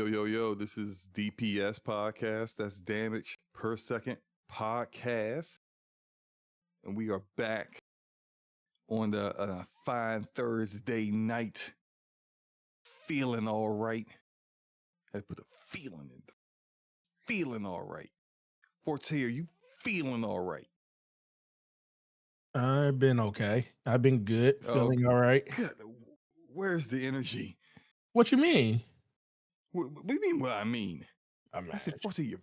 Yo, this is DPS podcast. That's Damage Per Second podcast. And we are back on a fine Thursday night. Feeling all right. Had to put a feeling in. Feeling all right. Forte, are you feeling all right? I've been okay. I've been good. Feeling all right. Good. Where's the energy? What you mean? What do you mean what I mean? I said, Forte, you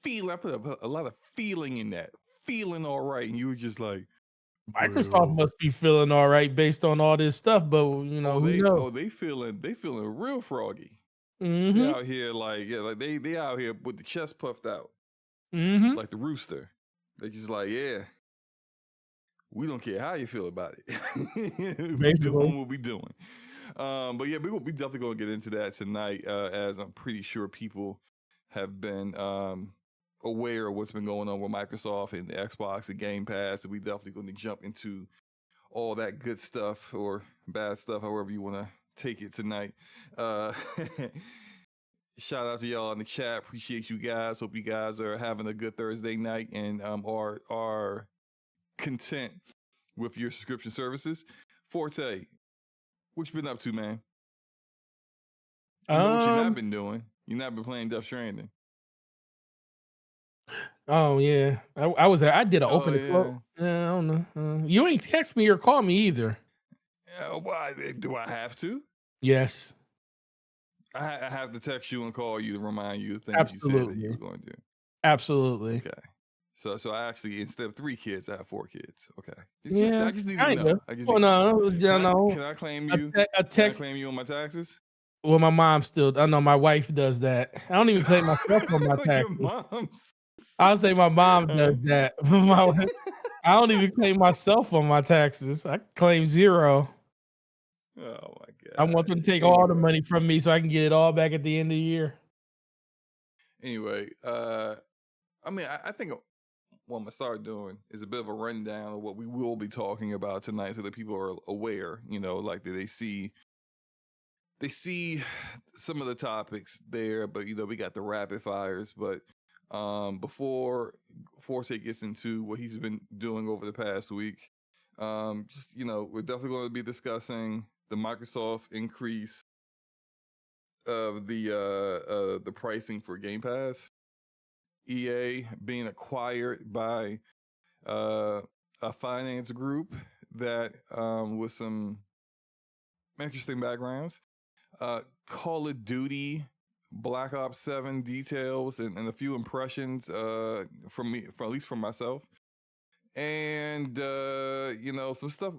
feel. I put a lot of feeling in that. Feeling all right. And you were just like, Microsoft must be feeling all right based on all this stuff, but you know, they feeling real froggy. Mm-hmm. They out here like they out here with the chest puffed out, like the rooster. They just like, yeah, we don't care how you feel about it. We doing what we doing. But yeah, we definitely gonna get into that tonight, as I'm pretty sure people have been aware of what's been going on with Microsoft and the Xbox and GamePass, and we definitely going to jump into all that good stuff or bad stuff, however you want to take it tonight. Shout out to y'all in the chat. Appreciate you guys. Hope you guys are having a good Thursday night and are content with your subscription services. Forte, what you been up to, man? I know what you've not been doing. You've not been playing Death Stranding. Oh yeah, I did an open and close. I don't know. You ain't text me or call me either. Why do I have to? Yes, I have to text you and call you to remind you of things you said that you were going to do. Absolutely. Okay. So I actually, instead of 3 kids, I have 4 kids. Okay. Yeah. I just need to know. Can I claim you? Can I claim you on my taxes? Well, my mom still. I know my wife does that. I don't even claim myself on my taxes. Your mom's. I'll say my mom does that. I don't even claim myself on my taxes. I claim 0. Oh my god! I want them to take all the money from me so I can get it all back at the end of the year. Anyway, I mean, I think what I'm gonna start doing is a bit of a rundown of what we will be talking about tonight, so that people are aware. You know, like that they see some of the topics there, but you know, we got the rapid fires. But before Forte gets into what he's been doing over the past week, just you know, we're definitely going to be discussing the Microsoft increase of the pricing for GamePass, EA being acquired by a finance group that with some interesting backgrounds, Call of Duty Black Ops 7 details and a few impressions from me, at least from myself. And you know, some stuff.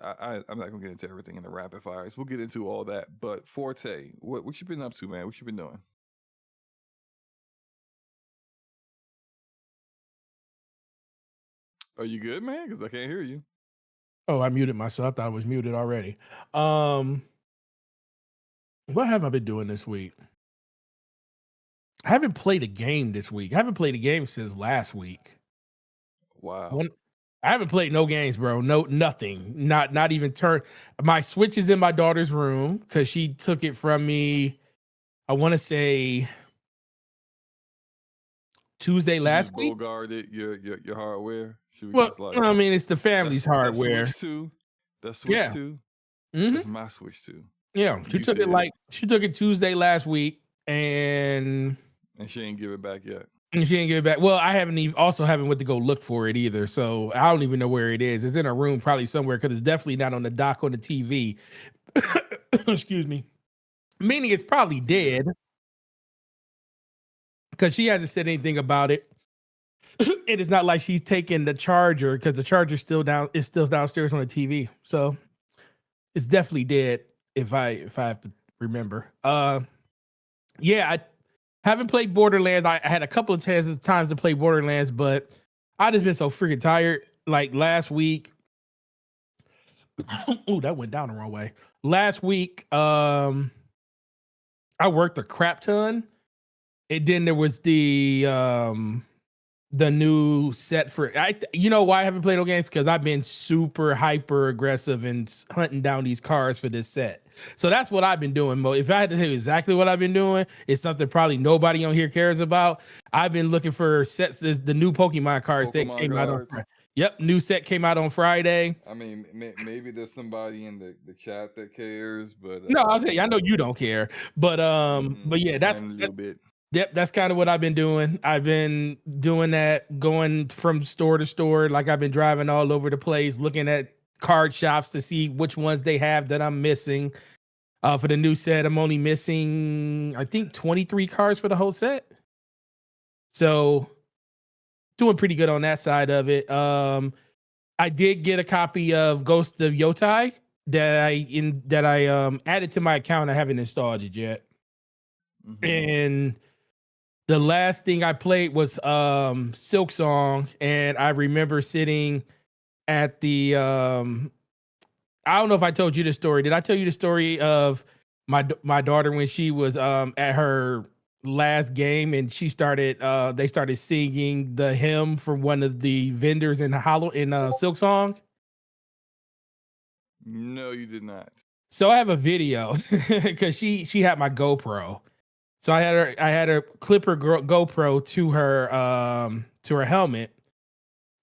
I'm not gonna get into everything in the rapid fires. We'll get into all that. But Forte, what you been up to, man? What you been doing? Are you good, man? Because I can't hear you. Oh, I muted myself. I thought I was muted already. What have I been doing this week? I haven't played a game this week. I haven't played a game since last week. Wow. I haven't played no games, bro. No, nothing. Not even turn. My Switch is in my daughter's room because she took it from me. I want to say Tuesday last week. Guarded your hardware. Well, I mean, it's the family's hardware. Switch 2. That's Switch 2. Mm-hmm. That's my Switch 2. Yeah, she took it Tuesday last week, and she ain't give it back yet. And she didn't give it back. Well, I haven't went to go look for it either, so I don't even know where it is. It's in a room probably somewhere because it's definitely not on the dock on the TV. Excuse me. Meaning it's probably dead because she hasn't said anything about it. And it's not like she's taking the charger because the charger's still downstairs on the TV. So it's definitely dead if I have to remember. Yeah, I haven't played Borderlands. I had a couple of times to play Borderlands, but I just been so freaking tired. Like last week. Oh, that went down the wrong way. Last week, I worked a crap ton. And then there was the the new set for you know why I haven't played no games? Because I've been super hyper aggressive and hunting down these cars for this set. So that's what I've been doing, Mo. If I had to tell you exactly what I've been doing, it's something probably nobody on here cares about. I've been looking for sets. The new Pokemon cards that Pokemon came out on cards. Friday. Yep, new set came out on Friday. I mean, maybe there's somebody in the chat that cares, but No, I'll say I know you don't care, but yeah, a little bit. Yep, that's kind of what I've been doing. I've been doing that, going from store to store. Like I've been driving all over the place, looking at card shops to see which ones they have that I'm missing. For the new set, I'm only missing, I think, 23 cards for the whole set. So doing pretty good on that side of it. I did get a copy of Ghost of Yotai that I added to my account. I haven't installed it yet. And the last thing I played was Silk Song, and I remember sitting at the I don't know if I told you the story. Did I tell you the story of my daughter when she was at her last game and she started they started singing the hymn from one of the vendors in Silk Song? No, you did not. So I have a video because she had my GoPro. So I had her clip her GoPro to her helmet,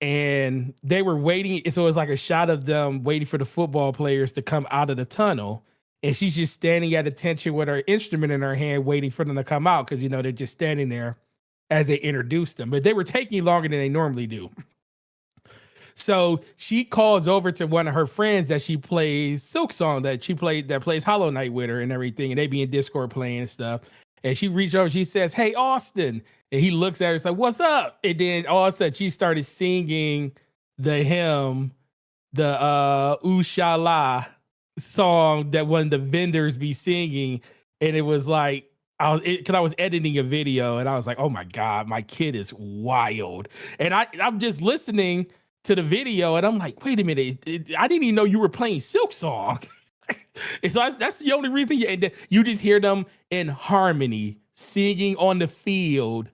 and they were waiting. So it was like a shot of them waiting for the football players to come out of the tunnel, and she's just standing at attention with her instrument in her hand, waiting for them to come out because they're just standing there as they introduce them. But they were taking longer than they normally do. So she calls over to one of her friends that she plays Silk Song that plays Hollow Knight with her and everything, and they be in Discord playing and stuff. And she reached over, she says, "Hey, Austin." And he looks at her and says, "What's up?" And then all of a sudden she started singing the hymn, the Ushala song that one of the vendors be singing. And it was like, because I was editing a video and I was like, oh my God, my kid is wild. And I'm just listening to the video and I'm like, wait a minute, I didn't even know you were playing Silk Song. And so that's the only reason you just hear them in harmony singing on the field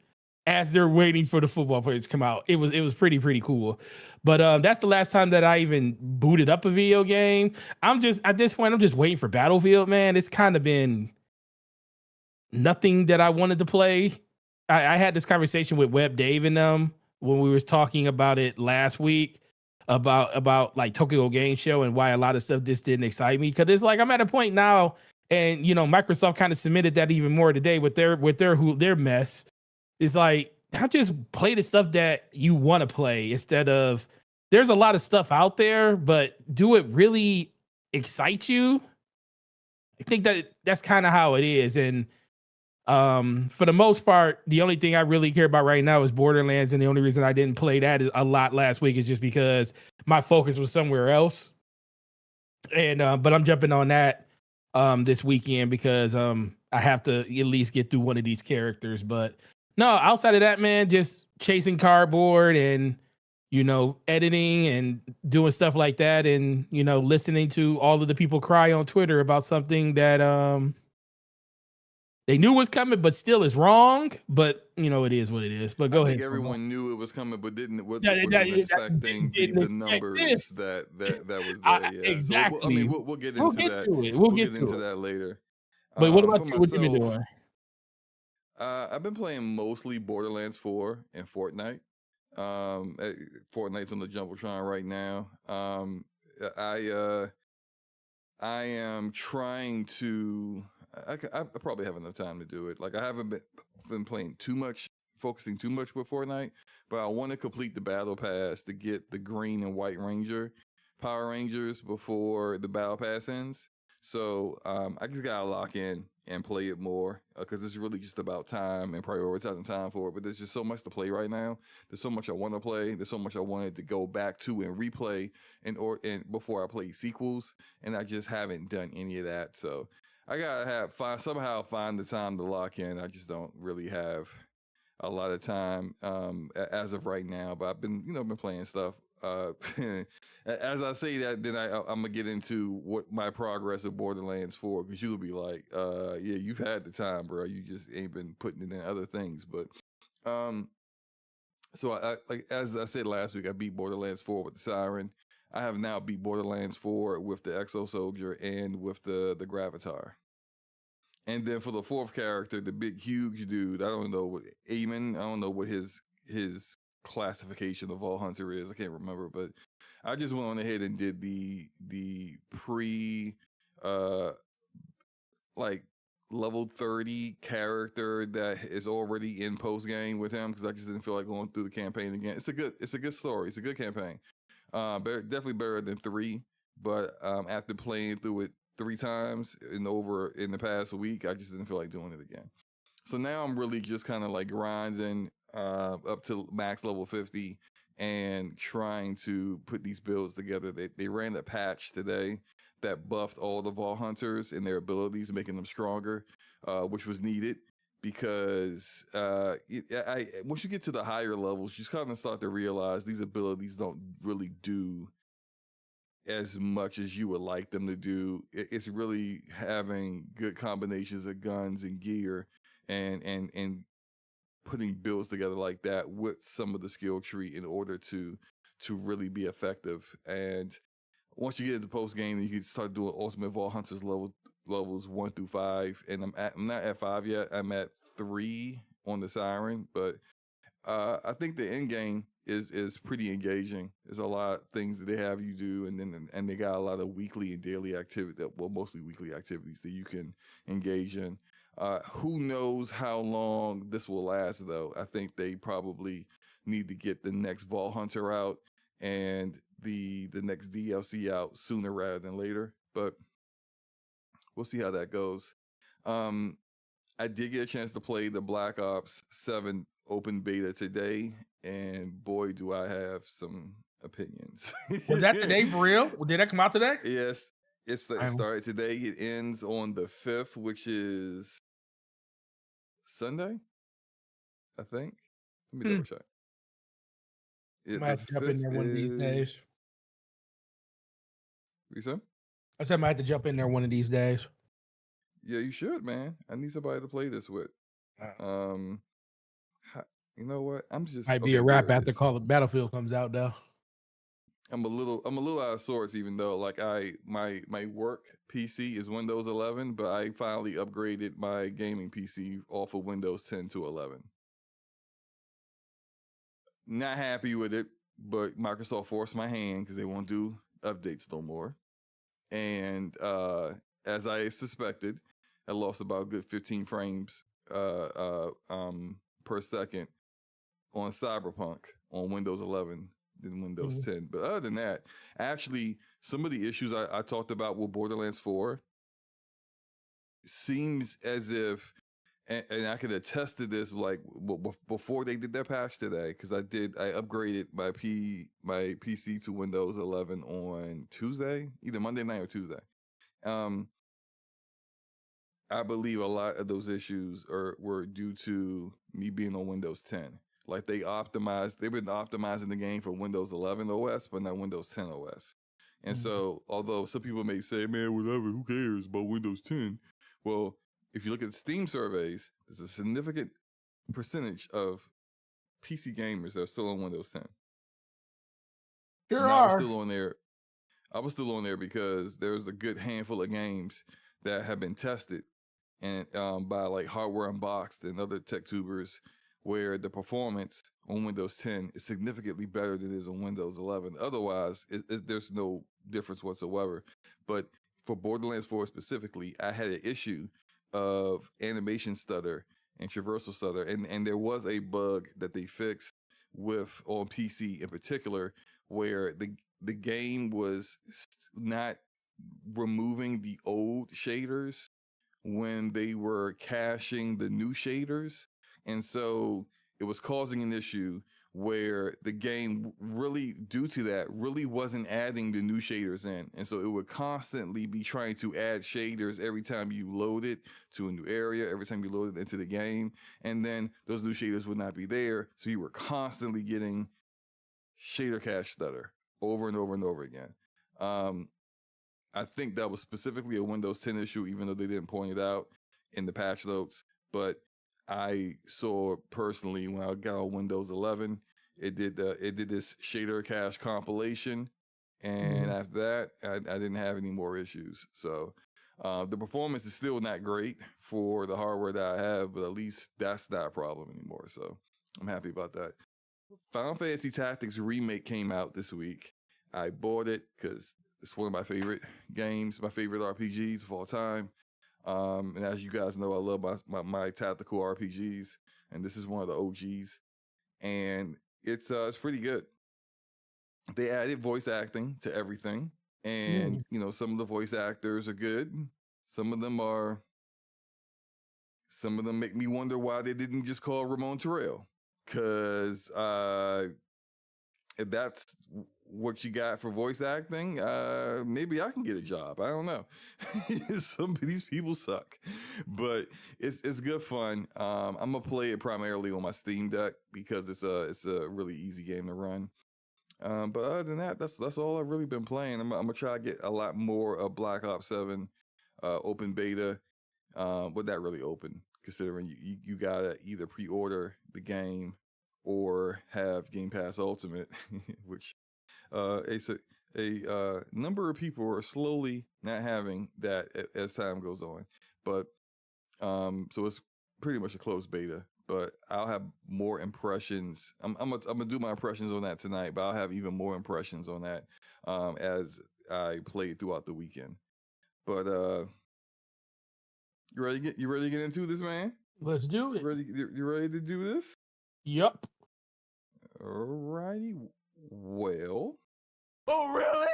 as they're waiting for the football players to come out. It was pretty cool. But that's the last time that I even booted up a video game. At this point, I'm just waiting for Battlefield, man. It's kind of been nothing that I wanted to play. I had this conversation with Web Dave and them when we was talking about it last week about like Tokyo Game Show and why a lot of stuff just didn't excite me. Cause it's like, I'm at a point now and Microsoft kind of cemented that even more today with their mess. It's like, not just play the stuff that you want to play instead of, there's a lot of stuff out there, but do it really excite you? I think that's kind of how it is. And for the most part, the only thing I really care about right now is Borderlands, and the only reason I didn't play that a lot last week is just because my focus was somewhere else. And but I'm jumping on that this weekend because I have to at least get through one of these characters. But no, outside of that, man, just chasing cardboard and editing and doing stuff like that, and listening to all of the people cry on Twitter about something that they knew was coming, but still is wrong. But it is what it is. But go ahead. I think everyone knew it was coming, but wasn't expecting the numbers that was there. Yeah. Exactly. So, we'll get into that. We'll get into that later. But what about you? What you been doing? I've been playing mostly Borderlands 4 and Fortnite. Fortnite's on the Jumbotron right now. I am trying to. I probably have enough time to do it. Like, I haven't been playing focusing too much with Fortnite, but I want to complete the battle pass to get the green and white Power Rangers before the battle pass ends. So I just gotta lock in and play it more because it's really just about time and prioritizing time for it. But there's just so much to play right now. There's so much I want to play. There's so much I wanted to go back to and replay and before I play sequels, and I just haven't done any of that. So I gotta somehow find the time to lock in. I just don't really have a lot of time as of right now. But I've been playing stuff. As I say that, then I'm gonna get into what my progress of Borderlands 4, because you'll be like, yeah, you've had the time, bro. You just ain't been putting it in other things. But So like as I said last week, I beat Borderlands 4 with the Siren. I have now beat Borderlands 4 with the Exo Soldier and with the Gravatar. And then for the fourth character, the big huge dude, I don't know what Eamon, I don't know what his classification of Vault Hunter is. I can't remember, but I just went on ahead and did the pre like level 30 character that is already in post game with him because I just didn't feel like going through the campaign again. It's a good story. It's a good campaign. Definitely better than 3, but after playing through it 3 times in the past week, I just didn't feel like doing it again. So now I'm really just kind of like grinding up to max level 50 and trying to put these builds together. They ran a patch today that buffed all the Vault Hunters and their abilities, making them stronger, which was needed because once you get to the higher levels, you just kind of start to realize these abilities don't really do as much as you would like them to do. It's really having good combinations of guns and gear and putting builds together like that with some of the skill tree in order to really be effective. And once you get into post game, you can start doing Ultimate Vault Hunters levels 1 through 5. And I'm not at 5 yet. I'm at 3 on the Siren, but I think the end game is pretty engaging. There's a lot of things that they have you do, and they got a lot of weekly and daily activity. Well, mostly weekly activities that you can engage in. Who knows how long this will last, though? I think they probably need to get the next Vault Hunter out and the next DLC out sooner rather than later. But we'll see how that goes. I did get a chance to play the Black Ops 7 open beta today, and boy, do I have some opinions. Was that today for real? Did that come out today? Yes, it started today. It ends on the 5th, which is Sunday, I think. Let me double check. Might have to jump in there one of these days. You said? I said I might have to jump in there one of these days. Yeah, you should, man. I need somebody to play this with. You know what? I'm just might be a wrap after Call of Battlefield comes out, though. I'm a little out of sorts, even though like my work PC is Windows 11, but I finally upgraded my gaming PC off of Windows 10 to 11. Not happy with it, but Microsoft forced my hand because they won't do updates no more. And as I suspected, I lost about a good 15 frames per second on Cyberpunk on Windows 11 than Windows 10. But other than that, actually, some of the issues I talked about with Borderlands 4 seems as if, and I can attest to this, like before they did that patch today, because I upgraded my PC to Windows 11 on Tuesday, either Monday night or Tuesday. I believe a lot of those issues were due to me being on Windows 10. Like they've been optimizing the game for Windows 11 OS, but not Windows 10 OS. And so, although some people may say, man, whatever, who cares about Windows 10? Well, if you look at Steam surveys, there's a significant percentage of PC gamers that are still on Windows 10. Sure are. I was still on there because there's a good handful of games that have been tested and by like Hardware Unboxed and other tech tubers, where the performance on Windows 10 is significantly better than it is on Windows 11. Otherwise, there's no difference whatsoever. But for Borderlands 4 specifically, I had an issue of animation stutter and traversal stutter, and there was a bug that they fixed on PC in particular, where the game was not removing the old shaders when they were caching the new shaders. And so it was causing an issue where the game really, due to that, really wasn't adding the new shaders in. And so it would constantly be trying to add shaders every time you load it to a new area, every time you load it into the game. And then those new shaders would not be there. So you were constantly getting shader cache stutter over and over and over again. I think that was specifically a Windows 10 issue, even though they didn't point it out in the patch notes. But I saw personally when I got on Windows 11, it did this shader cache compilation, and after that, I didn't have any more issues. So the performance is still not great for the hardware that I have, but at least that's not a problem anymore. So I'm happy about that. Final Fantasy Tactics Remake came out this week. I bought it because it's one of my favorite games, my favorite RPGs of all time. And as you guys know, I love my tactical RPGs, and this is one of the OGs. And it's pretty good. They added voice acting to everything, and some of the voice actors are good. Some of them make me wonder why they didn't just call Ramon Terrell. Because if that's what you got for voice acting, maybe I can get a job. I don't know. Some of these people suck, but it's good fun. I'm gonna play it primarily on my Steam Deck because it's a really easy game to run. But other than that, that's all I've really been playing. I'm gonna try to get a lot more of Black Ops 7 open beta. But not really open, considering you gotta either pre-order the game or have GamePass Ultimate, which a number of people are slowly not having that as time goes on. But so it's pretty much a closed beta. But I'll have more impressions. I'm gonna do my impressions on that tonight, but I'll have even more impressions on that as I play it throughout the weekend. But you ready to get into this, man? Let's do it. You ready to do this? Yep. Alrighty. Well. Oh really?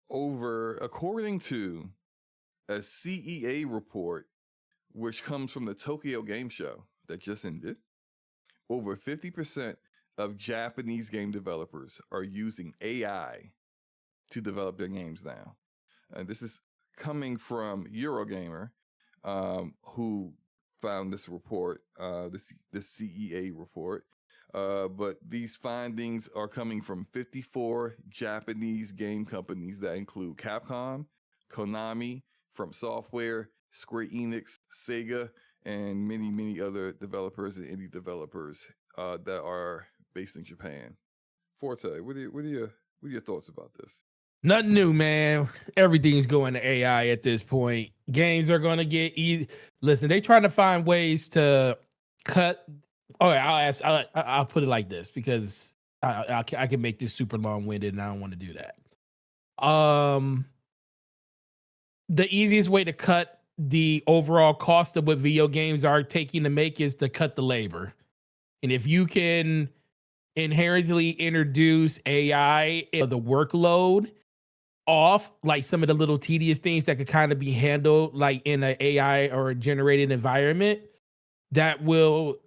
Oh really? According to a CEA report, which comes from the Tokyo Game Show that just ended, over 50% of Japanese game developers are using AI to develop their games now. And this is coming from Eurogamer, who found this report, the CEA report. But these findings are coming from 54 Japanese game companies that include Capcom, Konami, From Software, Square Enix, Sega, and many, many other developers and indie developers that are based in Japan. Forte, what are your thoughts about this? Nothing new, man. Everything's going to AI at this point. Games are going to get listen, they trying to find ways to cut. I'll put it like this because I can make this super long-winded and I don't want to do that. The easiest way to cut the overall cost of what video games are taking to make is to cut the labor. And if you can inherently introduce AI in the workload off, like some of the little tedious things that could kind of be handled like in an AI or a generated environment, that will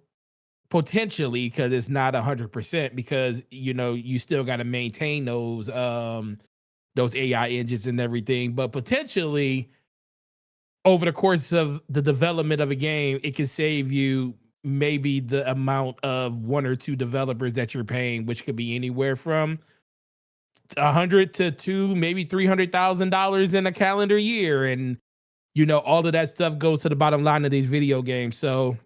potentially, because it's not 100%, because you still got to maintain those AI engines and everything, but potentially over the course of the development of a game, it can save you maybe the amount of one or two developers that you're paying, which could be anywhere from $100,000 to $200,000, maybe $300,000 in a calendar year. And, all of that stuff goes to the bottom line of these video games. So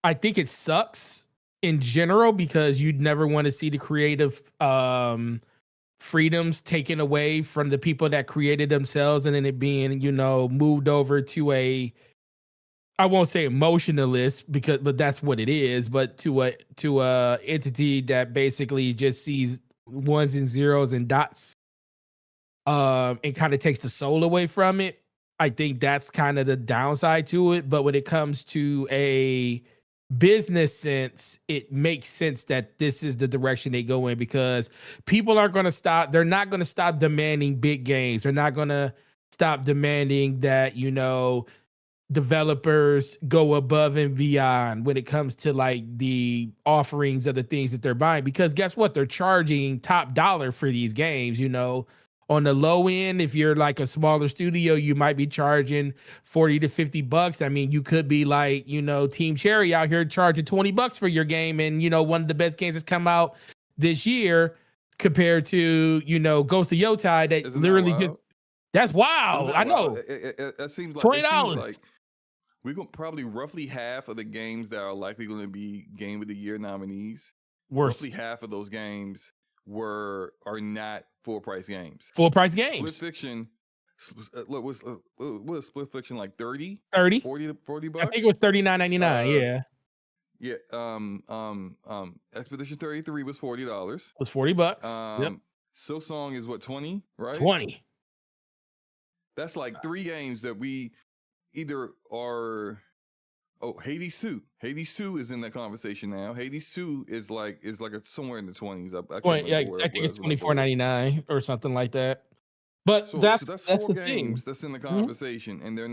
I think it sucks in general because you'd never want to see the creative freedoms taken away from the people that created themselves, and then it being, moved over to I won't say emotionalist but that's what it is, but to a entity that basically just sees ones and zeros and dots, and kind of takes the soul away from it. I think that's kind of the downside to it. But when it comes to a business sense, it makes sense that this is the direction they go in, because people aren't going to stop. They're not going to stop demanding big games. They're not going to stop demanding that, developers go above and beyond when it comes to like the offerings of the things that they're buying, because guess what? They're charging top dollar for these games. On the low end, if you're like a smaller studio, you might be charging $40 to $50. I mean, you could be like, Team Cherry out here charging $20 for your game. And, one of the best games that's come out this year compared to, Ghost of Yotai that Isn't literally that just, That's wild. I know. It seems like $20. we're going probably roughly half of the games that are likely going to be Game of the Year nominees. Worse. Roughly half of those games are not full price games. Full price games. Split Fiction. Look, was Split Fiction like 30? 30? 40 bucks? I think it was $39.99. Yeah. Yeah. Expedition 33 was $40. It was $40. Yep. So Song is what, 20, right? 20. That's like 3 games that we either are. Oh, Hades 2. Hades 2 is in that conversation now. Hades 2 is like somewhere in the 20s. I think it's $24.99 or something like that. But so that's 4 games that's in the conversation, and they're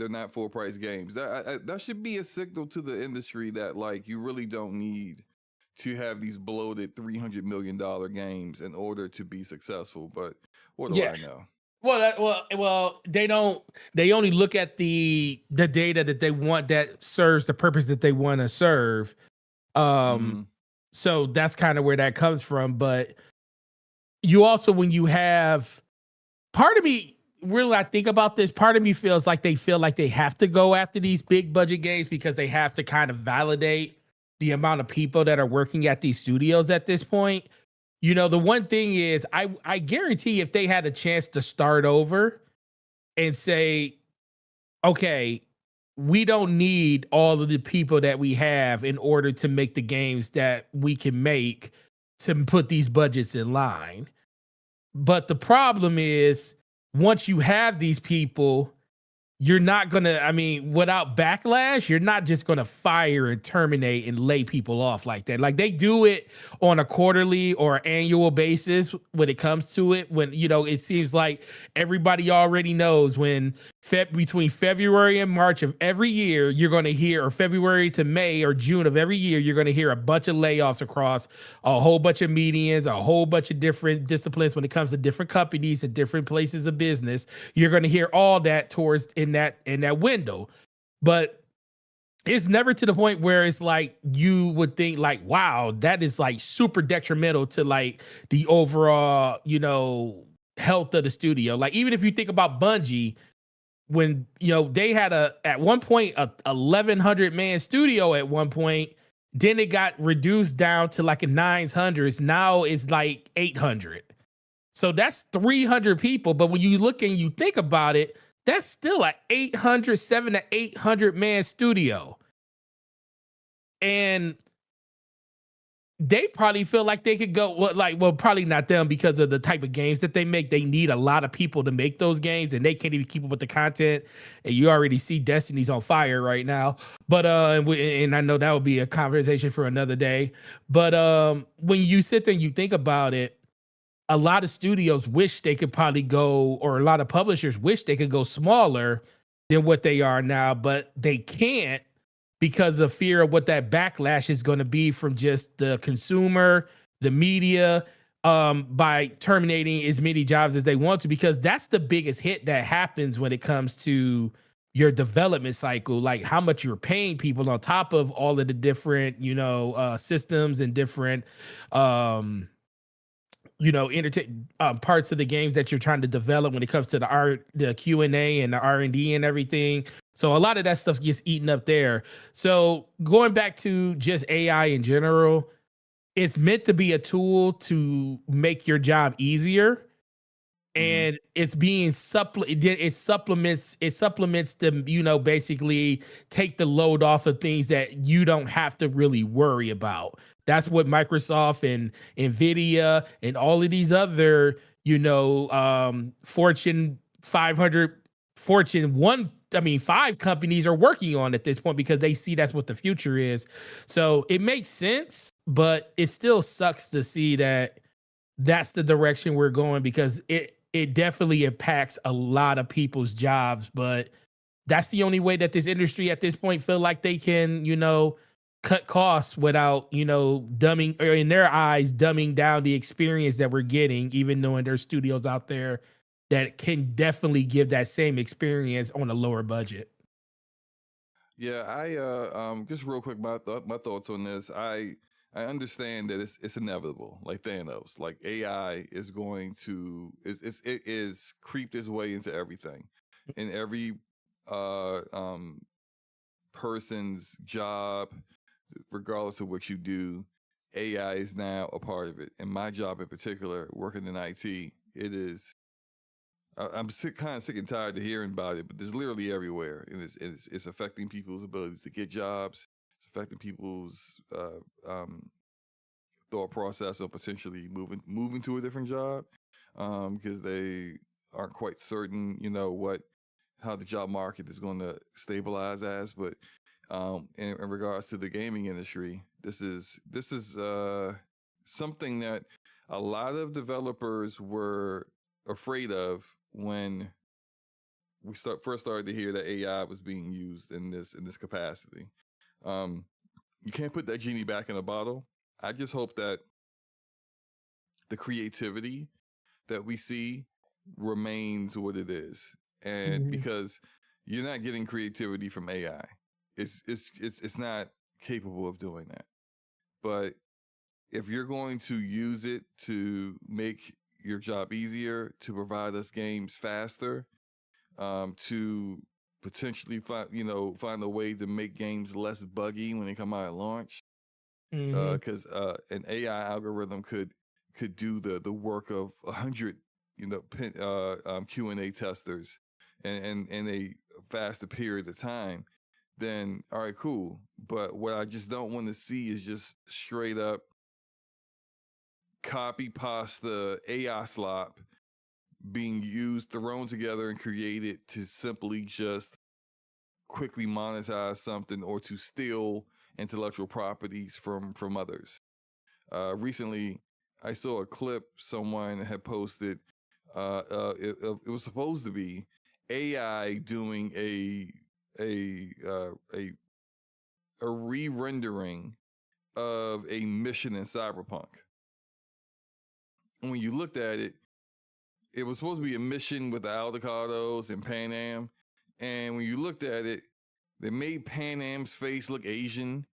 not full price games. That should be a signal to the industry that like you really don't need to have these bloated $300 million games in order to be successful. But what do I know? Well, they don't. They only look at the data that they want that serves the purpose that they want to serve. So that's kind of where that comes from. But you also, when you have, part of me, really, I think about this. Part of me feels like they feel like they have to go after these big budget games because they have to kind of validate the amount of people that are working at these studios at this point. You know, the one thing is, I guarantee if they had a chance to start over and say, okay, we don't need all of the people that we have in order to make the games that we can make to put these budgets in line. But the problem is, once you have these people, you're not going to, I mean, without backlash, you're not just going to fire and terminate and lay people off like that. Like they do it on a quarterly or annual basis when it comes to it. When, you know, it seems like everybody already knows when between February and March of every year, you're going to hear, or February to May or June of every year, you're going to hear a bunch of layoffs across a whole bunch of medians, a whole bunch of different disciplines when it comes to different companies and different places of business. You're going to hear all that towards in that window. But it's never to the point where it's like you would think like, wow, that is like super detrimental to like the overall, you know, health of the studio. Like even if you think about Bungie, when, you know, they had at one point a 1,100 man studio at one point, then it got reduced down to like a 900s. Now it's like 800. So that's 300 people. But when you look and you think about it, that's still a 7 to 800 man studio. And they probably feel like they could go, probably not them because of the type of games that they make. They need a lot of people to make those games, and they can't even keep up with the content. And you already see Destiny's on fire right now. But and I know that would be a conversation for another day. But when you sit there and you think about it, a lot of studios wish they could probably go, or a lot of publishers wish they could go smaller than what they are now, but they can't because of fear of what that backlash is going to be from just the consumer, the media, by terminating as many jobs as they want to, because that's the biggest hit that happens when it comes to your development cycle, like how much you're paying people on top of all of the different, you know, systems and different, you know, parts of the games that you're trying to develop when it comes to the Q&A and the R&D and everything. So a lot of that stuff gets eaten up there. So going back to just AI in general, it's meant to be a tool to make your job easier. And it's being it supplements to, you know, basically take the load off of things that you don't have to really worry about. That's what Microsoft and Nvidia and all of these other, you know, Fortune 500, Fortune 5 companies are working on at this point because they see that's what the future is. So it makes sense, but it still sucks to see that that's the direction we're going, because it definitely impacts a lot of people's jobs. But that's the only way that this industry at this point feel like they can, you know, cut costs without, you know, dumbing, or in their eyes, dumbing down the experience that we're getting, even knowing there's studios out there that can definitely give that same experience on a lower budget. Yeah, I just real quick, my thoughts on this. I I understand that it's inevitable, like Thanos. Like AI is going to it is creeped its way into everything, in every uh um person's job, regardless of what you do. AI is now a part of it. And my job in particular, working in IT, it is. I'm kind of sick and tired of hearing about it, but it's literally everywhere, and it's affecting people's abilities to get jobs. It's affecting people's thought process of potentially moving to a different job because they aren't quite certain, how the job market is going to stabilize as. But in regards to the gaming industry, this is something that a lot of developers were afraid of when we first started to hear that AI was being used in this capacity. You can't put that genie back in a bottle. I just hope that the creativity that we see remains what it is, and because you're not getting creativity from AI, it's not capable of doing that. But if you're going to use it to make your job easier, to provide us games faster, to potentially find a way to make games less buggy when they come out at launch, because an AI algorithm could do the work of 100 Q&A testers in a faster period of time. Then all right, cool. But what I just don't want to see is just straight up copy pasta AI slop being used, thrown together, and created to simply just quickly monetize something or to steal intellectual properties from others. Recently, I saw a clip someone had posted. It was supposed to be AI doing a re-rendering of a mission in Cyberpunk. And when you looked at it, it was supposed to be a mission with the Aldecados and Pan Am. And when you looked at it, they made Pan Am's face look Asian.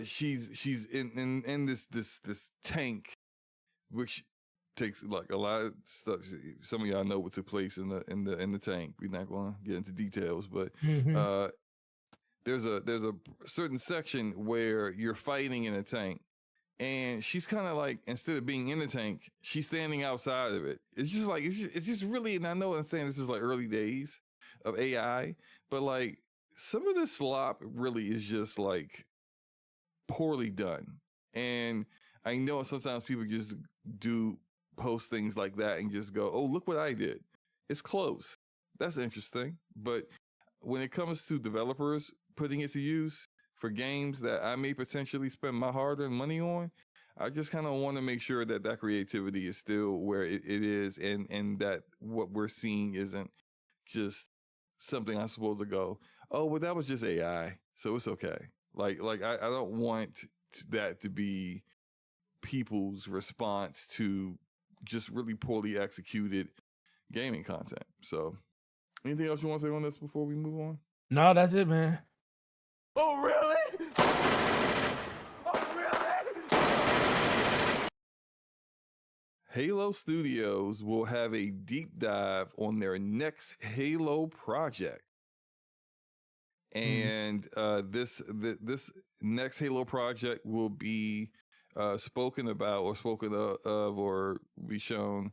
She's in this tank, which takes like a lot of stuff. Some of y'all know what took place in the tank. We're not going to get into details, but there's a certain section where you're fighting in a tank, and she's kind of like, instead of being in the tank, she's standing outside of it. It's just like it's just really, and I know I'm saying this is like early days of AI, but like some of this slop really is just like poorly done. And I know sometimes people just do post things like that and just go, "Oh, look what I did." It's close. That's interesting. But when it comes to developers putting it to use for games that I may potentially spend my hard-earned money on, I just kind of want to make sure that creativity is still where it is, and that what we're seeing isn't just something I'm supposed to go, "Oh, well, that was just AI, so it's okay." Like I don't want that to be people's response to just really poorly executed gaming content. So, anything else you want to say on this before we move on? No, that's it, man. Oh, really? Oh, really? Halo Studios will have a deep dive on their next Halo project. And this next Halo project will be spoken about or spoken of or be shown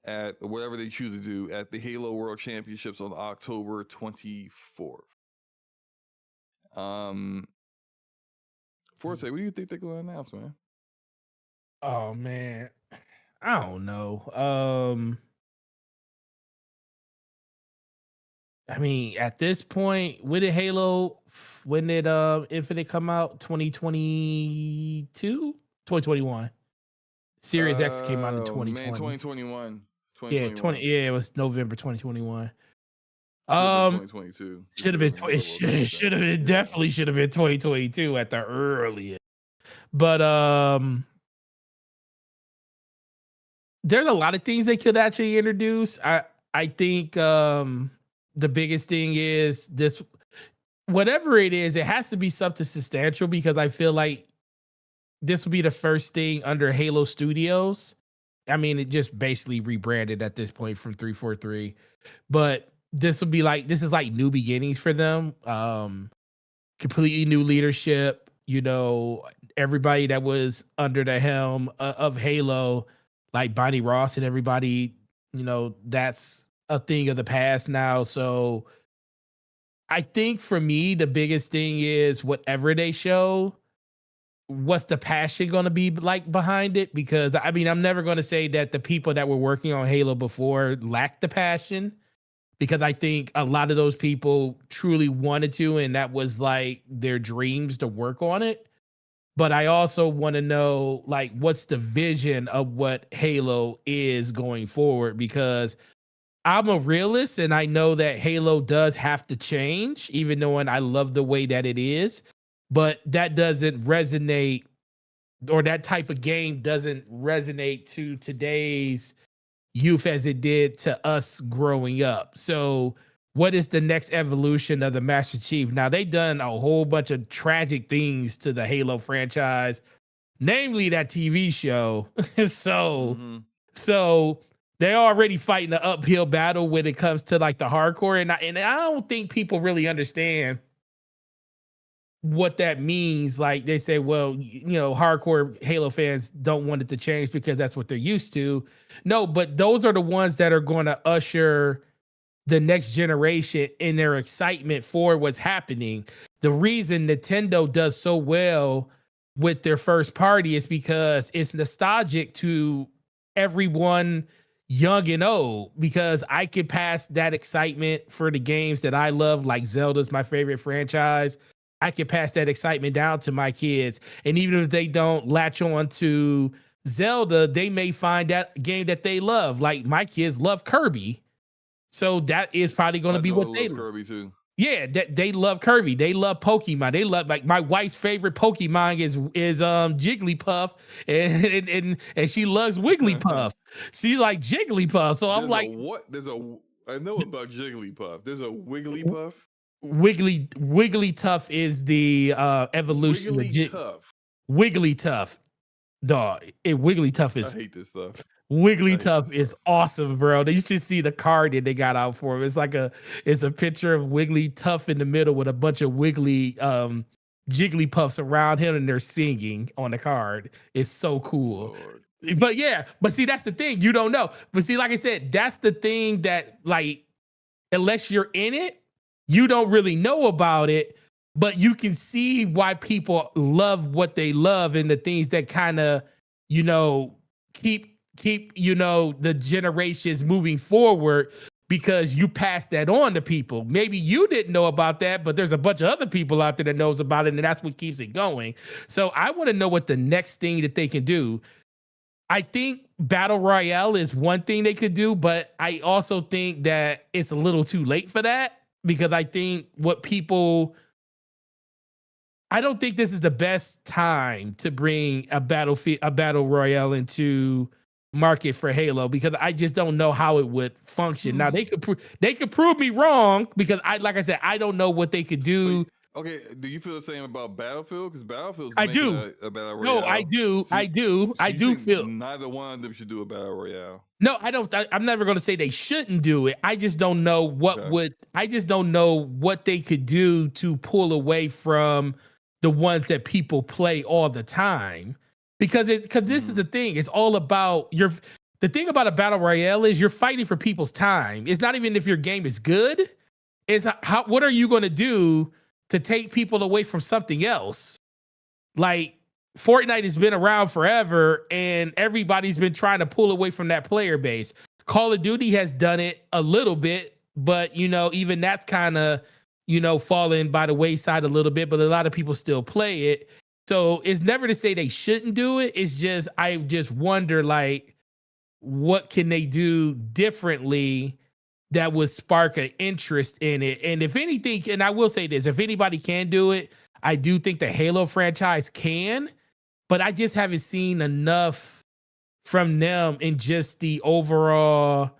at whatever they choose to do at the Halo World Championships on October 24th. Forte, what do you think they're going to announce, man? Oh man, I don't know. I mean, at this point, when did Infinite come out? 2022? 2021. Series X came out in 2020. Man, 2021. Yeah, it was November 2021. 2022. Should have been definitely should have been 2022 at the earliest. But there's a lot of things they could actually introduce. I think the biggest thing is this, whatever it is, it has to be something substantial, because I feel like this will be the first thing under Halo Studios. I mean, it just basically rebranded at this point from 343, but this will be like, this is like new beginnings for them. Completely new leadership, you know, everybody that was under the helm of Halo, like Bonnie Ross and everybody, you know, that's a thing of the past now. So I think for me, the biggest thing is whatever they show, what's the passion going to be like behind it? Because I mean, I'm never going to say that the people that were working on Halo before lacked the passion, because I think a lot of those people truly wanted to, and that was like their dreams to work on it. But I also want to know, like, what's the vision of what Halo is going forward? Because I'm a realist and I know that Halo does have to change, even though I love the way that it is. But that doesn't resonate, or that type of game doesn't resonate to today's youth as it did to us growing up. So what is the next evolution of the Master Chief? Now, they've done a whole bunch of tragic things to the Halo franchise, namely that TV show. So they're already fighting an uphill battle when it comes to like the hardcore. And I don't think people really understand what that means. Like they say, well, you know, hardcore Halo fans don't want it to change because that's what they're used to. No, but those are the ones that are going to usher the next generation in their excitement for what's happening. The reason Nintendo does so well with their first party is because it's nostalgic to everyone, young and old, because I can pass that excitement for the games that I love, like Zelda's my favorite franchise. I can pass that excitement down to my kids. And even if they don't latch on to Zelda, they may find that game that they love. Like my kids love Kirby. So that is probably going to be what they love. Kirby too. Yeah, they love Kirby. They love Pokemon. They love, like, my wife's favorite Pokemon is Jigglypuff, and she loves Wigglypuff. She's like Jigglypuff. So I'm like, what? I know about Jigglypuff. There's a Wigglypuff. Wigglytuff is the evolution. Wigglytuff. Wigglytuff, dog. Wigglytuff is. I hate this stuff. Wigglytuff is awesome, bro. You should see the card that they got out for him. It's a picture of Wigglytuff in the middle with a bunch of wiggly Jigglypuffs around him, and they're singing on the card. It's so cool. Lord. But see, that's the thing. You don't know. But see, like I said, that's the thing that, like, unless you're in it, you don't really know about it, but you can see why people love what they love and the things that kind of, you know, keep, you know, the generations moving forward, because you pass that on to people. Maybe you didn't know about that, but there's a bunch of other people out there that knows about it, and that's what keeps it going. So I want to know what the next thing that they can do. I think Battle Royale is one thing they could do, but I also think that it's a little too late for that, because I think I don't think this is the best time to bring a Battle Royale into market for Halo, because I just don't know how it would function. Now they could prove me wrong, because like I said, I don't know what they could do. Okay, do you feel the same about Battlefield? Because Battlefield's I do. A Battle Royale. No, I do. I do feel neither one of them should do a Battle Royale. No, I don't. I'm never going to say they shouldn't do it. I just don't know I just don't know what they could do to pull away from the ones that people play all the time. Because this is the thing. It's all about the thing about a Battle Royale is you're fighting for people's time. It's not even if your game is good. It's what are you going to do to take people away from something else? Like, Fortnite has been around forever, and everybody's been trying to pull away from that player base. Call of Duty has done it a little bit, but, you know, even that's kind of, you know, fallen by the wayside a little bit, but a lot of people still play it. So it's never to say they shouldn't do it. It's just, I just wonder, like, what can they do differently that would spark an interest in it? And if anything, and I will say this, if anybody can do it, I do think the Halo franchise can, but I just haven't seen enough from them in just the overall,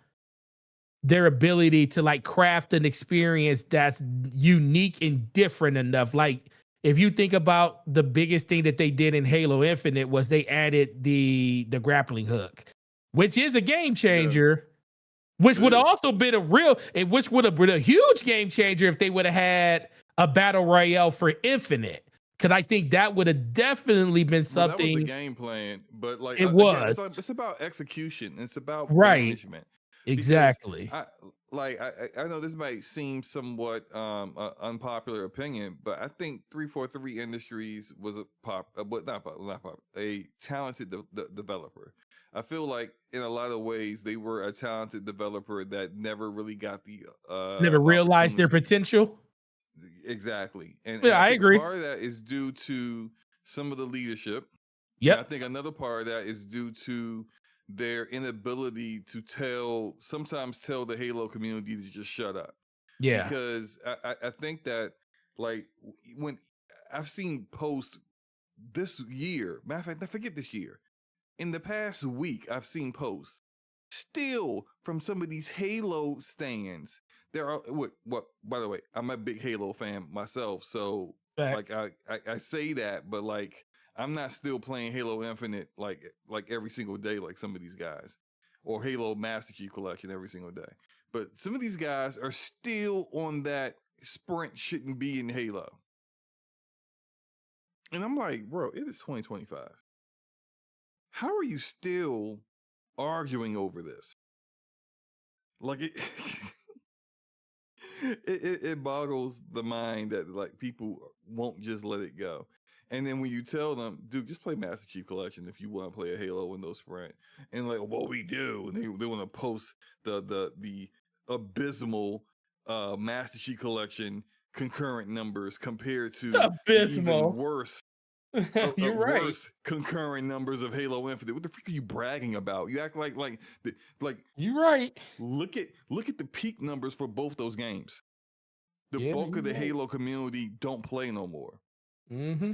their ability to, like, craft an experience that's unique and different enough. Like, if you think about the biggest thing that they did in Halo Infinite was they added the grappling hook, which is a game changer. Which It would have is. also been which would have been a huge game changer if they would have had a battle royale for Infinite. Because I think that would have definitely been Well, that was the something. game plan, but like It again, was. it's about execution. It's about Right. management. Exactly. I know this might seem somewhat unpopular opinion, but I think 343 Industries was a talented developer. I feel like in a lot of ways they were a talented developer that never really got the Never realized their opportunity. potential. Exactly, and Yeah, I think agree. part of that is due to some of the leadership. Yep. And I think another part of that is due to their inability to sometimes tell the Halo community to just shut up. Yeah. Because I think that like when I've seen posts this year, matter of fact, I forget this year, in the past week, I've seen posts still from some of these Halo stands. There are what by the way, I'm a big Halo fan myself, so Facts. like I say that, but like I'm not still playing Halo Infinite like every single day like some of these guys, or Halo Master Chief Collection every single day. But some of these guys are still on that sprint shouldn't be in Halo. And I'm like, bro, it is 2025. How are you still arguing over this? Like it it boggles the mind that like people won't just let it go. And then when you tell them, dude, just play Master Chief Collection if you want to play a Halo Windows Sprint, and like, what we do, and they want to post the abysmal Master Chief Collection concurrent numbers compared to the even Abysmal. worse You're right. worse concurrent numbers of Halo Infinite. What the freak are you bragging about? You act like You're right. look at the peak numbers for both those games. The Yeah, bulk of the you're right. Halo community don't play no more. Mm-hmm.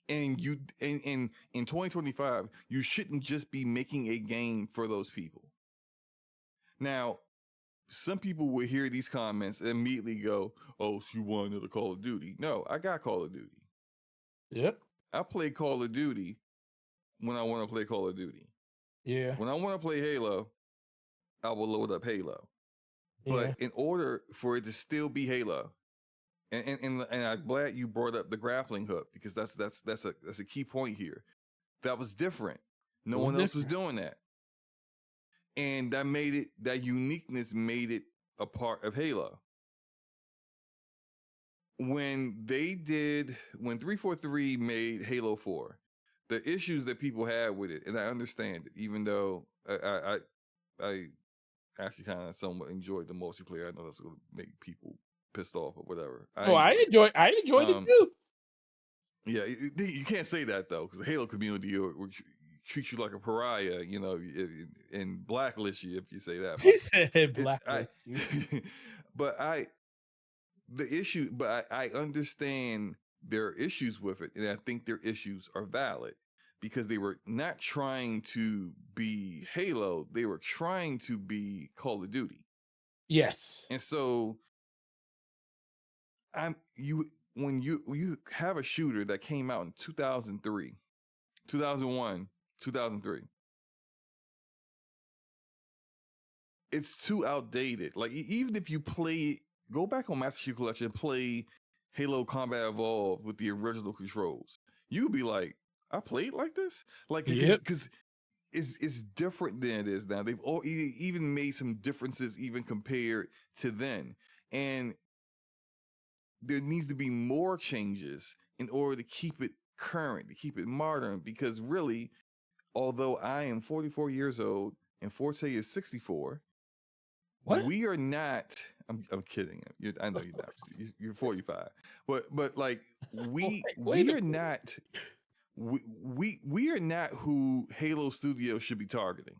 And you in 2025, you shouldn't just be making a game for those people. Now, some people will hear these comments and immediately go, "Oh, so you want another Call of Duty?" No, I got Call of Duty. Yep. I play Call of Duty when I want to play Call of Duty. Yeah. When I want to play Halo, I will load up Halo. But Yeah. in order for it to still be Halo, and I'm glad you brought up the grappling hook, because that's a key point here. That was different. No one else was doing that. And that uniqueness made it a part of Halo. When 343 made Halo 4, the issues that people had with it, and I understand it, even though I actually kind of somewhat enjoyed the multiplayer. I know that's going to make people pissed off or whatever. I enjoyed it too. Yeah, you can't say that though, because the Halo community will treat you like a pariah, you know, and blacklist you if you say that. He said blacklist you. But I understand there are issues with it, and I think their issues are valid, because they were not trying to be Halo, they were trying to be Call of Duty. Yes. And so when you have a shooter that came out in 2003, 2001, 2003, it's too outdated. Like even if you go back on Master Chief Collection and play Halo Combat Evolved with the original controls, you'd be like, I played like this? Like, because it's different than it is now. They've all even made some differences even compared to then. And there needs to be more changes in order to keep it current, to keep it modern, because really, although I am 44 years old and Forte is 64, what? We are not. I'm kidding. I know you're not. You're 45, but like we are not. We are not who Halo Studios should be targeting.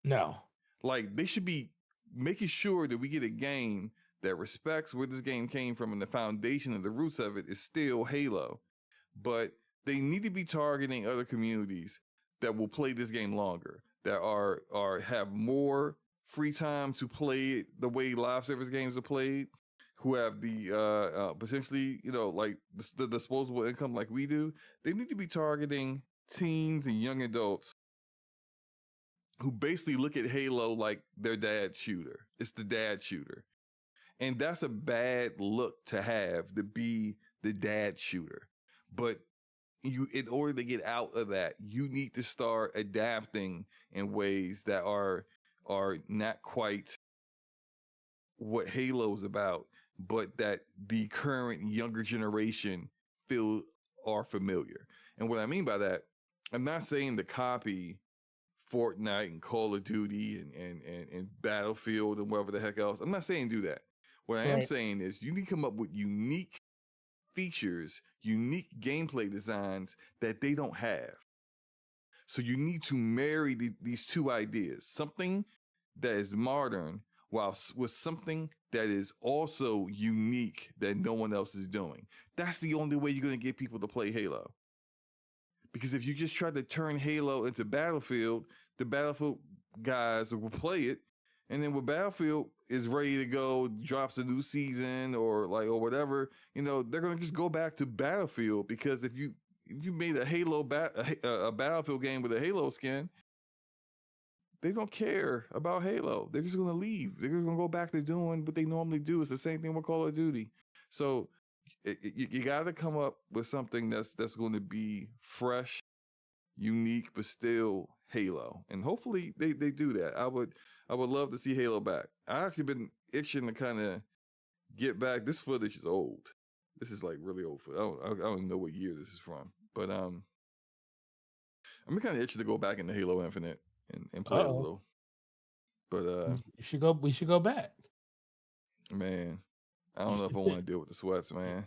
No. Like they should be making sure that we get a game that respects where this game came from, and the foundation and the roots of it is still Halo. But they need to be targeting other communities that will play this game longer, that are have more free time to play it the way live service games are played. who have the potentially, like the disposable income like we do, they need to be targeting teens and young adults who basically look at Halo like their dad's shooter. It's the dad shooter. And that's a bad look to have, to be the dad shooter. But in order to get out of that, you need to start adapting in ways that are not quite what Halo's about, but that the current younger generation are familiar. And what I mean by that, I'm not saying to copy Fortnite and Call of Duty and Battlefield and whatever the heck else. I'm not saying do that. What I am saying is you need to come up with unique features, unique gameplay designs that they don't have. So you need to marry these two ideas, something that is modern with something that is also unique that no one else is doing. That's the only way you're going to get people to play Halo. Because if you just try to turn Halo into Battlefield, the Battlefield guys will play it. And then when Battlefield is ready to go, drops a new season or whatever, they're going to just go back to Battlefield. Because if you made a Battlefield game with a Halo skin, they don't care about Halo. They're just going to leave. They're going to go back to doing what they normally do. It's the same thing with Call of Duty. So you got to come up with something that's going to be fresh, unique, but still Halo. And hopefully they do that. I would love to see Halo back. I actually been itching to kind of get back. This footage is old. This is like really old footage. I don't even know what year this is from. But I'm kind of itching to go back into Halo Infinite and play a little. But we should go back. Man, I don't know if I want to deal with the sweats, man.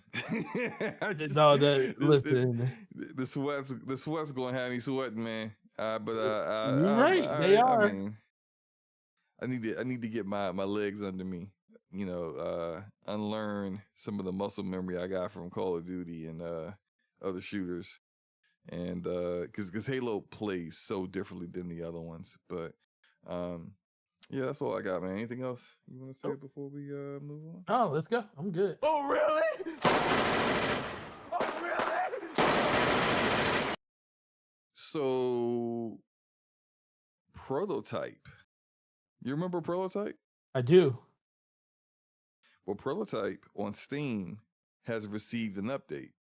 Listen. The sweats going to have me sweating, man. You're right. They are. I mean, I need to get my legs under me. Unlearn some of the muscle memory I got from Call of Duty and other shooters, and because Halo plays so differently than the other ones. But yeah, that's all I got, man. Anything else you want to say before we move on? Oh, let's go. I'm good. Oh, really? Oh, really? So, Prototype. You remember Prototype? I do. Well, Prototype on Steam has received an update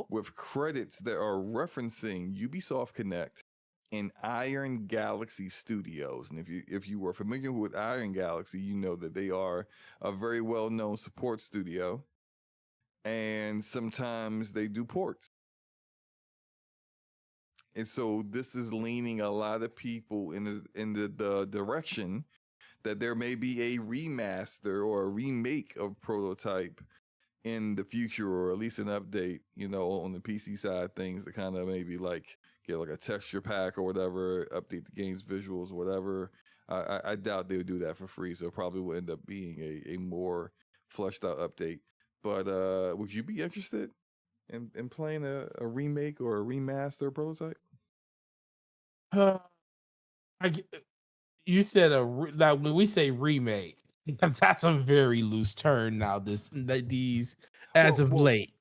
with credits that are referencing Ubisoft Connect and Iron Galaxy Studios. And if you were familiar with Iron Galaxy, you know that they are a very well-known support studio, and sometimes they do ports. And so this is leaning a lot of people in the direction that there may be a remaster or a remake of Prototype in the future, or at least an update, on the PC side of things, to kind of maybe get a texture pack or whatever, update the game's visuals or whatever. I doubt they would do that for free, so it probably will end up being a more fleshed out update. But would you be interested in playing a remake or a remaster of Prototype? You said when we say remake, that's a very loose term now. These as of late.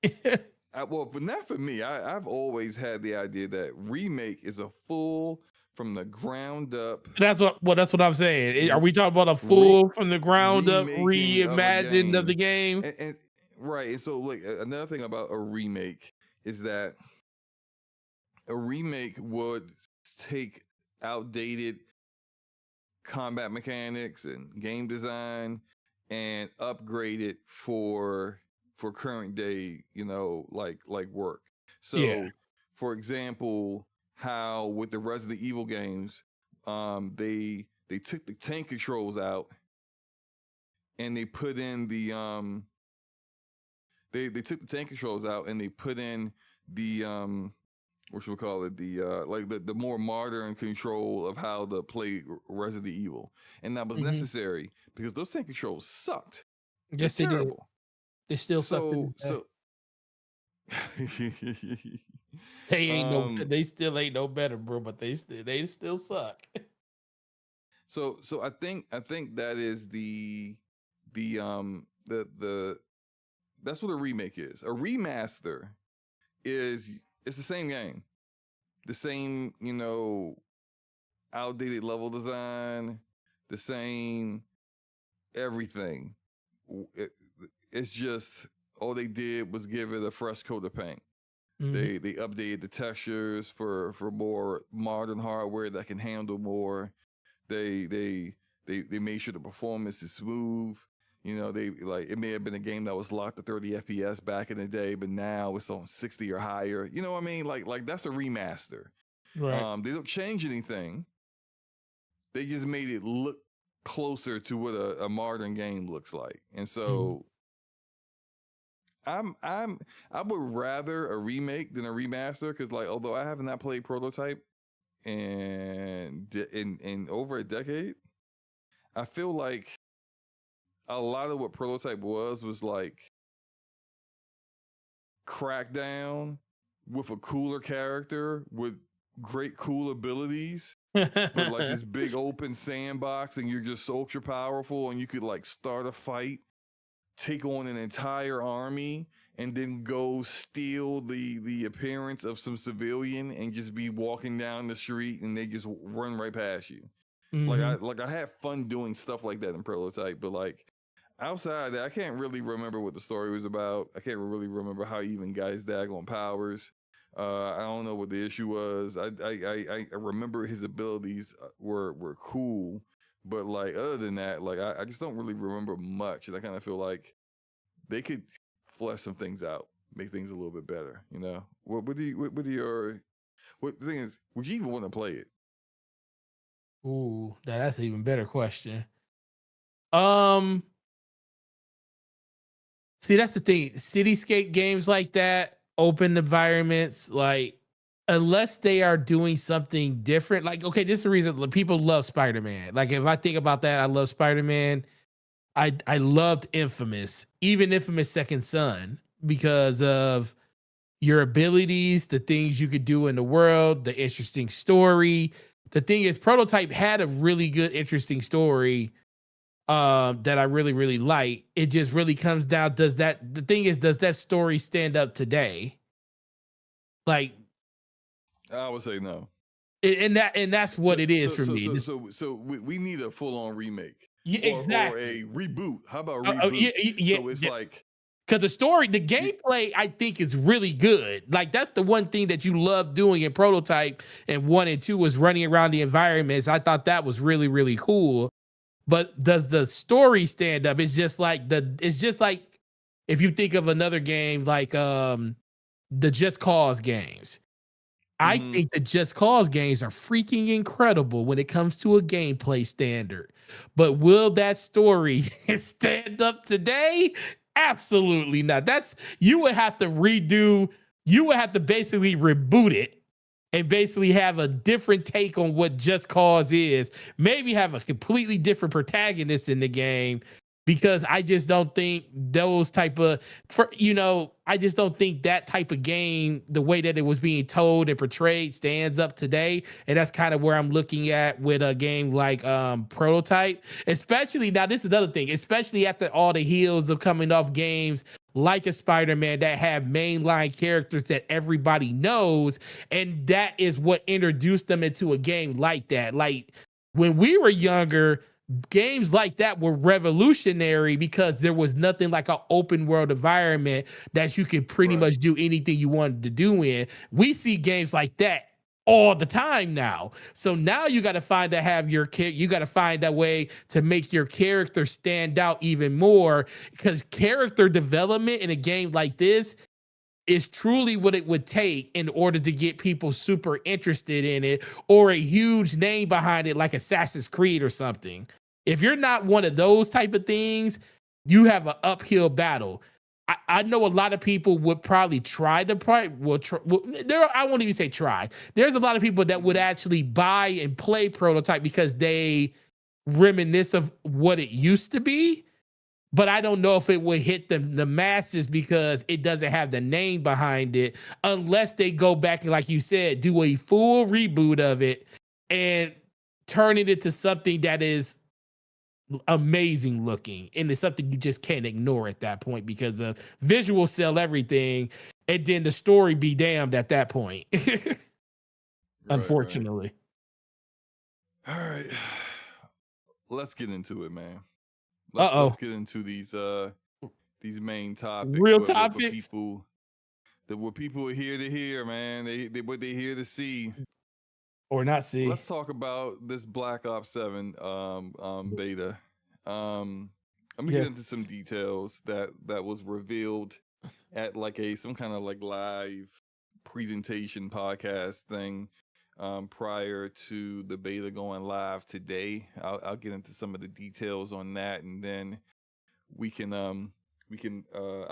Well, but not for me. I've always had the idea that remake is a full from the ground up. That's what I'm saying. Are we talking about a full from the ground up reimagined of the game? And right. And so, another thing about a remake is that a remake would take outdated combat mechanics and game design and upgrade it for current day, work. So, for example, how with the Resident Evil games, they took the tank controls out and they put in the they took the tank controls out and they put in the what should we call it? The more modern control of how to play Resident Evil, and that was necessary because those tank controls sucked. Yes, they did. They still suck. They still ain't no better, bro. But they still suck. So I think that is the that's what a remake is. A remaster is it's the same game, the same outdated level design, the same everything. It's just all they did was give it a fresh coat of paint. Mhm. They updated the textures for more modern hardware that can handle more. They made sure the performance is smooth. They like it may have been a game that was locked to 30 FPS back in the day, but now it's on 60 or higher. You know what I mean? Like that's a remaster. Right. They don't change anything. They just made it look closer to what a modern game looks like. And so I would rather a remake than a remaster because like although I have not played Prototype in over a decade, I feel like a lot of what Prototype was like Crackdown with a cooler character with great cool abilities, but like this big open sandbox, and you're just so ultra powerful, and you could like start a fight, take on an entire army, and then go steal the appearance of some civilian and just be walking down the street, and they just run right past you. Mhm. Like I had fun doing stuff like that in Prototype, but like outside of that, I can't really remember what the story was about. I can't really remember how he even got his daggone powers. I don't know what the issue was. I remember his abilities were cool, but like other than that, like I just don't really remember much. And I kind of feel like they could flesh some things out, make things a little bit better. What the thing is? Would you even want to play it? Ooh, that's an even better question. Um, See, that's the thing. Cityscape games like that, open environments, like unless they are doing something different, like okay, this is the reason people love Spider-Man. Like if I think about that, I love Spider-Man. I loved Infamous, even Infamous Second Son, because of your abilities, the things you could do in the world, the interesting story. The thing is, Prototype had a really good, interesting story that I really, really like. It just really comes down, does that story stand up today? Like, I would say no. and that's what it is for me. So we need a full on remake. Yeah, Or exactly. a reboot. How about Yeah, reboot? yeah, So it's yeah. like Because the gameplay, I think, is really good. Like that's the one thing that you love doing in Prototype and 1 and 2 was running around the environments. I thought that was really, really cool. But does the story stand up? It's just like if you think of another game like the Just Cause games. I think the Just Cause games are freaking incredible when it comes to a gameplay standard. But will that story stand up today? Absolutely not. You would have to you would have to basically reboot it and basically have a different take on what Just Cause is. Maybe have a completely different protagonist in the game because I just don't think those type of I just don't think that type of game, the way that it was being told and portrayed, stands up today. And that's kind of where I'm looking at with a game like Prototype. Especially now, this is another thing, especially after all the heels of coming off games like a Spider-Man that have mainline characters that everybody knows. And that is what introduced them into a game like that. Like when we were younger, games like that were revolutionary because there was nothing like an open world environment that you could pretty much do anything you wanted to do in. We see games like that all the time now. So now you got to you got to find that way to make your character stand out even more, because character development in a game like this is truly what it would take in order to get people super interested in it, or a huge name behind it like Assassin's Creed or something. If you're not one of those type of things, you have an uphill battle. I know a lot of people would probably try to I won't even say try. There's a lot of people that would actually buy and play Prototype because they reminisce of what it used to be, but I don't know if it would hit the masses because it doesn't have the name behind it, unless they go back and, like you said, do a full reboot of it and turn it into something that is amazing looking, and it's something you just can't ignore at that point because visuals sell everything, and then the story be damned at that point. Unfortunately. All right. Let's get into it, man. Uh-oh. Let's get into these main topics. Real what topics? what people are here to hear, man. They what they here to see. Or not see. Let's talk about this Black Ops 7 beta. Let me get into some details that was revealed at like some kind of like live presentation podcast thing prior to the beta going live today. I'll get into some of the details on that, and then I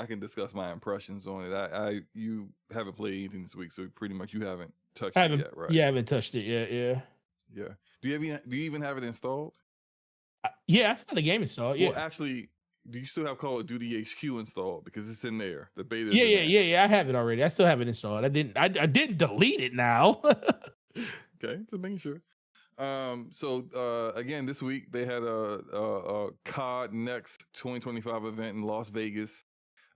can discuss my impressions on it. You haven't played anything this week, so pretty much you haven't touched it yet, right? Yeah, I haven't touched it yet. Yeah. Do you even have it installed? Yeah, I saw the game installed. Yeah. Well, actually, do you still have Call of Duty HQ installed? Because it's in there. The beta. Yeah. I have it already. I still have it installed. I didn't delete it now. Okay, just making sure. So again, this week they had a COD Next 2025 event in Las Vegas,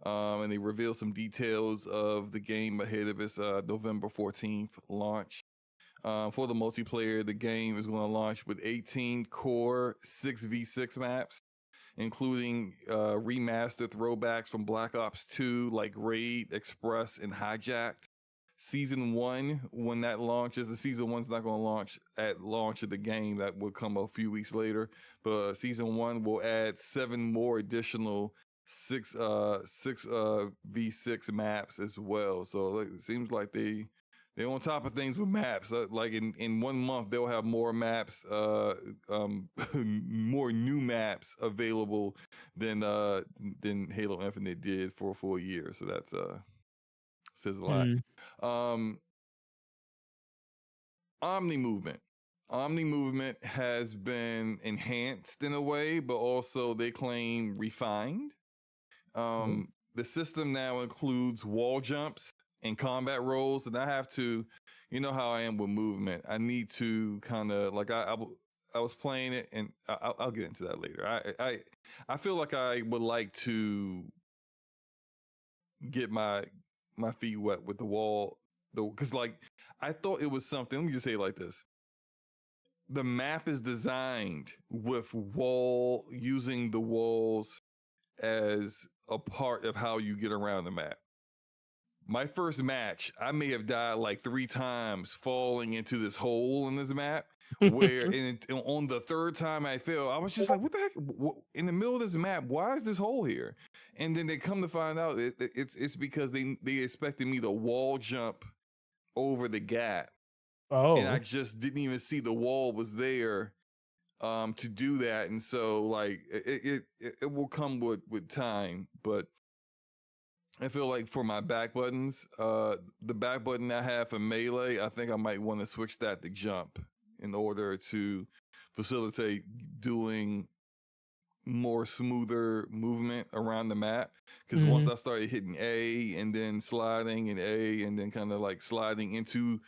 and they revealed some details of the game ahead of its November 14th launch. For the multiplayer, the game is going to launch with 18 core 6v6 maps, including remastered throwbacks from Black Ops 2 like Raid, Express, and Hijacked. Season 1, when that launches, the Season 1's not going to launch at launch of the game. That will come a few weeks later. But Season 1 will add 7 more additional 6v6 maps as well. So it seems like they're on top of things with maps. Like in 1 month, they'll have more maps, more new maps available than Halo Infinite did for a full year. So that's says a lot. Omni movement has been enhanced in a way, but also they claim refined. The system now includes wall jumps and combat rolls, and I have to, you know how I am with movement. I need to kind of like I was playing it, and I'll get into that later. I feel like I would like to get my feet wet with the wall, though, because like I thought it was something. Let me just say it like this: the map is designed with using the walls as a part of how you get around the map. My first match, I may have died like 3 times falling into this hole in this map. Where on the 3rd time I fell, I was just like, "What the heck? In the middle of this map, why is this hole here?" And then they come to find out it's because they expected me to wall jump over the gap. Oh, and I just didn't even see the wall was there to do that. And so like it will come with time, but I feel like for my back buttons, the back button I have for melee, I think I might want to switch that to jump in order to facilitate doing more smoother movement around the map. Because once I started hitting A and then sliding and A and then kind of like sliding into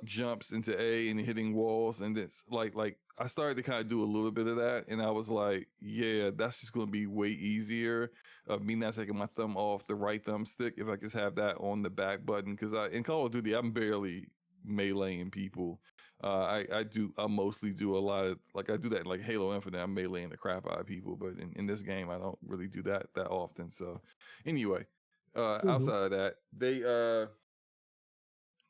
jumps into A and hitting walls, and it's like I started to kind of do a little bit of that, and I was like, yeah, that's just going to be way easier. Me not taking my thumb off the right thumbstick if I just have that on the back button. Because in Call of Duty, I'm barely meleeing people. I mostly do a lot of like I do that in like Halo Infinite. I'm meleeing the crap out of people, but in this game, I don't really do that often. So anyway, outside of that,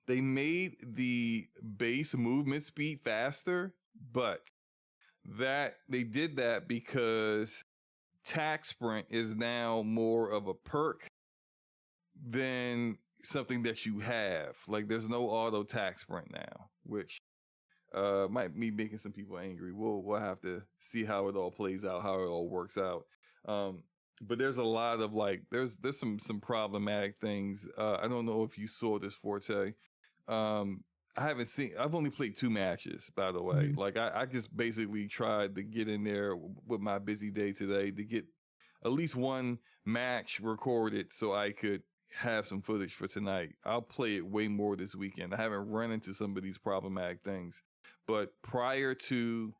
they made the base movement speed faster, but that they did that because tac sprint is now more of a perk than something that you have. Like there's no auto tac sprint now, which might be making some people angry. We'll have to see how it all plays out, how it all works out. But there's a lot of like there's some problematic things. I don't know if you saw this, Forte. I've only played 2 matches, by the way. Like I just basically tried to get in there with my busy day today to get at least 1 match recorded so I could have some footage for tonight. I'll play it way more this weekend. I haven't run into some of these problematic things. But prior to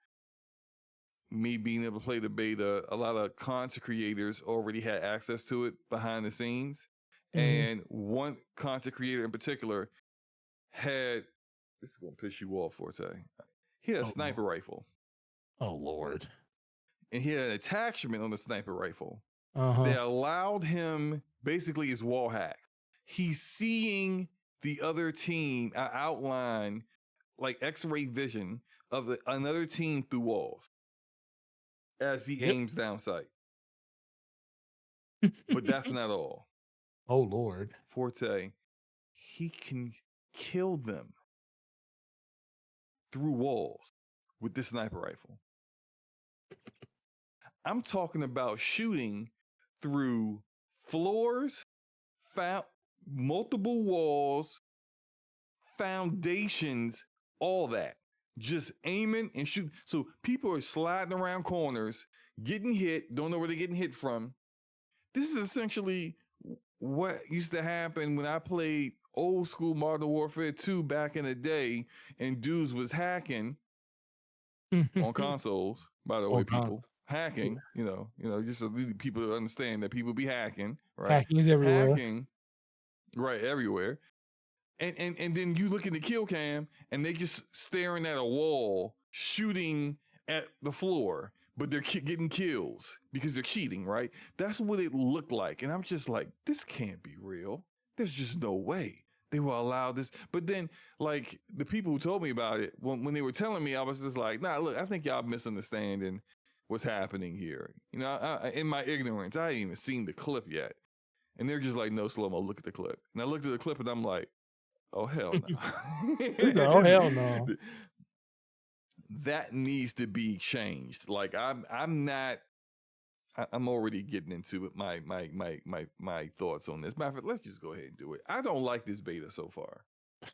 me being able to play the beta, a lot of content creators already had access to it behind the scenes. And one content creator in particular had, this is going to piss you off, Forte. He had a sniper rifle. Oh, Lord. And he had an attachment on the sniper rifle Uh-huh. that allowed him, basically his wall hack. He's seeing the other team outline, like X-ray vision of another team through walls as he aims down sight. But that's not all. Oh, Lord. Forte, he can kill them through walls with this sniper rifle. I'm talking about shooting through floors, multiple walls, foundations, all that. Just aiming and shooting. So people are sliding around corners, getting hit, don't know where they're getting hit from. This is essentially what used to happen when I played old school Modern Warfare 2 back in the day, and dudes was hacking on consoles, by the way, people. Hacking, just so people understand that people be hacking, right? Hacking is everywhere. Hacking, right, everywhere. And then you look at the kill cam and they just staring at a wall, shooting at the floor, but they're getting kills because they're cheating, right? That's what it looked like. And I'm just like, this can't be real. There's just no way they will allow this. But then, like, the people who told me about it, when they were telling me, I was just like, nah, look, I think y'all misunderstanding what's happening here. In my ignorance, I ain't even seen the clip yet. And they're just like, no, SloMo, look at the clip. And I looked at the clip and I'm like, oh, hell no. Oh, hell no. That needs to be changed. Like, I'm already getting into it, my thoughts on this. Matter of fact, let's just go ahead and do it. I don't like this beta so far.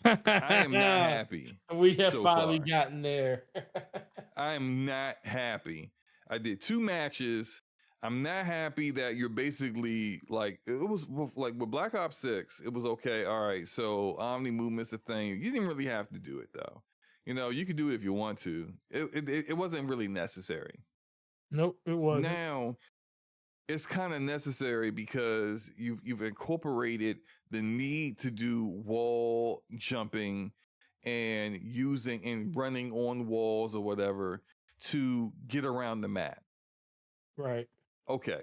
I am not happy. We have finally gotten there. I am not happy. I did 2 matches. I'm not happy that you're basically like, it was like with Black Ops 6, it was okay. All right, so Omni movement's a thing. You didn't really have to do it though. You could do it if you want to. It wasn't really necessary. Nope, it wasn't. Now, it's kind of necessary because you've incorporated the need to do wall jumping and using and running on walls or whatever to get around the map. Right. Okay.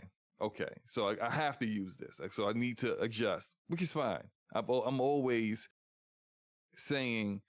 So I have to use this. So I need to adjust, which is fine. I'm always saying,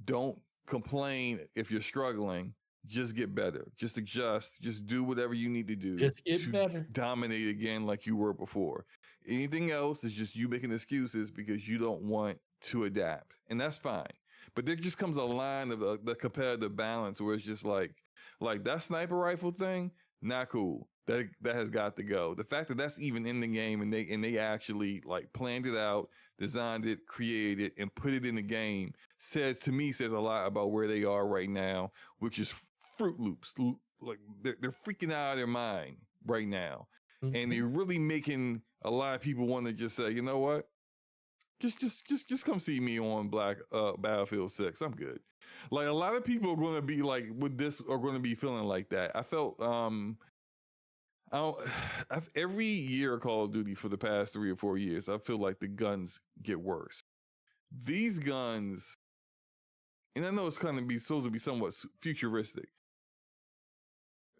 don't complain if you're struggling. Just get better. Just adjust. Just do whatever you need to do. Just get better. Dominate again like you were before. Anything else is just you making excuses because you don't want to adapt. And that's fine. But there just comes a line of the competitive balance where it's just like that sniper rifle thing, not cool. That has got to go. The fact that that's even in the game and they actually like planned it out, designed it, created it, and put it in the game says a lot about where they are right now, which is Fruit Loops. Like they're freaking out of their mind right now, and they're really making a lot of people want to just say, you know what? Just come see me on Battlefield 6. I'm good. Like a lot of people are going to be like with this are going to be feeling like that. I felt every year of Call of Duty for the past 3 or 4 years, I feel like the guns get worse. These guns, and I know it's kind of supposed to be somewhat futuristic,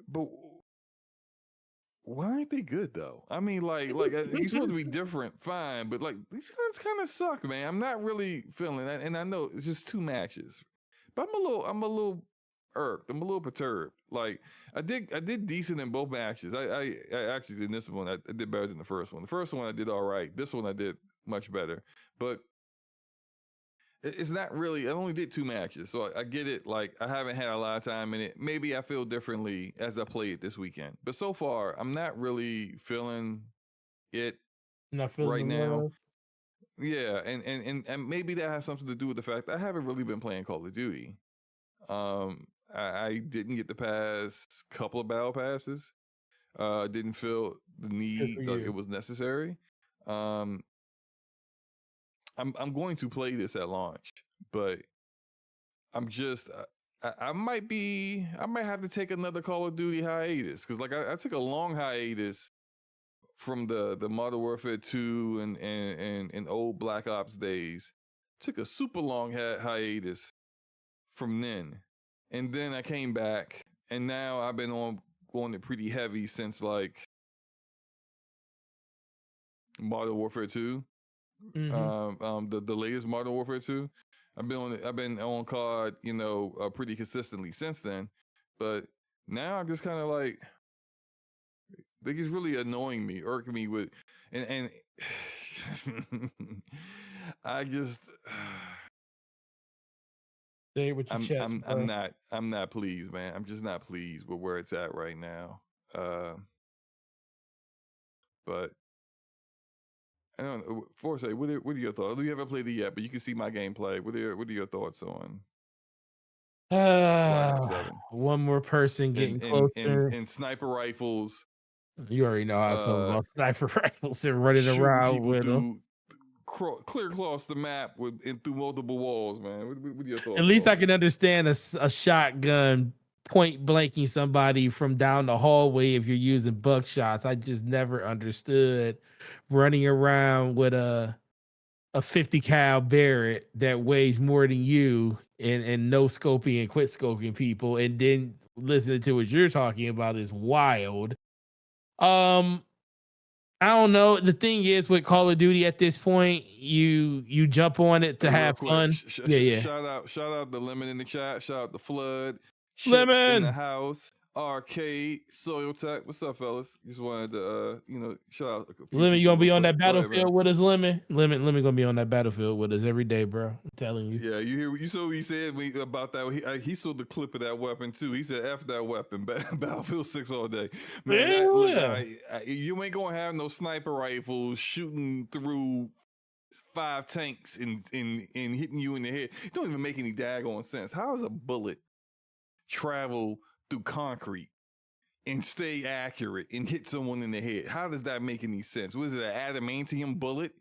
but why aren't they good though? I mean, like you're supposed to be different, fine, but like these guns kind of suck, man. I'm not really feeling that, and I know it's just 2 matches, but I'm a little irked. I'm a little perturbed. Like I did decent in both matches. I actually did in this one. I did better than the first one. The first one I did all right. This one I did much better, but it's not really. I only did 2 matches, so I get it. Like I haven't had a lot of time in it. Maybe I feel differently as I play it this weekend. But so far, I'm not really feeling it right now. Yeah, and maybe that has something to do with the fact that I haven't really been playing Call of Duty. I didn't get the past couple of battle passes. Didn't feel the need that it was necessary. I'm going to play this at launch, but I'm just I might have to take another Call of Duty hiatus because like I took a long hiatus from the Modern Warfare 2 and old Black Ops days. Took a super long hiatus from then, and then I came back, and now I've been on it pretty heavy since like Modern Warfare 2. The latest Modern Warfare 2. I've been on COD, pretty consistently since then. But now I'm just kind of like, they just really annoying me, irking me with, and I just, Say it with your chest, I'm not pleased, man. I'm just not pleased with where it's at right now. But I don't know. Forte, what are your thoughts? You haven't played it yet, but you can see my gameplay. What are your thoughts on Black Ops 7? One more person getting closer. And sniper rifles. You already know how I feel about sniper rifles and running around with them. Clear across the map and through multiple walls, man. What are your thoughts? At least I can understand a shotgun point blanking somebody from down the hallway if you're using buckshots. I just never understood running around with a 50 cal Barrett that weighs more than you and no scoping and quit scoping people, and then listening to what you're talking about is wild. I don't know. The thing is with Call of Duty at this point, you jump on it to have fun. Yeah. Shout out the Lemon in the chat. Shout out the Flood. Lemon in the house. Arcade, Soil Tech. What's up, fellas? Just wanted to, shout out. Lemon, you gonna be on that battlefield with us, Lemon? Lemon gonna be on that battlefield with us every day, bro. I'm telling you. Yeah, you saw what he said about that. He saw the clip of that weapon too. He said, "F that weapon, Battlefield 6 all day." Man, you ain't gonna have no sniper rifles shooting through 5 tanks and hitting you in the head. It don't even make any daggone sense. How does a bullet travel through concrete and stay accurate and hit someone in the head? How does that make any sense? Was it an adamantium bullet?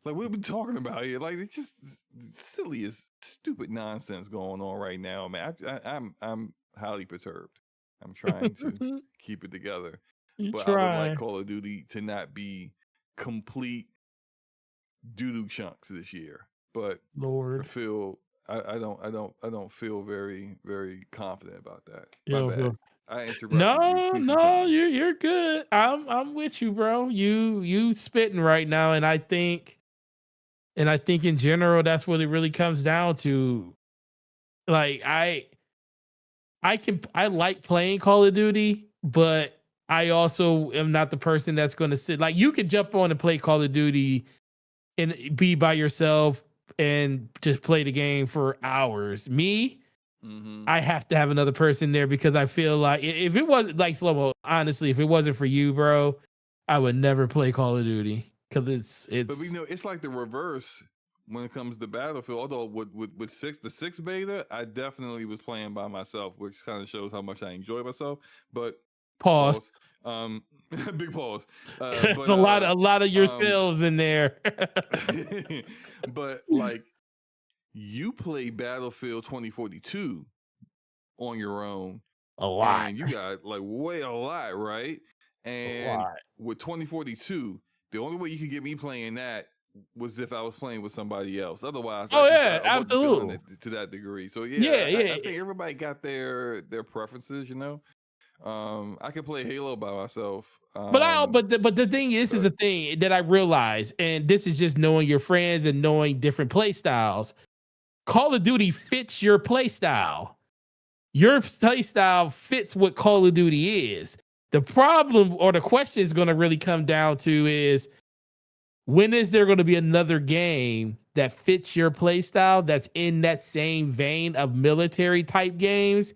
Like, what are we talking about here? Like, it's just silliest, stupid nonsense going on right now, man. I'm highly perturbed. I'm trying to keep it together, but I would like Call of Duty to not be complete doo-doo chunks this year. But Lord, I don't feel very, very confident about that. I interrupted. No, you're good. I'm with you, bro. You spitting right now, and I think in general that's what it really comes down to. Like I like playing Call of Duty, but I also am not the person that's going to sit. Like, you could jump on and play Call of Duty and be by yourself and just play the game for hours. Me, I have to have another person there because I feel like if it wasn't like SloMo, honestly, if it wasn't for you, bro, I would never play Call of Duty because it's. But we know it's like the reverse when it comes to Battlefield. Although with the 6 beta, I definitely was playing by myself, which kind of shows how much I enjoy myself. But pause. Big pause. There's a lot of your skills in there. But like, you play Battlefield 2042 on your own a lot, and you got like way a lot, right? And with 2042, the only way you could get me playing that was if I was playing with somebody else. Otherwise, I absolutely, to that degree. So I think everybody got their preferences, I can play Halo by myself. But the thing is the thing that I realize, and this is just knowing your friends and knowing different play styles. Call of Duty fits your play style. Your play style fits what Call of Duty is. The problem or the question is going to really come down to is, when is there going to be another game that fits your play style that's in that same vein of military type games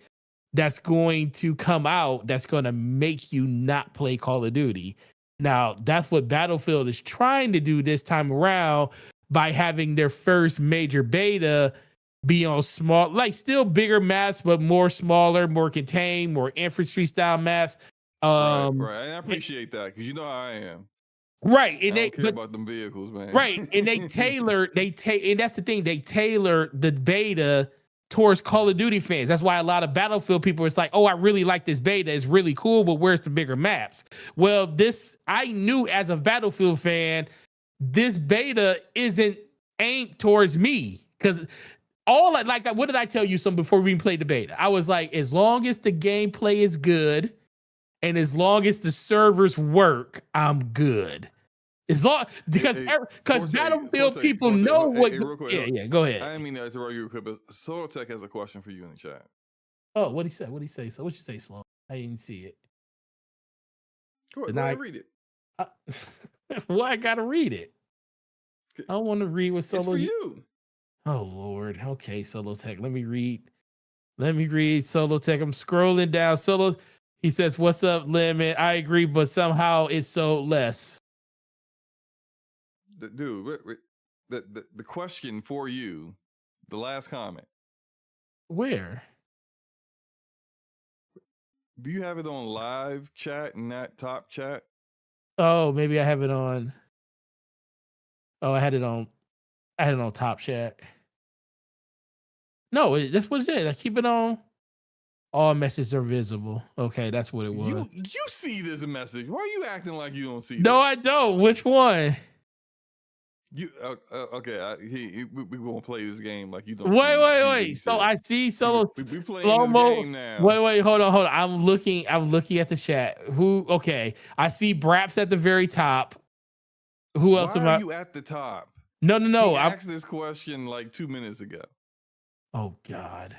that's going to come out that's going to make you not play Call of Duty? Now, that's what Battlefield is trying to do this time around by having their first major beta be on small, like still bigger maps, but more smaller, more contained, more infantry style maps. Right. And I appreciate that because you know how I am. Right. And I don't care about them vehicles, man. Right. And and that's the thing. They tailor the beta towards Call of Duty fans. That's why a lot of Battlefield people is like, oh, I really like this beta. It's really cool, but where's the bigger maps? Well, I knew as a Battlefield fan, this beta isn't aimed towards me because what did I tell you some before we even played the beta? I was like, as long as the gameplay is good and as long as the servers work, I'm good. As long because Battlefield people know what. Real quick, yeah, go ahead. I didn't mean to interrupt you real quick, but Solo Tech has a question for you in the chat. Oh, what'd he say? What'd he say? So what you say, Slow? I didn't see it. Go ahead, read it. Well, I gotta read it. I want to read what Solo. It's for you. Oh Lord. Okay, Solo Tech. Let me read Solo Tech. I'm scrolling down. Solo. He says, "What's up, Lemon? I agree, but somehow it's so less." Dude, the question for you, the last comment. Where? Do you have it on live chat in that top chat? Oh, maybe I have it on. Oh, I had it on top chat. No, that's what it is. I keep it on. All messages are visible. Okay, that's what it was. You see this message. Why are you acting like you don't see No, this? I don't. Which one? You okay? We gonna play this game like you don't. Wait. So I see Solo. We playing SloMo. this game now. Wait. Hold on. I'm looking at the chat. Okay. I see Braps at the very top. Who else? Why are you at the top? No. He asked this question like 2 minutes ago. Oh God.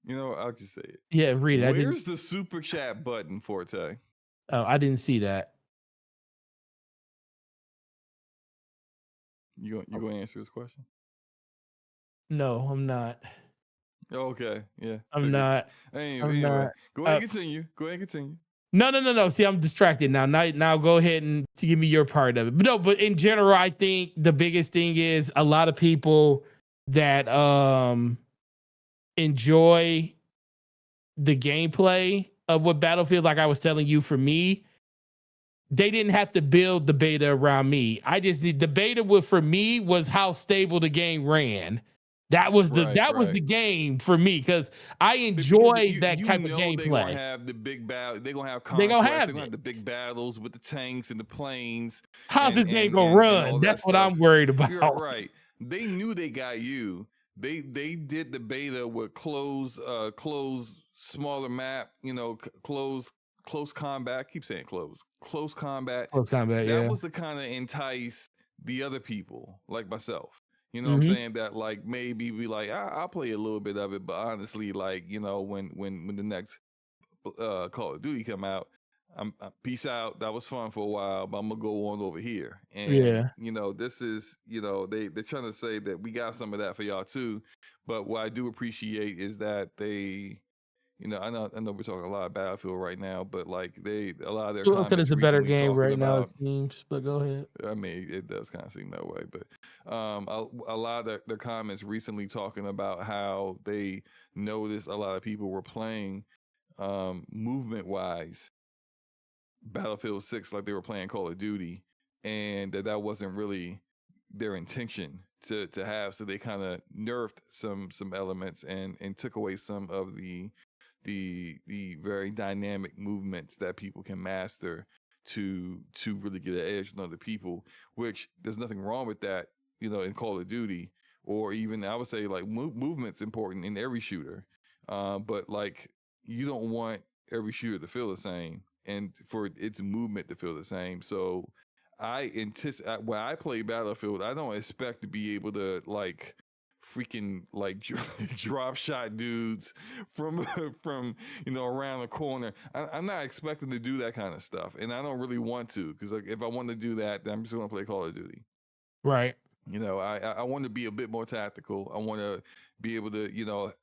You know, I'll just say it. Yeah, read it. Where's the super chat button, Forte? Oh, I didn't see that. You gonna answer this question? No, I'm not. Okay, yeah. I'm not. Anyway, not. Go ahead and continue. No. See, I'm distracted now. Now go ahead and to give me your part of it. But in general, I think the biggest thing is a lot of people that enjoy the gameplay of what Battlefield, like I was telling you, for me, they didn't have to build the beta around me. The beta for me was how stable the game ran. That was the game for me because I enjoy that type of gameplay. They're gonna have the big battle. They're gonna have conquest. They're gonna have the big battles with the tanks and the planes. How's this game gonna run? That's what I'm worried about. You're right. They knew they got you. They did the beta with close smaller map. You know, close combat. I keep saying close combat. Close combat. That was to kind of entice the other people like myself. You know what I'm saying? That like maybe we like I'll play a little bit of it, but honestly, like, you know, when the next Call of Duty come out, I'm peace out. That was fun for a while, but I'm gonna go on over here. And you know, this is, you know, they're trying to say that we got some of that for y'all too. But what I do appreciate is that they, you know, I know we're talking a lot of Battlefield right now, but like a lot of their comments it's a better recently game talking right now, about, it seems. But go ahead. I mean, it does kind of seem that way, but a lot of their comments recently talking about how they noticed a lot of people were playing movement-wise Battlefield 6 like they were playing Call of Duty, and that wasn't really their intention to have. So they kind of nerfed some elements and took away some of the very dynamic movements that people can master to really get an edge on other people, which there's nothing wrong with that, you know, in Call of Duty, or even I would say like movement's important in every shooter. But like you don't want every shooter to feel the same and for its movement to feel the same. So I anticipate when I play Battlefield, I don't expect to be able to like freaking like drop shot dudes from you know around the corner. I'm not expecting to do that kind of stuff, and I don't really want to, because like if I want to do that, then I'm just going to play Call of Duty. Right. You know, I want to be a bit more tactical. I want to be able to, you know,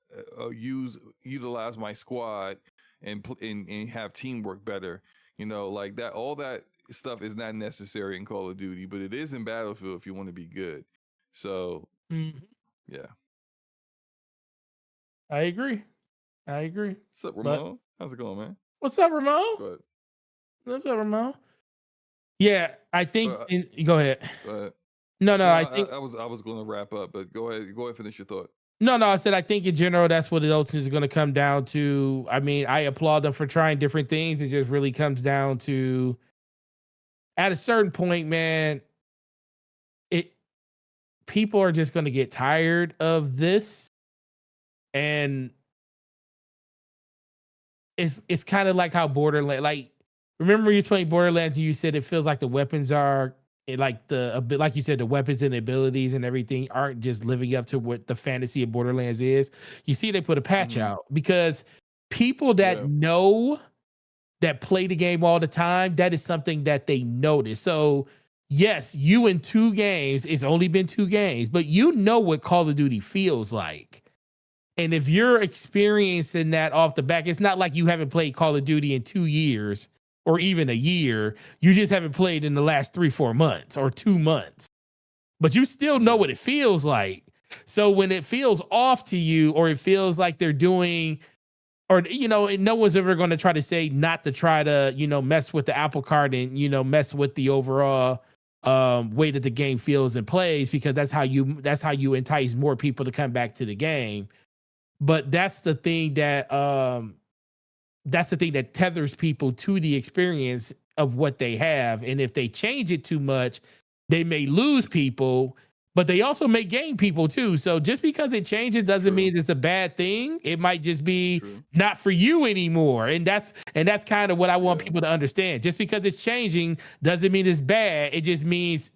utilize my squad and have teamwork better. You know, like that. All that stuff is not necessary in Call of Duty, but it is in Battlefield if you want to be good. So. Yeah. I agree. What's up, Ramon? How's it going, man? What's up, Ramon? Go ahead. What's up, Ramon? Yeah, I think. Go ahead. Go ahead. No, I was going to wrap up, but go ahead. Finish your thought. No, I said I think in general that's what it ultimately is going to come down to. I mean, I applaud them for trying different things. It just really comes down to at a certain point, man, it people are just going to get tired of this, and it's kind of like how Borderlands, like remember you playing Borderlands, you said it feels like the weapons are like a bit like you said, the weapons and abilities and everything aren't just living up to what the fantasy of Borderlands is. You see, they put a patch out because people that know that play the game all the time, that is something that they notice. So yes, you in 2 games, it's only been 2 games, but you know what Call of Duty feels like. And if you're experiencing that off the back, it's not like you haven't played Call of Duty in 2 years or even a year. You just haven't played in the last 3-4 months or 2 months. But you still know what it feels like. So when it feels off to you, or it feels like they're doing, or no one's ever going to try to say not to try to, mess with the apple cart and, mess with the overall way that the game feels and plays, because that's how you entice more people to come back to the game. But that's the thing that tethers people to the experience of what they have. And if they change it too much, they may lose people, but they also may gain people too. So just because it changes doesn't mean it's a bad thing. It might just be not for you anymore. And that's kind of what I want people to understand. Just because it's changing doesn't mean it's bad. It just means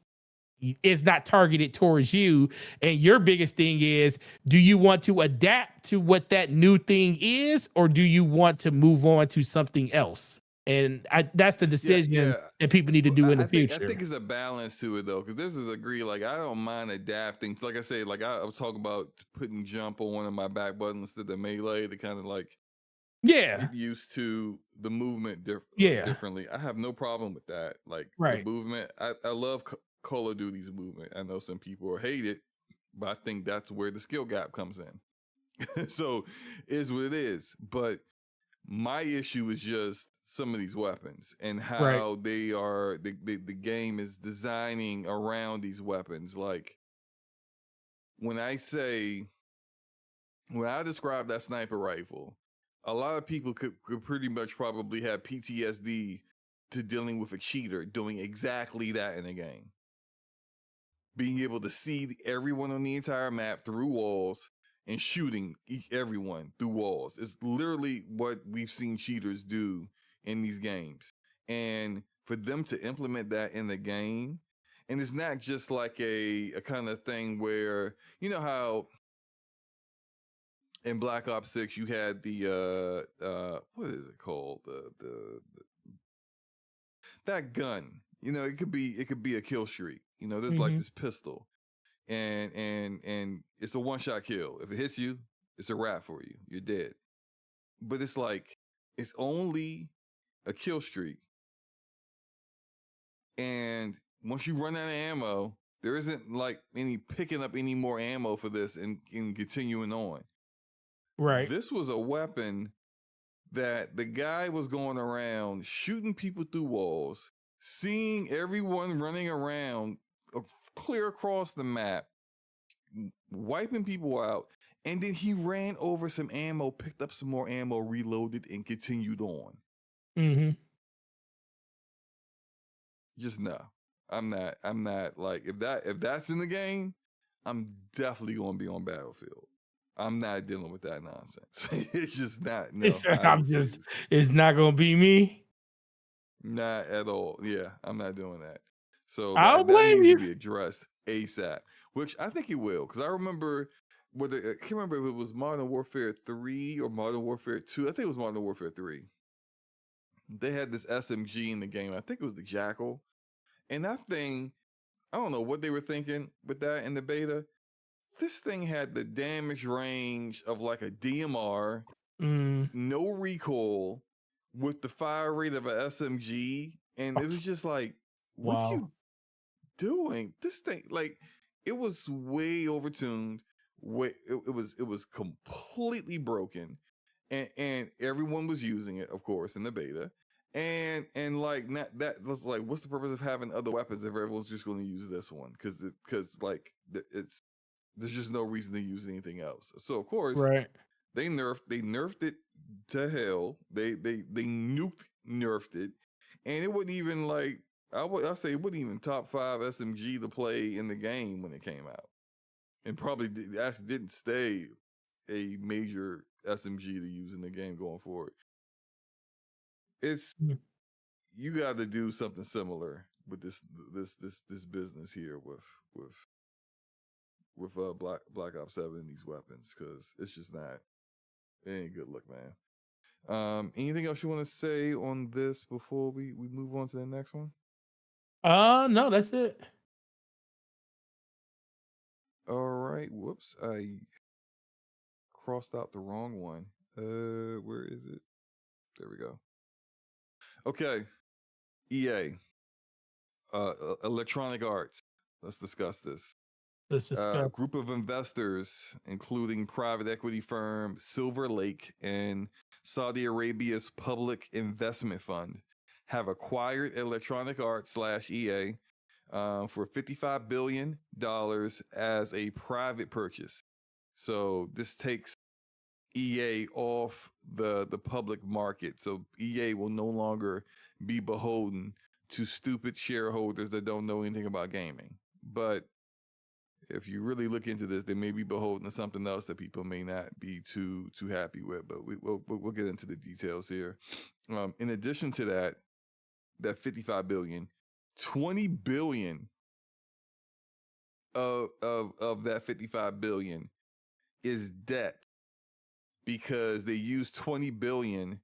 it's not targeted towards you. And your biggest thing is, do you want to adapt to what that new thing is, or do you want to move on to something else? And that's the decision that people need to do in the future. I think it's a balance to it though, because this is agree. Like I don't mind adapting. Like I said, like I was talking about putting jump on one of my back buttons instead of melee to kind of like get used to the movement differently. I have no problem with that. Like the movement, I love Call of Duty's movement. I know some people hate it, but I think that's where the skill gap comes in. So is what it is. But my issue is just some of these weapons and how they are the game is designing around these weapons. Like when I describe that sniper rifle, a lot of people could pretty much probably have PTSD to dealing with a cheater doing exactly that in a game. Being able to see everyone on the entire map through walls and shooting everyone through walls is literally what we've seen cheaters do in these games. And for them to implement that in the game, and it's not just like a kind of thing where, you know how in Black Ops 6 you had the what is it called? The that gun. You know, it could be a kill streak. You know, there's like this pistol. And it's a one-shot kill. If it hits you, it's a wrap for you. You're dead. But it's like it's only a kill streak. And once you run out of ammo, there isn't like any picking up any more ammo for this and continuing on. Right. This was a weapon that the guy was going around shooting people through walls, seeing everyone running around clear across the map, wiping people out, and then he ran over some ammo, picked up some more ammo, reloaded, and continued on. Just no. I'm not like if that's in the game, I'm definitely gonna be on Battlefield. I'm not dealing with that nonsense. It's just not. No, it's not gonna be me. Not at all. Yeah, I'm not doing that. So I'll that blame needs you. to be addressed ASAP, which I think it will, because I remember I can't remember if it was Modern Warfare 3 or Modern Warfare 2. I think it was Modern Warfare 3. They had this SMG in the game. I think it was the Jackal. And that thing, I don't know what they were thinking with that in the beta. This thing had the damage range of like a DMR, no recoil, with the fire rate of a SMG. And it was just like, what are you doing? This thing, like, it was way overtuned. It was completely broken. And everyone was using it, of course, in the beta. And like that was like, what's the purpose of having other weapons if everyone's just going to use this one? Because like it's There's just no reason to use anything else. So of course, Right. they nerfed it to hell. They nerfed it, and it wasn't even like I say it wasn't even top 5 SMG to play in the game when it came out, and probably actually didn't stay a major SMG to use in the game going forward. It's you got to do something similar with this business here with Black Ops 7 and these weapons, because it's just not, it ain't good look, man. Anything else you want to say on this before we move on to the next one? No, that's it. All right. Whoops, I crossed out the wrong one. Where is it? There we go. Okay. EA. Electronic Arts. Let's discuss this. Let's discuss. A group of investors, including private equity firm Silver Lake and Saudi Arabia's Public Investment Fund, have acquired Electronic Arts /EA for $55 billion as a private purchase. So this takes EA off the public market. So EA will no longer be beholden to stupid shareholders that don't know anything about gaming. But if you really look into this, they may be beholden to something else that people may not be too happy with. But we'll get into the details here. In addition to that 55 billion, 20 billion of that 55 billion is debt, because they used 20 billion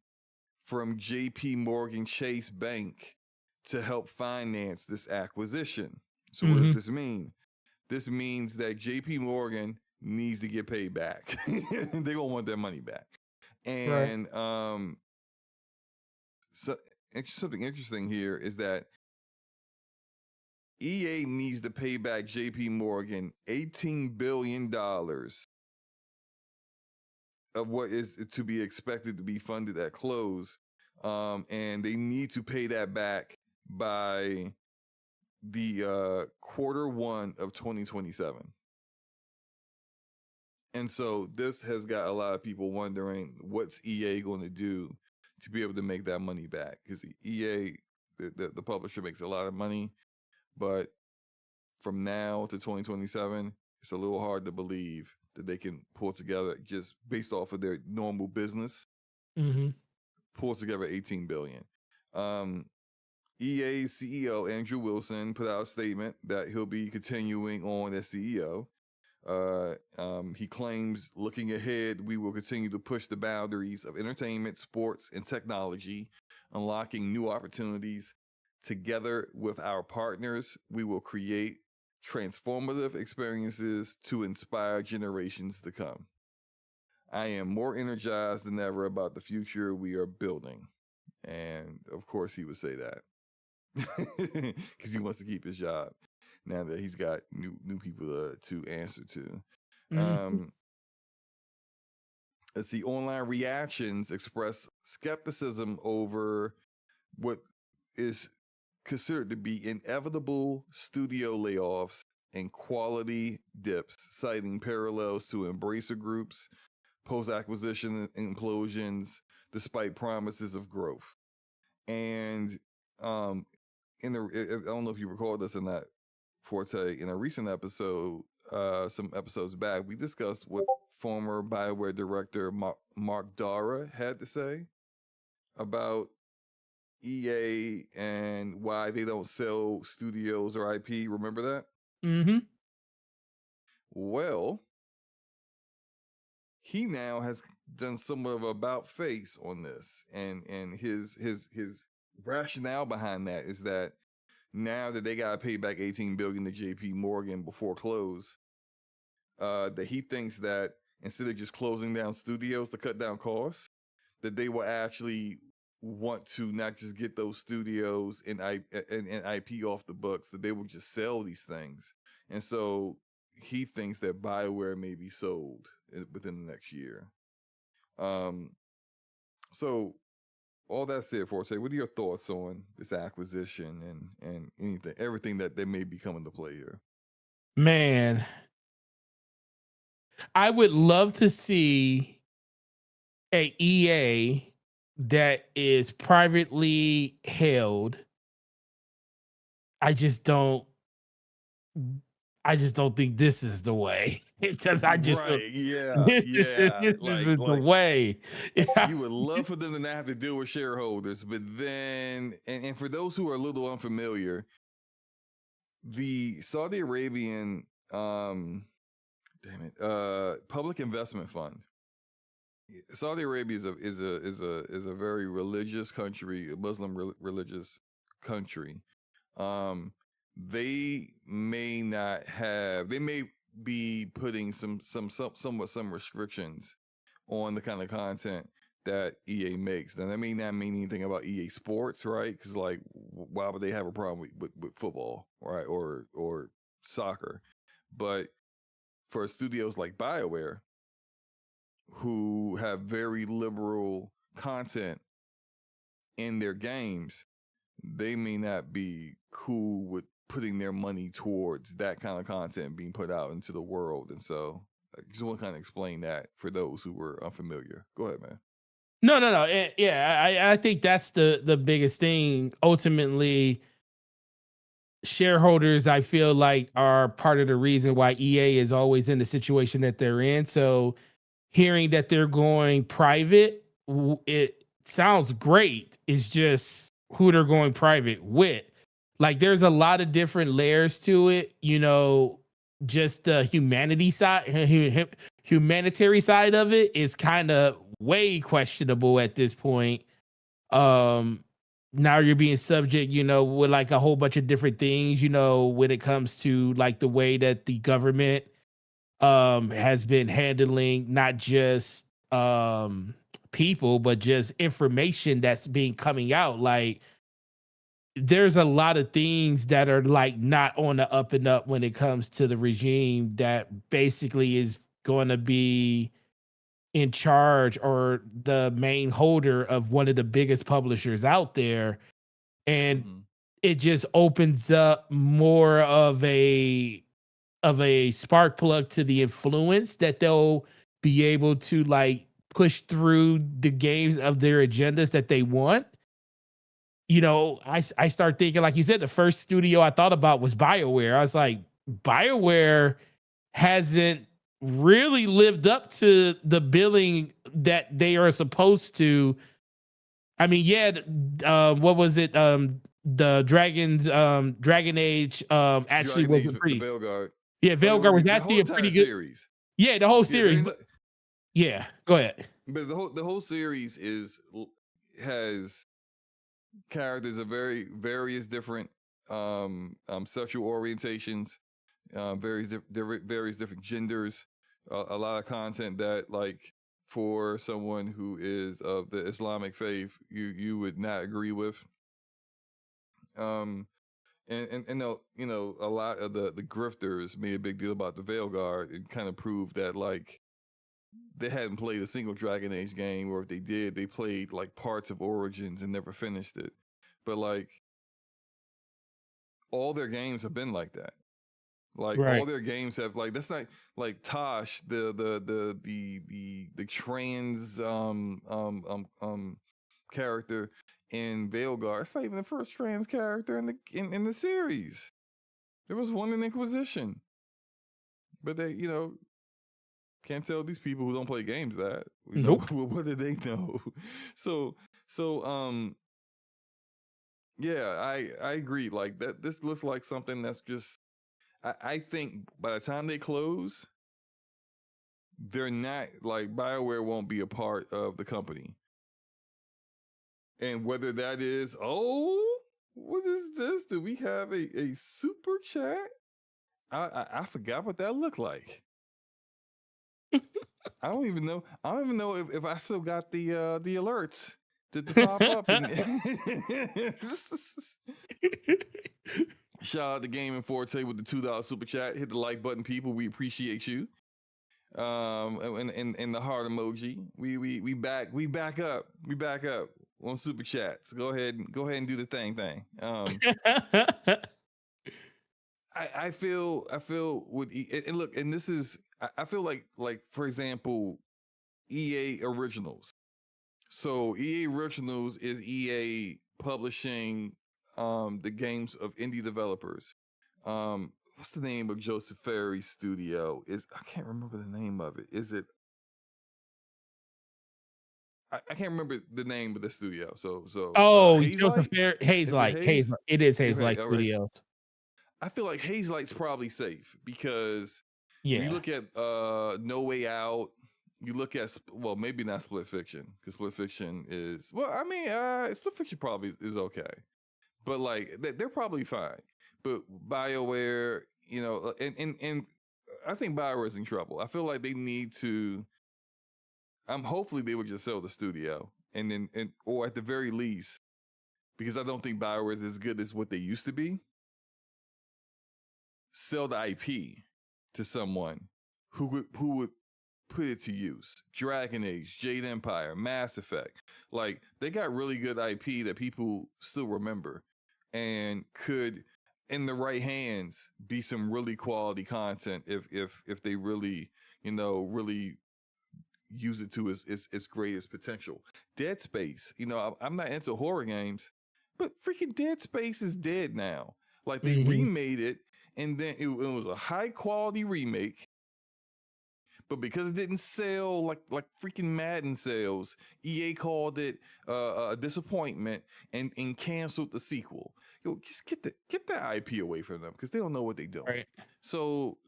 from JP Morgan Chase Bank to help finance this acquisition. So what does this mean? This means that JP Morgan needs to get paid back. They're gonna want their money back. And so something interesting here is that EA needs to pay back JP Morgan $18 billion of what is to be expected to be funded at close. And they need to pay that back by the Q1 of 2027. And so this has got a lot of people wondering, what's EA going to do to be able to make that money back? Because EA, the publisher, makes a lot of money, but from now to 2027, it's a little hard to believe that they can pull together, just based off of their normal business, pull together 18 billion. EA's CEO, Andrew Wilson, put out a statement that he'll be continuing on as CEO. He claims, looking ahead, we will continue to push the boundaries of entertainment, sports, and technology, unlocking new opportunities. Together with our partners, we will create transformative experiences to inspire generations to come. I am more energized than ever about the future we are building. And of course he would say that because he wants to keep his job now that he's got new people to answer to. Let's see, online reactions express skepticism over what is considered to be inevitable studio layoffs and quality dips, citing parallels to Embracer Group's post-acquisition implosions despite promises of growth. And I don't know if you recall this in that, Forte, in a recent episode, some episodes back, we discussed what former BioWare director Mark Dara had to say about EA and why they don't sell studios or IP. Remember that? Well, he now has done somewhat of an about face on this, and his rationale behind that is that now that they gotta pay back $18 billion to JP Morgan before close, that he thinks that instead of just closing down studios to cut down costs, that they will actually want to not just get those studios and IP off the books, that they will just sell these things. And so he thinks that BioWare may be sold within the next year. So all that said, Forte, what are your thoughts on this acquisition and everything that they may be coming to play here? Man, I would love to see a EA that is privately held. I just don't think this is the way. Because I just feel Right? Yeah, this yeah. isn't the way. You would love for them to not have to deal with shareholders, but then, and for those who are a little unfamiliar, the Saudi Arabian, public investment fund. Saudi Arabia is a very religious country, a Muslim religious country. They may not have. They may be putting some restrictions on the kind of content that EA makes. Now that may not mean anything about EA Sports, right? Because like, why would they have a problem with football, right, or soccer? But for studios like BioWare, who have very liberal content in their games, they may not be cool with putting their money towards that kind of content being put out into the world. And so I just want to kind of explain that for those who were unfamiliar. Go ahead, man. No. Yeah, I think that's the biggest thing. Ultimately, shareholders, I feel like, are part of the reason why EA is always in the situation that they're in. So hearing that they're going private, it sounds great. It's just who they're going private with. Like, there's a lot of different layers to it. Just the humanitarian side of it is kind of way questionable at this point. Now you're being subject, with like a whole bunch of different things, when it comes to like the way that the government has been handling not just people, but just information that's being coming out. Like, there's a lot of things that are like not on the up and up when it comes to the regime that basically is going to be in charge or the main holder of one of the biggest publishers out there. And it just opens up more of a spark plug to the influence that they'll be able to like push through the games of their agendas that they want. I start thinking, like you said, the first studio I thought about was BioWare. I was like, BioWare hasn't really lived up to the billing that they are supposed to. I mean, yeah, what was it? The Dragon Age actually was pretty. Veilguard. Yeah, Veilguard was actually a pretty good series. Yeah, the whole series. Yeah, go ahead. But the whole series has characters of various different sexual orientations, various different genders, a lot of content that, like, for someone who is of the Islamic faith, you would not agree with. And a lot of the grifters made a big deal about the Veilguard and kind of proved that, like, they hadn't played a single Dragon Age game, or if they did, they played like parts of Origins and never finished it. But like, all their games have been like that. Like, right. All their games have, like, that's not like Tosh, the trans character in Veilguard. It's not even the first trans character in the series. There was one in Inquisition, but they, can't tell these people who don't play games that. Nope. What do they know? So yeah, I agree. Like, that, this looks like something that's just, I think by the time they close, they're not, like, BioWare won't be a part of the company. And whether that is, what is this? Do we have a super chat? I forgot what that looked like. I don't even know if I still got the alerts to pop up. Shout out to Game and Forte with the $2 super chat. Hit the like button, people. We appreciate you. And the heart emoji. We back up on super chats. Go ahead and do the thing. I feel with, and look, and this is, I feel like for example, EA Originals. So EA Originals is EA publishing the games of indie developers. What's the name of Joseph Ferry's studio? I can't remember the name of it. Is it I can't remember the name of the studio. So Oh, Joseph Hazelight? Fair, Is it Hazelight, Haze? Hazelight. It is Okay, Hazelight all right. Studios. I feel like Hazelight's probably safe because when you Yeah. look at No Way Out, you look at well, maybe not Split Fiction because Split Fiction is Split Fiction probably is okay, but like they're probably fine. But BioWare, and I think BioWare is in trouble. I feel like they need to. Hopefully they would just sell the studio and or at the very least, because I don't think BioWare is as good as what they used to be. Sell the IP to someone who would put it to use. Dragon Age, Jade Empire, Mass Effect. Like they got really good IP that people still remember and could in the right hands be some really quality content if they really, really use it to its greatest potential. Dead Space, I'm not into horror games, but freaking Dead Space is dead now. Like they remade it and then it was a high quality remake. But because it didn't sell like freaking Madden sales, EA called it a disappointment and canceled the sequel. Just get that IP away from them because they don't know what they're doing. Right. So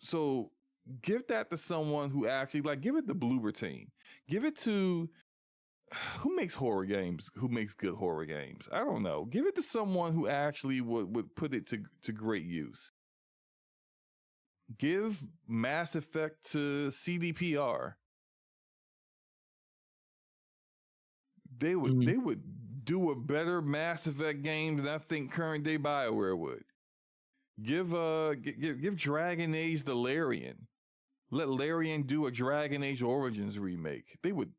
give that to someone who actually give it to Bloober Team. Give it to who makes horror games, who makes good horror games. I don't know. Give it to someone who actually would put it to great use. Give Mass Effect to CDPR. They would do a better Mass Effect game than I think current day BioWare would. Give Dragon Age to Larian. Let Larian do a Dragon Age Origins remake. They would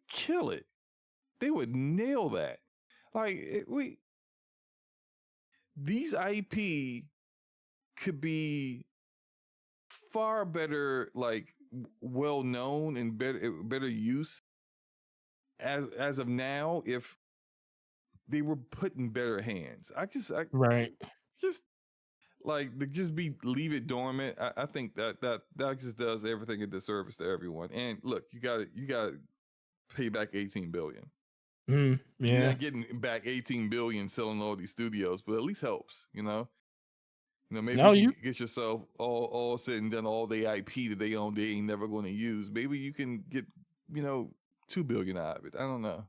kill it. They would nail that. These IP could be far better, well known and better use as of now if they were put in better hands. Right. Just leave it dormant. I think that just does everything a disservice to everyone. And look, you got to pay back $18 billion. Yeah. You're not getting back $18 billion selling all these studios, but at least helps. Maybe you get yourself all said and done, all the IP that they own, they ain't never going to use. Maybe you can get, $2 billion out of it. I don't know.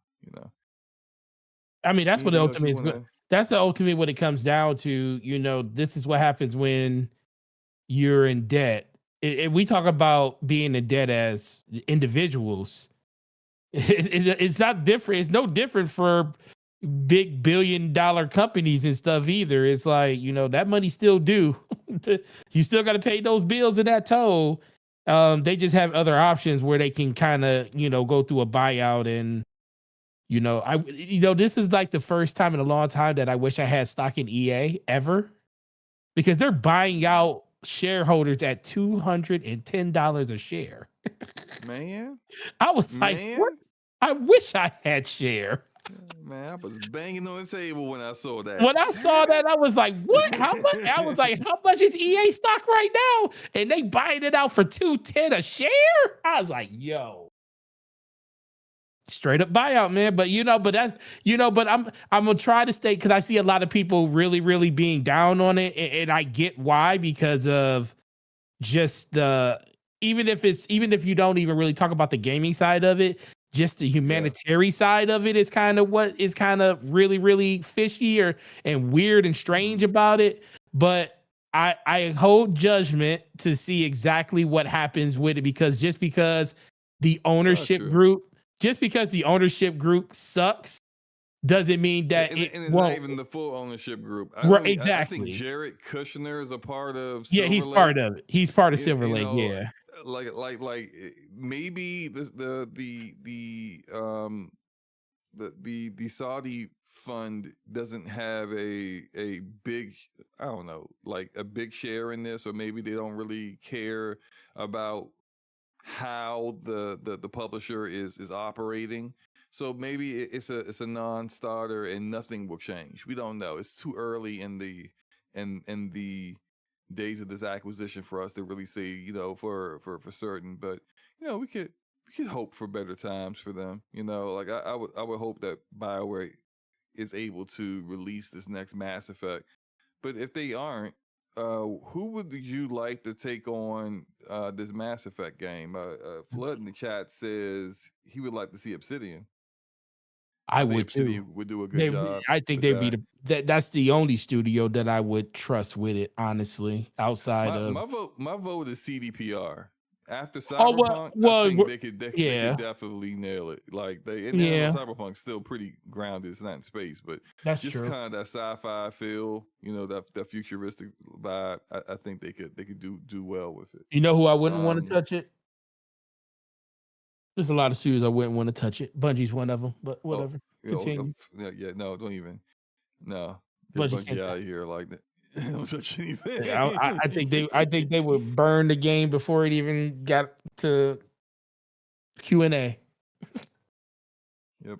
I mean, that's what the Anything else ultimate you is. That's the ultimate what it comes down to. This is what happens when you're in debt. We talk about being in debt as individuals. It's not different. It's no different for big billion-dollar companies and stuff either. It's like, that money's still due. You still got to pay those bills and that toll. They just have other options where they can kind of, go through a buyout and, this is like the first time in a long time that I wish I had stock in EA ever, because they're buying out shareholders at $210 a share. Man, I was like, what? I wish I had share. Man, I was banging on the table when I saw that. When I saw that, I was like, what? How much? I was like, how much is EA stock right now? And they buying it out for $210 a share? I was like, yo. Straight up buyout, man. But but I'm gonna try to stay, because I see a lot of people really, really being down on it. And I get why, because of just even if you don't even really talk about the gaming side of it, just the humanitarian side of it is kind of what is kind of really, really fishy and weird and strange about it. But I hold judgment to see exactly what happens with it, because just because the ownership group sucks doesn't mean that it's not even the full ownership group. Exactly. I think Jared Kushner is a part of Silver Lake. He's part of it. He's part of Silver Lake. Yeah. Like maybe the Saudi fund doesn't have a big, I don't know, like a big share in this, or maybe they don't really care about how the publisher is operating. So maybe it's a non-starter and nothing will change. We don't know. It's too early in the days of this acquisition for us to really say, for certain. But we could hope for better times for them. Like I would hope that BioWare is able to release this next Mass Effect. But if they aren't, who would you like to take on this Mass Effect game? Flood in the chat says he would like to see Obsidian. I think would Obsidian too. would do a good job. I think with they'd be that's the only studio that I would trust with it, honestly. Outside of my vote is CDPR. After oh Cyberpunk, well, I think they could yeah, definitely nail it. Like yeah, Cyberpunk's still pretty grounded. It's not in space, but that's just true. kind of that sci-fi feel, that futuristic vibe. I think they could do well with it. You know who I wouldn't want to touch it? There's a lot of studios I wouldn't want to touch it. Bungie's one of them, but whatever. Continue. No, don't even. No, Bungie get can't Bungie out of here like that. Don't touch anything. Yeah, I think they would burn the game before it even got to Q&A. Yep.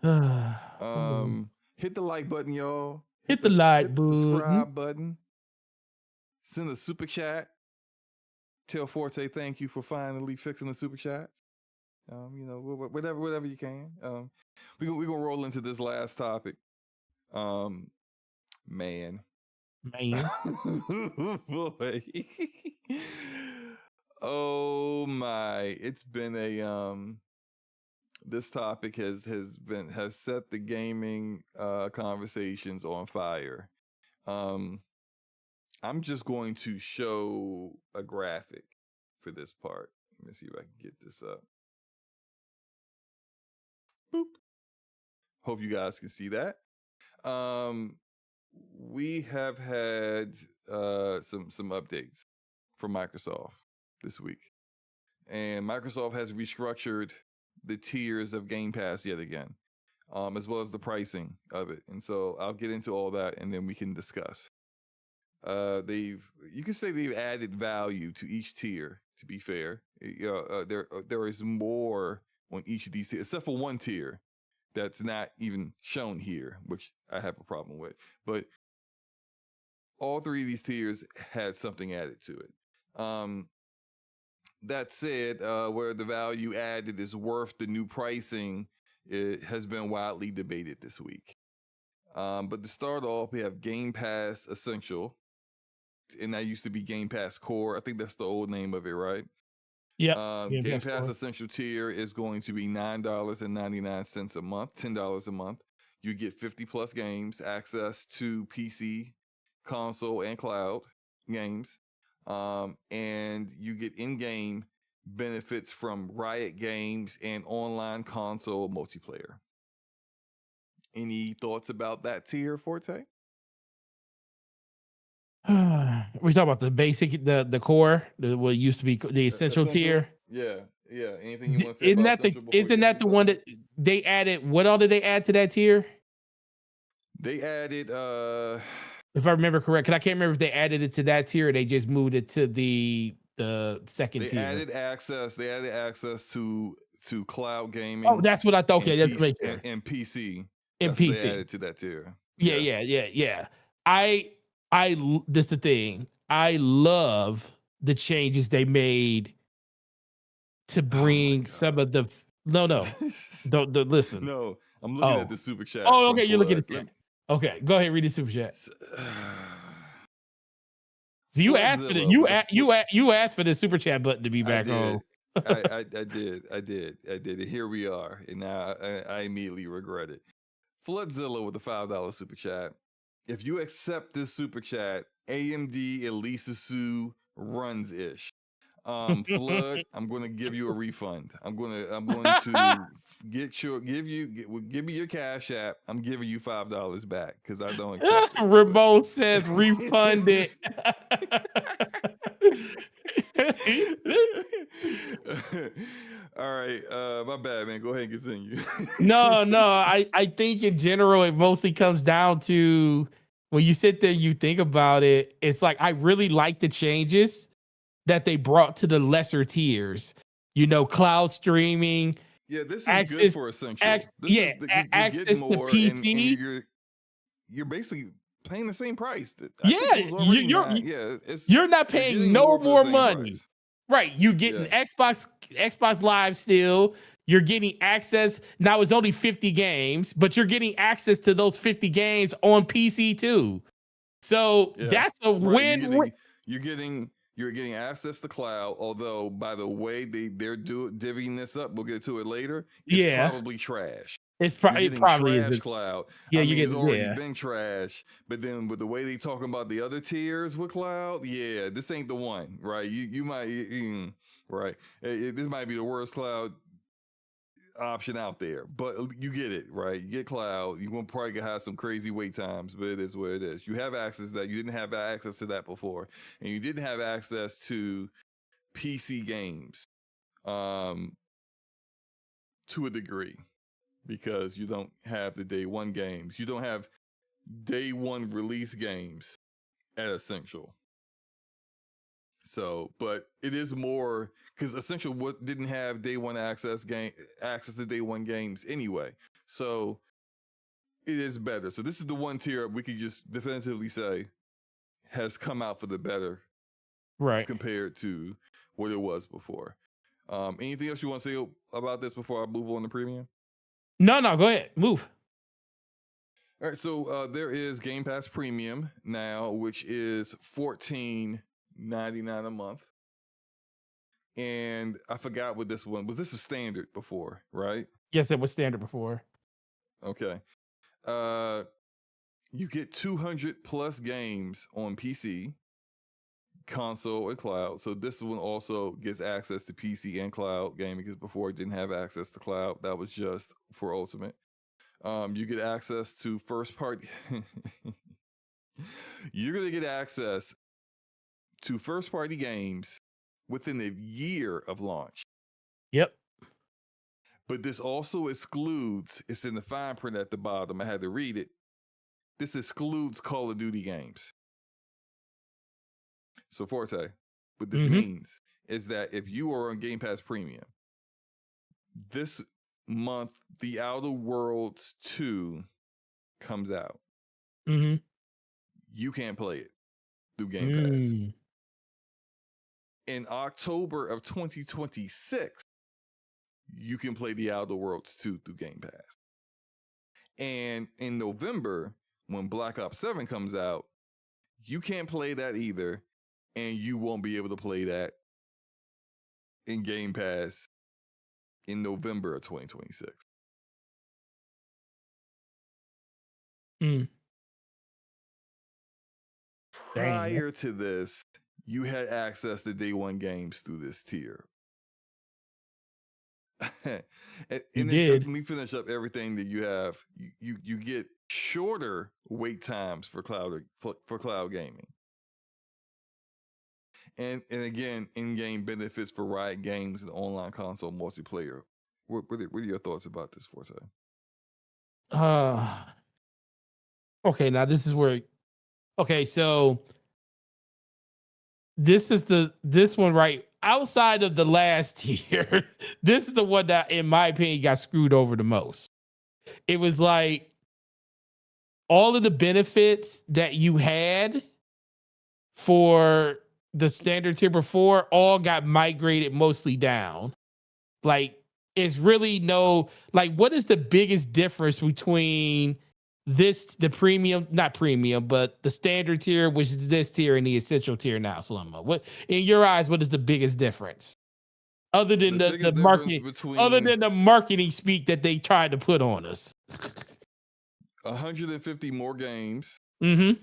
Hit the like button, y'all. Hit the like button. Subscribe button. Send a super chat. Tell Forte thank you for finally fixing the super chats. Whatever you can. We're gonna roll into this last topic. Man. Boy. Oh my. It's been a this topic has set the gaming conversations on fire. I'm just going to show a graphic for this part. Let me see if I can get this up. Boop. Hope you guys can see that. We have had some updates from Microsoft this week, and Microsoft has restructured the tiers of Game Pass yet again, as well as the pricing of it. And so I'll get into all that, and then we can discuss. You can say they've added value to each tier. To be fair, there is more on each of these tiers, except for one tier that's not even shown here, which I have a problem with. But all three of these tiers had something added to it. That said, where the value added is worth the new pricing, it has been widely debated this week. But to start off, we have Game Pass Essential, and that used to be Game Pass Core. I think that's the old name of it, right? Yeah. Game Pass Essential tier is going to be $9.99 a month, $10 a month. You get 50 plus games, access to PC, console, and cloud games. And you get in-game benefits from Riot Games and online console multiplayer. Any thoughts about that tier, Forte? We talk about the basic, the core, what used to be the essential tier. Yeah. Anything you want to say about isn't that the one that they added? What all did they add to that tier? They added if I remember correct, because I can't remember if they added it to that tier or they just moved it to the second tier. They added access to cloud gaming. Oh, that's what I thought. Okay, that's right there. And PC. And PC. They added to that tier. Yeah. This is the thing. I love the changes they made to bring some of the don't listen. No, I'm looking at the super chat. Oh, okay, you're looking at the chat. Okay, go ahead, read the super chat. So you asked for the you asked for the super chat button to be back on. I did. And here we are, and now I immediately regret it. Floodzilla with the $5 super chat. If you accept this super chat, AMD Elisa Sue runs ish. Flood, I'm going to give you a refund. I'm going to give me your Cash App. I'm giving you $5 back because I don't accept it. Ramon says refund it. All right, my bad, man. Go ahead and continue. No. I think in general it mostly comes down to when you sit there, you think about it. It's like I really like the changes that they brought to the lesser tiers. cloud streaming. Yeah, this is Access, good for Essential. This is you're access getting to more, PC. and you're basically paying the same price. You're not paying no more money. Price. Right, you getting Xbox Live still. You're getting access. Now it's only 50 games, but you're getting access to those 50 games on PC too. So that's a win. You're getting access to cloud. Although, by the way they're divvying this up, we'll get to it later. It's probably trash. It probably trash is cloud. Yeah, it's already been trash. But then with the way they talking about the other tiers with cloud, this ain't the one, right? You might, right? This might be the worst cloud option out there, but you get it, right? You get cloud. You won't probably have some crazy wait times, but it is what it is. You have access to that. You didn't have access to that before, and you didn't have access to PC games, to a degree, because you don't have the day one games. You don't have day one release games at Essential. So, but it is more because Essential didn't have day one access to day one games anyway. So it is better. So this is the one tier we could just definitively say has come out for the better, right, compared to what it was before. Anything else you want to say about this before I move on to premium? No, go ahead, move. All right, so there is Game Pass Premium now, which is $14.99 a month. And I forgot what this one was. This was standard before, right? Yes, it was standard before. Okay. You get 200 plus games on PC, console, and cloud. So this one also gets access to PC and cloud gaming, because before it didn't have access to cloud. That was just for Ultimate. You get access to first party. You're going to get access to first party games within a year of launch. Yep. But this also excludes, it's in the fine print at the bottom, I had to read it. This excludes Call of Duty games. So Forte, what this means is that if you are on Game Pass Premium, this month, The Outer Worlds 2 comes out. You can't play it through Game Pass. In October of 2026, you can play The Outer Worlds 2 through Game Pass. And in November, when Black Ops 7 comes out, you can't play that either, and you won't be able to play that in Game Pass in November of 2026. Prior to this, you had access to day one games through this tier. and did. Let me finish up everything that you have. You get shorter wait times for cloud gaming. And again, in-game benefits for Riot Games and online console multiplayer. What are your thoughts about this, Forte? Okay, now this is where. Okay, so this one right outside of the last tier. This is the one that, in my opinion, got screwed over the most. It was like all of the benefits that you had for the standard tier before all got migrated mostly down. Like, it's really what is the biggest difference between the premium, not premium, but the standard tier, which is this tier, and the essential tier now, SloMo? What, in your eyes, what is the biggest difference? Other than the marketing, other than the marketing speak that they tried to put on us. 150 more games. You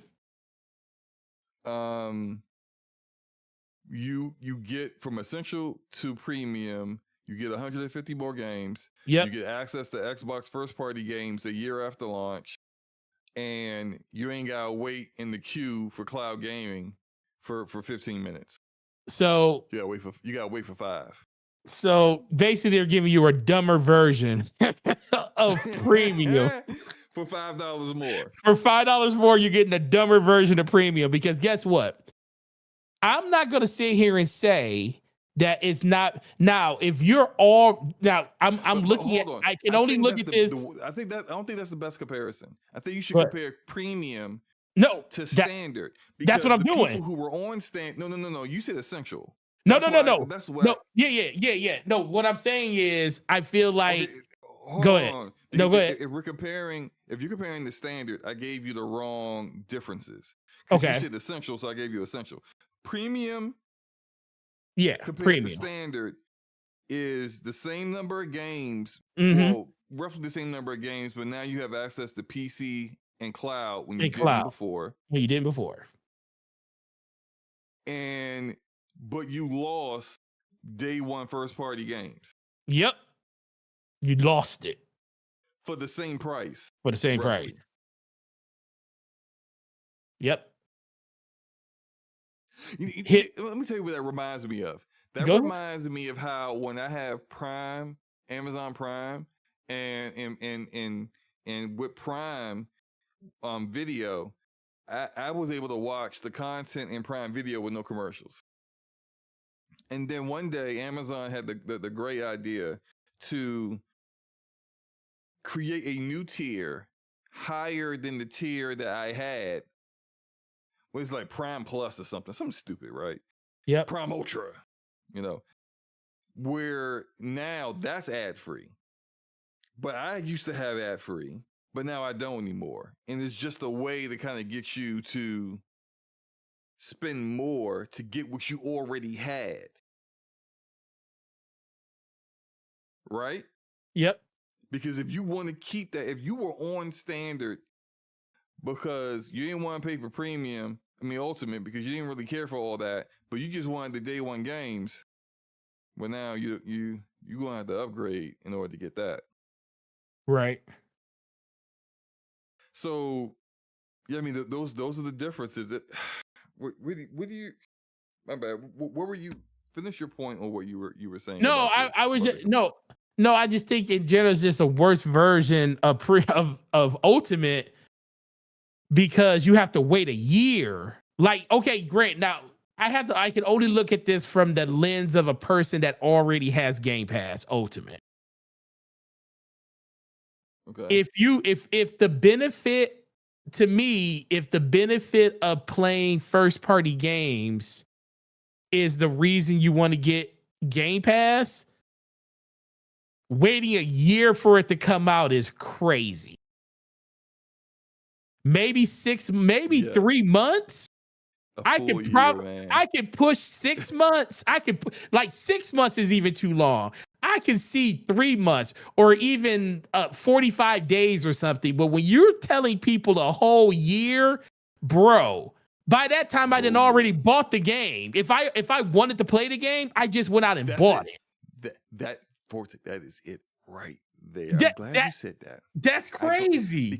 get from essential to premium, you get 150 more games. Yep. You get access to Xbox first party games a year after launch, and you ain't gotta wait in the queue for cloud gaming for 15 minutes. So you gotta wait for 5. So basically, they're giving you a dumber version of premium. For $5 more. For $5 more, you're getting a dumber version of premium, because guess what? I'm not going to sit here and say that is not now. If you're all now, I'm But looking at. hold on. I can only look at this. I don't think that's the best comparison. I think you should But compare premium no, to that standard that's because what I'm the doing. people who were on stand. No. You said essential. No, That's no, no, why no, that's why. no. Yeah. No, what I'm saying is, I feel like. Okay, hold Go ahead. on. No, Because go ahead. if you're comparing the standard, I gave you the wrong differences. Because you Okay. said essential, so I gave you essential. Premium Yeah, compared to premium. standard is the same number of games, Mhm. well, roughly the same number of games, but now you have access to PC and cloud when you And didn't cloud. before. Well, you didn't before. But you lost day one first party games Yep. You lost it for the same price. for the same roughly. price. Yep. Let me tell you what that reminds me of. That Go ahead. reminds me of how when I have Prime, Amazon Prime, and with Prime Video, I was able to watch the content in Prime Video with no commercials. And then one day, Amazon had the great idea to create a new tier higher than the tier that I had. Well, it's like Prime Plus or something stupid, right? Yep. Prime Ultra, where now that's ad free. But I used to have ad free, but now I don't anymore. And it's just a way to kind of get you to spend more to get what you already had. Right? Yep. Because if you want to keep that, if you were on standard because you didn't want to pay for premium, ultimate, because you didn't really care for all that, but you just wanted the day one games, well, now you're gonna have to upgrade in order to get that. Right. So, yeah, those are the differences. What do you? My bad. What were you? Finish your point on what you were saying. No, I was just no. I just think in general it's just a worse version of of Ultimate because you have to wait a year. Like, okay, great. Now I can only look at this from the lens of a person that already has Game Pass Ultimate. Okay. If the benefit to me, if the benefit of playing first party games is the reason you want to get Game Pass, waiting a year for it to come out is crazy. Maybe 3 months. I can push 6 months. 6 months is even too long. I can see 3 months or even 45 days or something. But when you're telling people a whole year, bro, by that time I done already bought the game. If I wanted to play the game, I just went out and bought it. That Forte, that is it right there. I'm glad you said that. That's crazy.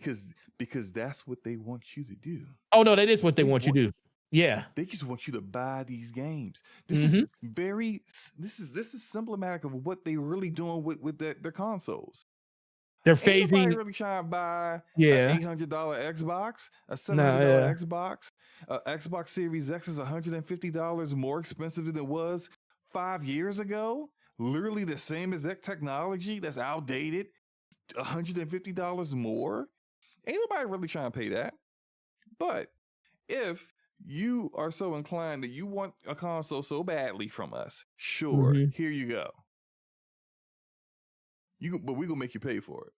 Because that's what they want you to do. Oh no, that is what they want you to do. Yeah. They just want you to buy these games. This is symptomatic of what they really doing with their consoles. They're Ain't phasing. nobody really trying to buy an $800 Xbox, a $700 Xbox. Xbox Series X is $150 more expensive than it was 5 years ago. Literally the same exact technology that's outdated. $150 more. Ain't nobody really trying to pay that. But if you are so inclined that you want a console so badly from us, sure, here you go. But we're gonna make you pay for it.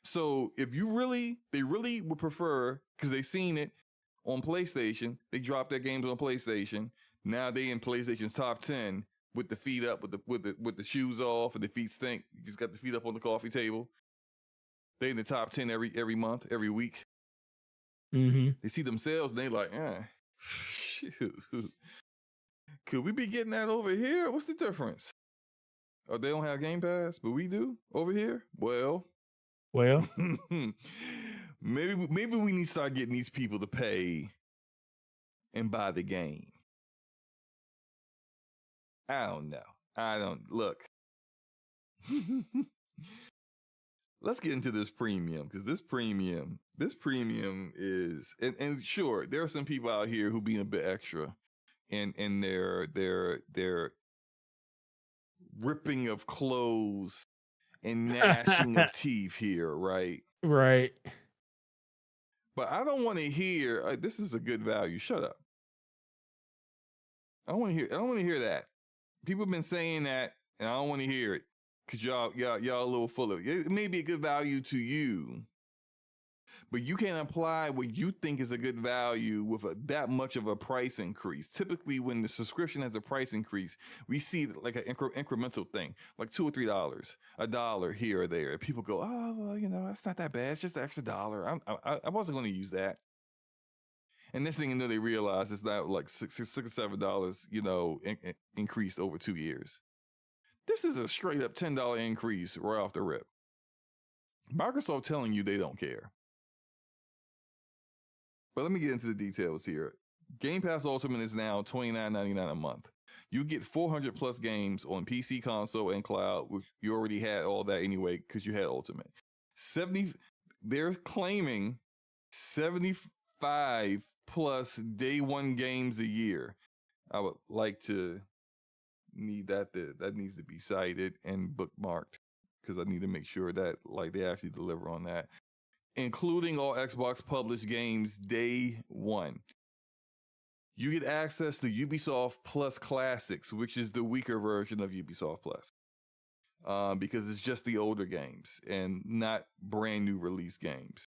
So if they really would prefer, because they seen it on PlayStation, they dropped their games on PlayStation. Now they in PlayStation's top 10 with the feet up, with the shoes off, and the feet stink. You just got the feet up on the coffee table. They in the top 10 every month, every week. They see themselves and they like, shoot, could we be getting that over here? What's the difference? Oh, they don't have Game Pass, but we do over here. Well, maybe we need to start getting these people to pay and buy the game. I don't know. Look. Let's get into this premium, because this premium is, and sure, there are some people out here who being a bit extra in their ripping of clothes and gnashing of teeth here, right? Right. But I don't want to hear this is a good value. Shut up. I don't want to hear that. People have been saying that, and I don't want to hear it because y'all a little full of it. It may be a good value to you, but you can't apply what you think is a good value with that much of a price increase. Typically, when the subscription has a price increase, we see like an incremental thing, like $2 or $3, $1 here or there. People go, oh, well, that's not that bad. It's just an extra $1. I wasn't going to use that. And this thing, they realize it's not like $6 or $7, increased over 2 years. This is a straight up $10 increase right off the rip. Microsoft telling you they don't care. But let me get into the details here. Game Pass Ultimate is now $29.99 a month. You get 400 plus games on PC, console, and cloud, which you already had all that anyway because you had Ultimate. They're claiming 75 plus day one games a year. I would like to need that needs to be cited and bookmarked because I need to make sure that they actually deliver on that. Including all Xbox published games day one. You get access to Ubisoft Plus Classics, which is the weaker version of Ubisoft Plus, because it's just the older games and not brand new release games.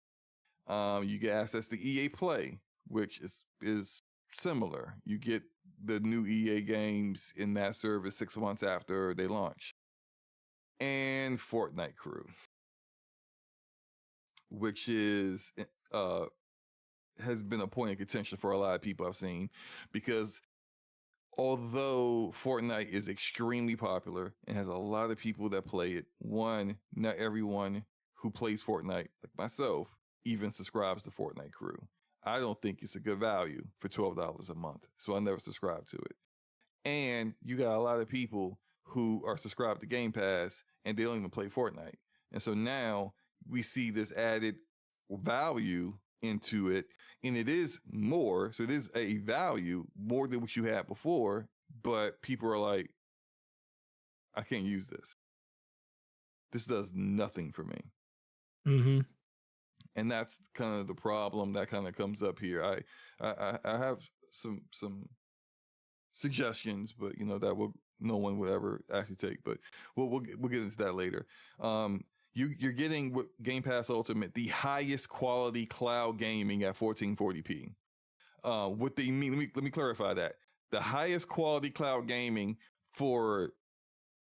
You get access to EA Play, which is similar. You get the new EA games in that service 6 months after they launch. And Fortnite Crew, which has been a point of contention for a lot of people I've seen, because although Fortnite is extremely popular and has a lot of people that play it, not everyone who plays Fortnite, like myself, even subscribes to Fortnite Crew. I don't think it's a good value for $12 a month, so I never subscribe to it. And you got a lot of people who are subscribed to Game Pass and they don't even play Fortnite. And so now we see this added value into it, and it is more. So it is a value more than what you had before, but people are like, I can't use this. This does nothing for me. Mm-hmm. And that's kind of the problem that kind of comes up here. I have some suggestions, but that no one would ever actually take. But we'll get into that later. You're getting with Game Pass Ultimate the highest quality cloud gaming at 1440p. What they mean? Let me clarify that. The highest quality cloud gaming for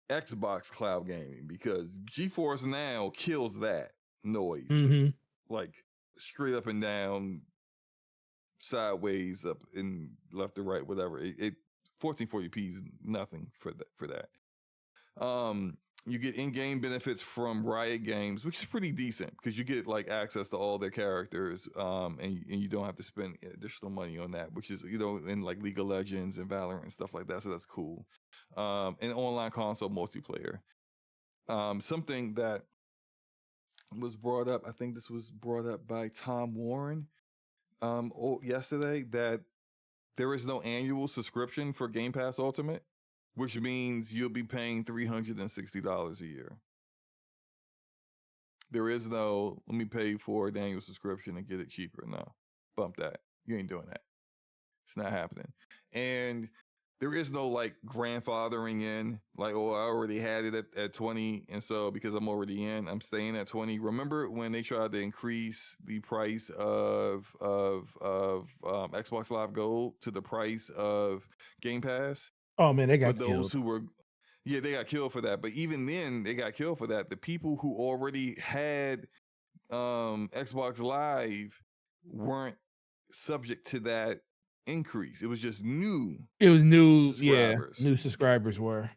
Xbox cloud gaming, because GeForce Now kills that noise. Mm-hmm. Like straight up and down, sideways, up and left to right, whatever. 1440p is nothing for that. You get in-game benefits from Riot Games, which is pretty decent because you get access to all their characters, and you don't have to spend additional money on that, which is in League of Legends and Valorant and stuff like that. So that's cool. And online console multiplayer. Something that was brought up, I think this was brought up by Tom Warren yesterday, that there is no annual subscription for Game Pass Ultimate, which means you'll be paying $360 a year. There is no, let me pay for an annual subscription and get it cheaper. No, bump that. You ain't doing that. It's not happening. And there is no grandfathering in, I already had it at 20, and so because I'm already in, I'm staying at 20. Remember when they tried to increase the price of Xbox Live Gold to the price of Game Pass? Oh man, they got but those killed. they got killed for that. But even then, they got killed for that. The people who already had Xbox Live weren't subject to that increase. It was just new. It was new subscribers. Yeah, new subscribers were.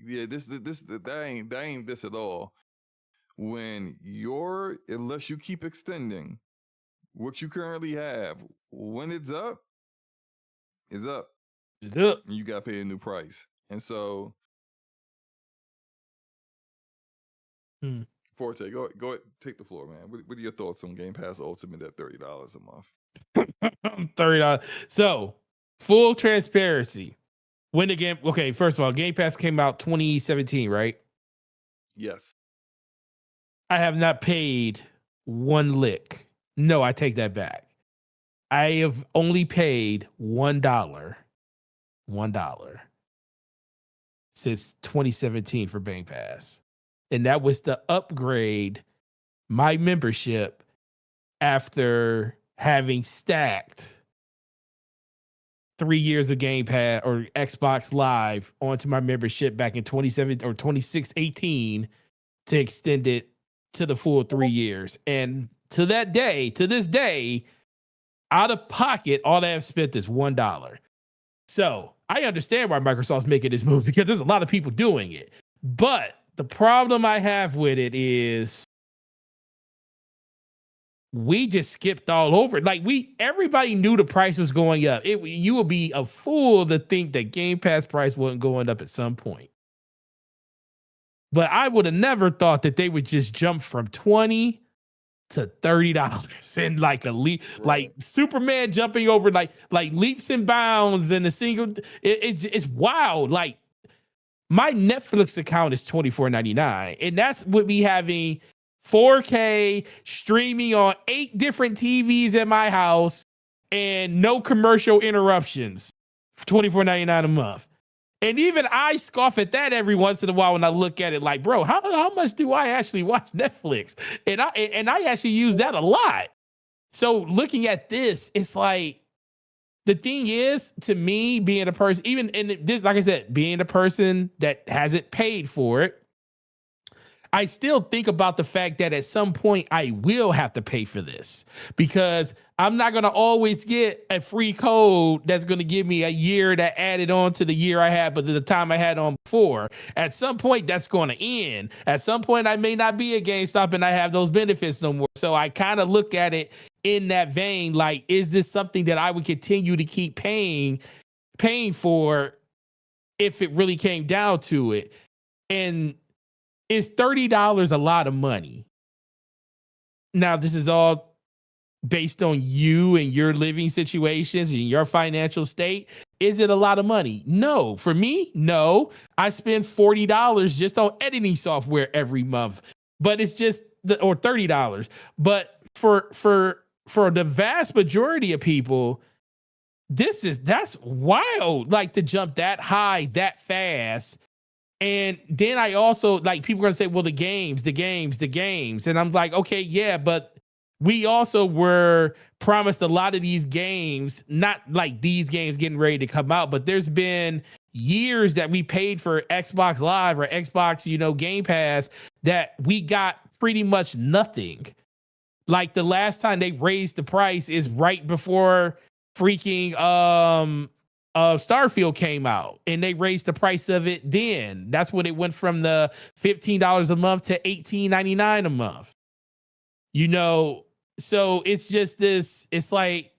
Yeah, that ain't this at all. When unless you keep extending what you currently have, when it's up, it's up. It's up. And you got to pay a new price. And so, Forte, go ahead, take the floor, man. What are your thoughts on Game Pass Ultimate at $30 a month? $30. So full transparency. When the game, okay, first of all, Game Pass came out 2017, right? Yes. I have not paid one lick. No, I take that back. I have only paid $1 since 2017 for Game Pass. And that was to upgrade my membership after having stacked 3 years of Game Pass or Xbox Live onto my membership back in 2017 or 2018 to extend it to the full 3 years. And to this day, out of pocket, all I have spent is $1. So I understand why Microsoft's making this move because there's a lot of people doing it. But the problem I have with it is we just skipped all over it. Like everybody knew the price was going up. You would be a fool to think that Game Pass price wasn't going up at some point. But I would have never thought that they would just jump from $20 to $30 and like a leap, like Superman jumping over like leaps and bounds in a single. It's wild. Like my Netflix account is $24.99, and that's with me having 4K streaming on 8 different TVs at my house and no commercial interruptions for $24.99 a month. And even I scoff at that every once in a while when I look at it like, bro, how much do I actually watch Netflix? And I actually use that a lot. So looking at this, it's like, the thing is, to me, being a person, even in this, like I said, being a person that hasn't paid for it, I still think about the fact that at some point I will have to pay for this because I'm not going to always get a free code that's going to give me a year that added on to the year I had, but the time I had on before. At some point, that's going to end. At some point, I may not be at GameStop and I have those benefits no more. So I kind of look at it in that vein, like, is this something that I would continue to keep paying for if it really came down to it? And is $30 a lot of money? Now, this is all based on you and your living situations and your financial state. Is it a lot of money? No. For me, no. I spend $40 just on editing software every month, but it's just or $30. But for the vast majority of people, that's wild. Like to jump that high that fast. And then I also, like, people are going to say, well, the games. And I'm like, okay, yeah, but we also were promised a lot of these games, not like these games getting ready to come out, but there's been years that we paid for Xbox Live or Xbox, Game Pass that we got pretty much nothing. Like the last time they raised the price is right before freaking Starfield came out, and they raised the price of it then. That's when it went from the $15 a month to $18.99 a month. So it's just this, it's like,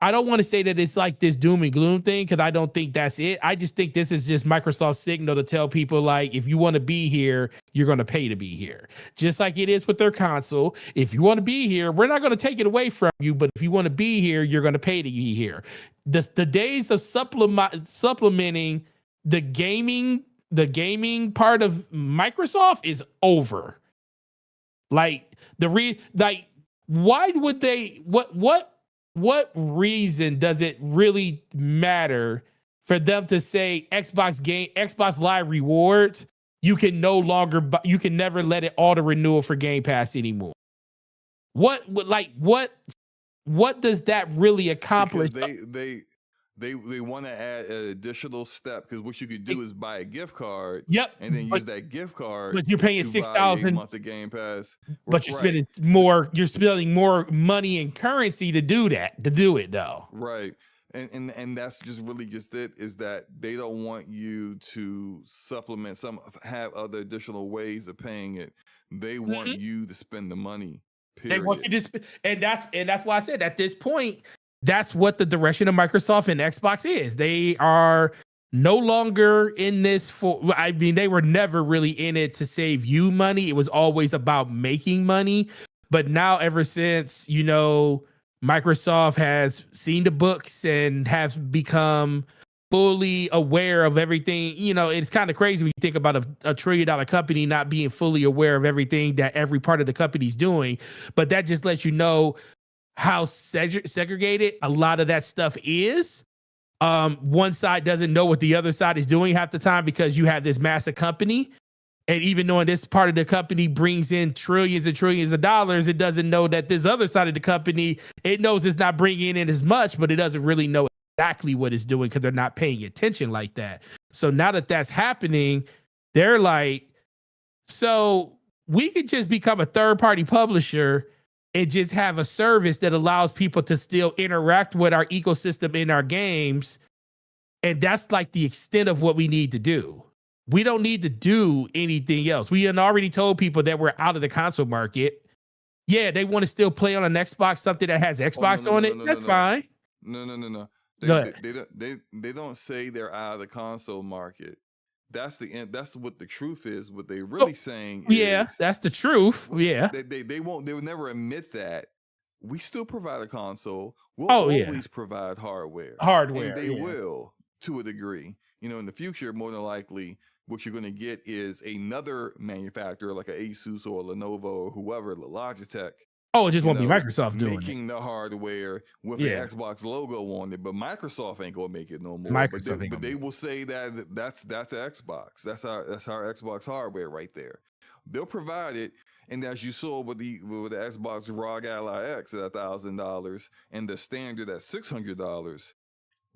I don't want to say that it's like this doom and gloom thing, because I don't think that's it. I just think this is just Microsoft's signal to tell people, like, if you want to be here, you're going to pay to be here. Just like it is with their console. If you want to be here, we're not going to take it away from you, but if you want to be here, you're going to pay to be here. The days of supplementing the gaming part of Microsoft is over. Like why would they? What reason does it really matter for them to say Xbox Live rewards? You can never let it auto renewal for Game Pass anymore. What does that really accomplish? Because they want to add an additional step, because what you could do is buy a gift card. Yep. And then use that gift card. But you're paying $6,000 a month of Game Pass. But you're spending more. You're spending more money in currency to do it though. Right. And that's just really just it, is that they don't want you to supplement have other additional ways of paying it. They want you to spend the money. Period. They want you to and that's why I said at this point, that's what the direction of Microsoft and Xbox is. They are no longer in this they were never really in it to save you money. It was always about making money. But now, ever since, Microsoft has seen the books and has become fully aware of everything. You know, it's kind of crazy when you think about a $1 trillion company not being fully aware of everything that every part of the company's doing. But that just lets you know how segregated a lot of that stuff is. One side doesn't know what the other side is doing half the time because you have this massive company. And even knowing this part of the company brings in trillions and trillions of dollars, it doesn't know that this other side of the company, it knows it's not bringing in as much, but it doesn't really know exactly what it's doing because they're not paying attention like that. So now that that's happening, they're like, so we could just become a third-party publisher and just have a service that allows people to still interact with our ecosystem in our games. And that's like the extent of what we need to do. We don't need to do anything else. We had already told people that we're out of the console market. Yeah, they want to still play on an Xbox, something that has Xbox on it. That's fine. No. They don't say they're out of the console market. That's the end. That's what the truth is. What they really saying is, that's the truth. Yeah, they won't. They will never admit that. We still provide a console. We'll always provide hardware. And they will, to a degree. You know, in the future, more than likely, what you're going to get is another manufacturer like a Asus or a Lenovo or whoever, Logitech. Oh, it just won't be Microsoft doing making the hardware with the Xbox logo on it, but Microsoft ain't gonna make it no more. But they will say that that's an Xbox. That's our Xbox hardware right there. They'll provide it, and as you saw with the Xbox ROG Ally X at $1,000 and the standard at $600,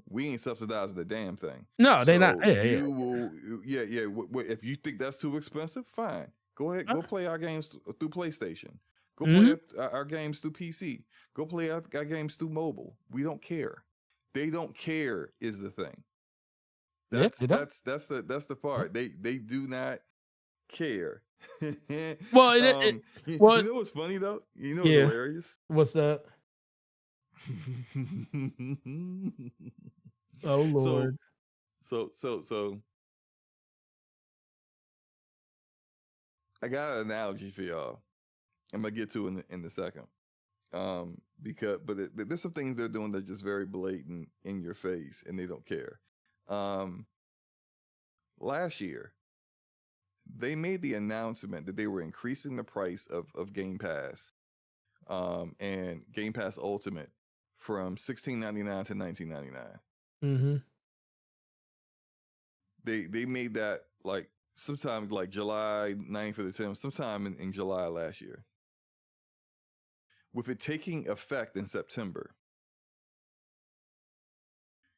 we ain't subsidizing the damn thing. No, they're not. You will, if you think that's too expensive, fine. Go ahead, go play our games through PlayStation. Go play our games through PC. Go play our games through mobile. We don't care. They don't care is the thing. That's the part. They do not care. Well, you know what's funny though? You know what's hilarious? What's that? Oh Lord. So I got an analogy for y'all. I'm gonna get to in a second, but there's some things they're doing that are just very blatant in your face, and they don't care. Last year, they made the announcement that they were increasing the price of Game Pass, and Game Pass Ultimate from $16.99 to $19.99. They made that like sometime like July 9th or the 10th, sometime in July last year. With it taking effect in September.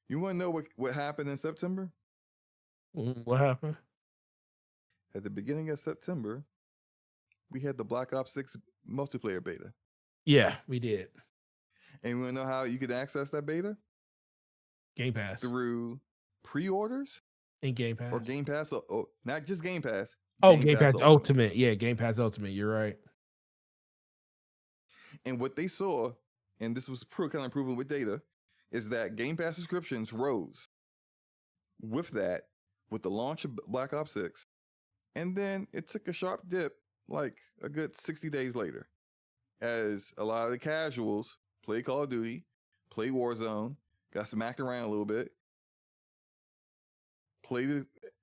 You want to know what happened in September? What happened? At the beginning of September, we had the Black Ops 6 multiplayer beta. Yeah, we did. And you want to know how you could access that beta? Game Pass. Through pre-orders? In Game Pass. Or Game Pass, not just Game Pass. Game Pass Ultimate. Yeah, Game Pass Ultimate. You're right. And what they saw, and this was kind of proven with data, is that Game Pass subscriptions rose with that, with the launch of Black Ops 6. And then it took a sharp dip, like a good 60 days later, as a lot of the casuals play Call of Duty, play Warzone, got smacked around a little bit,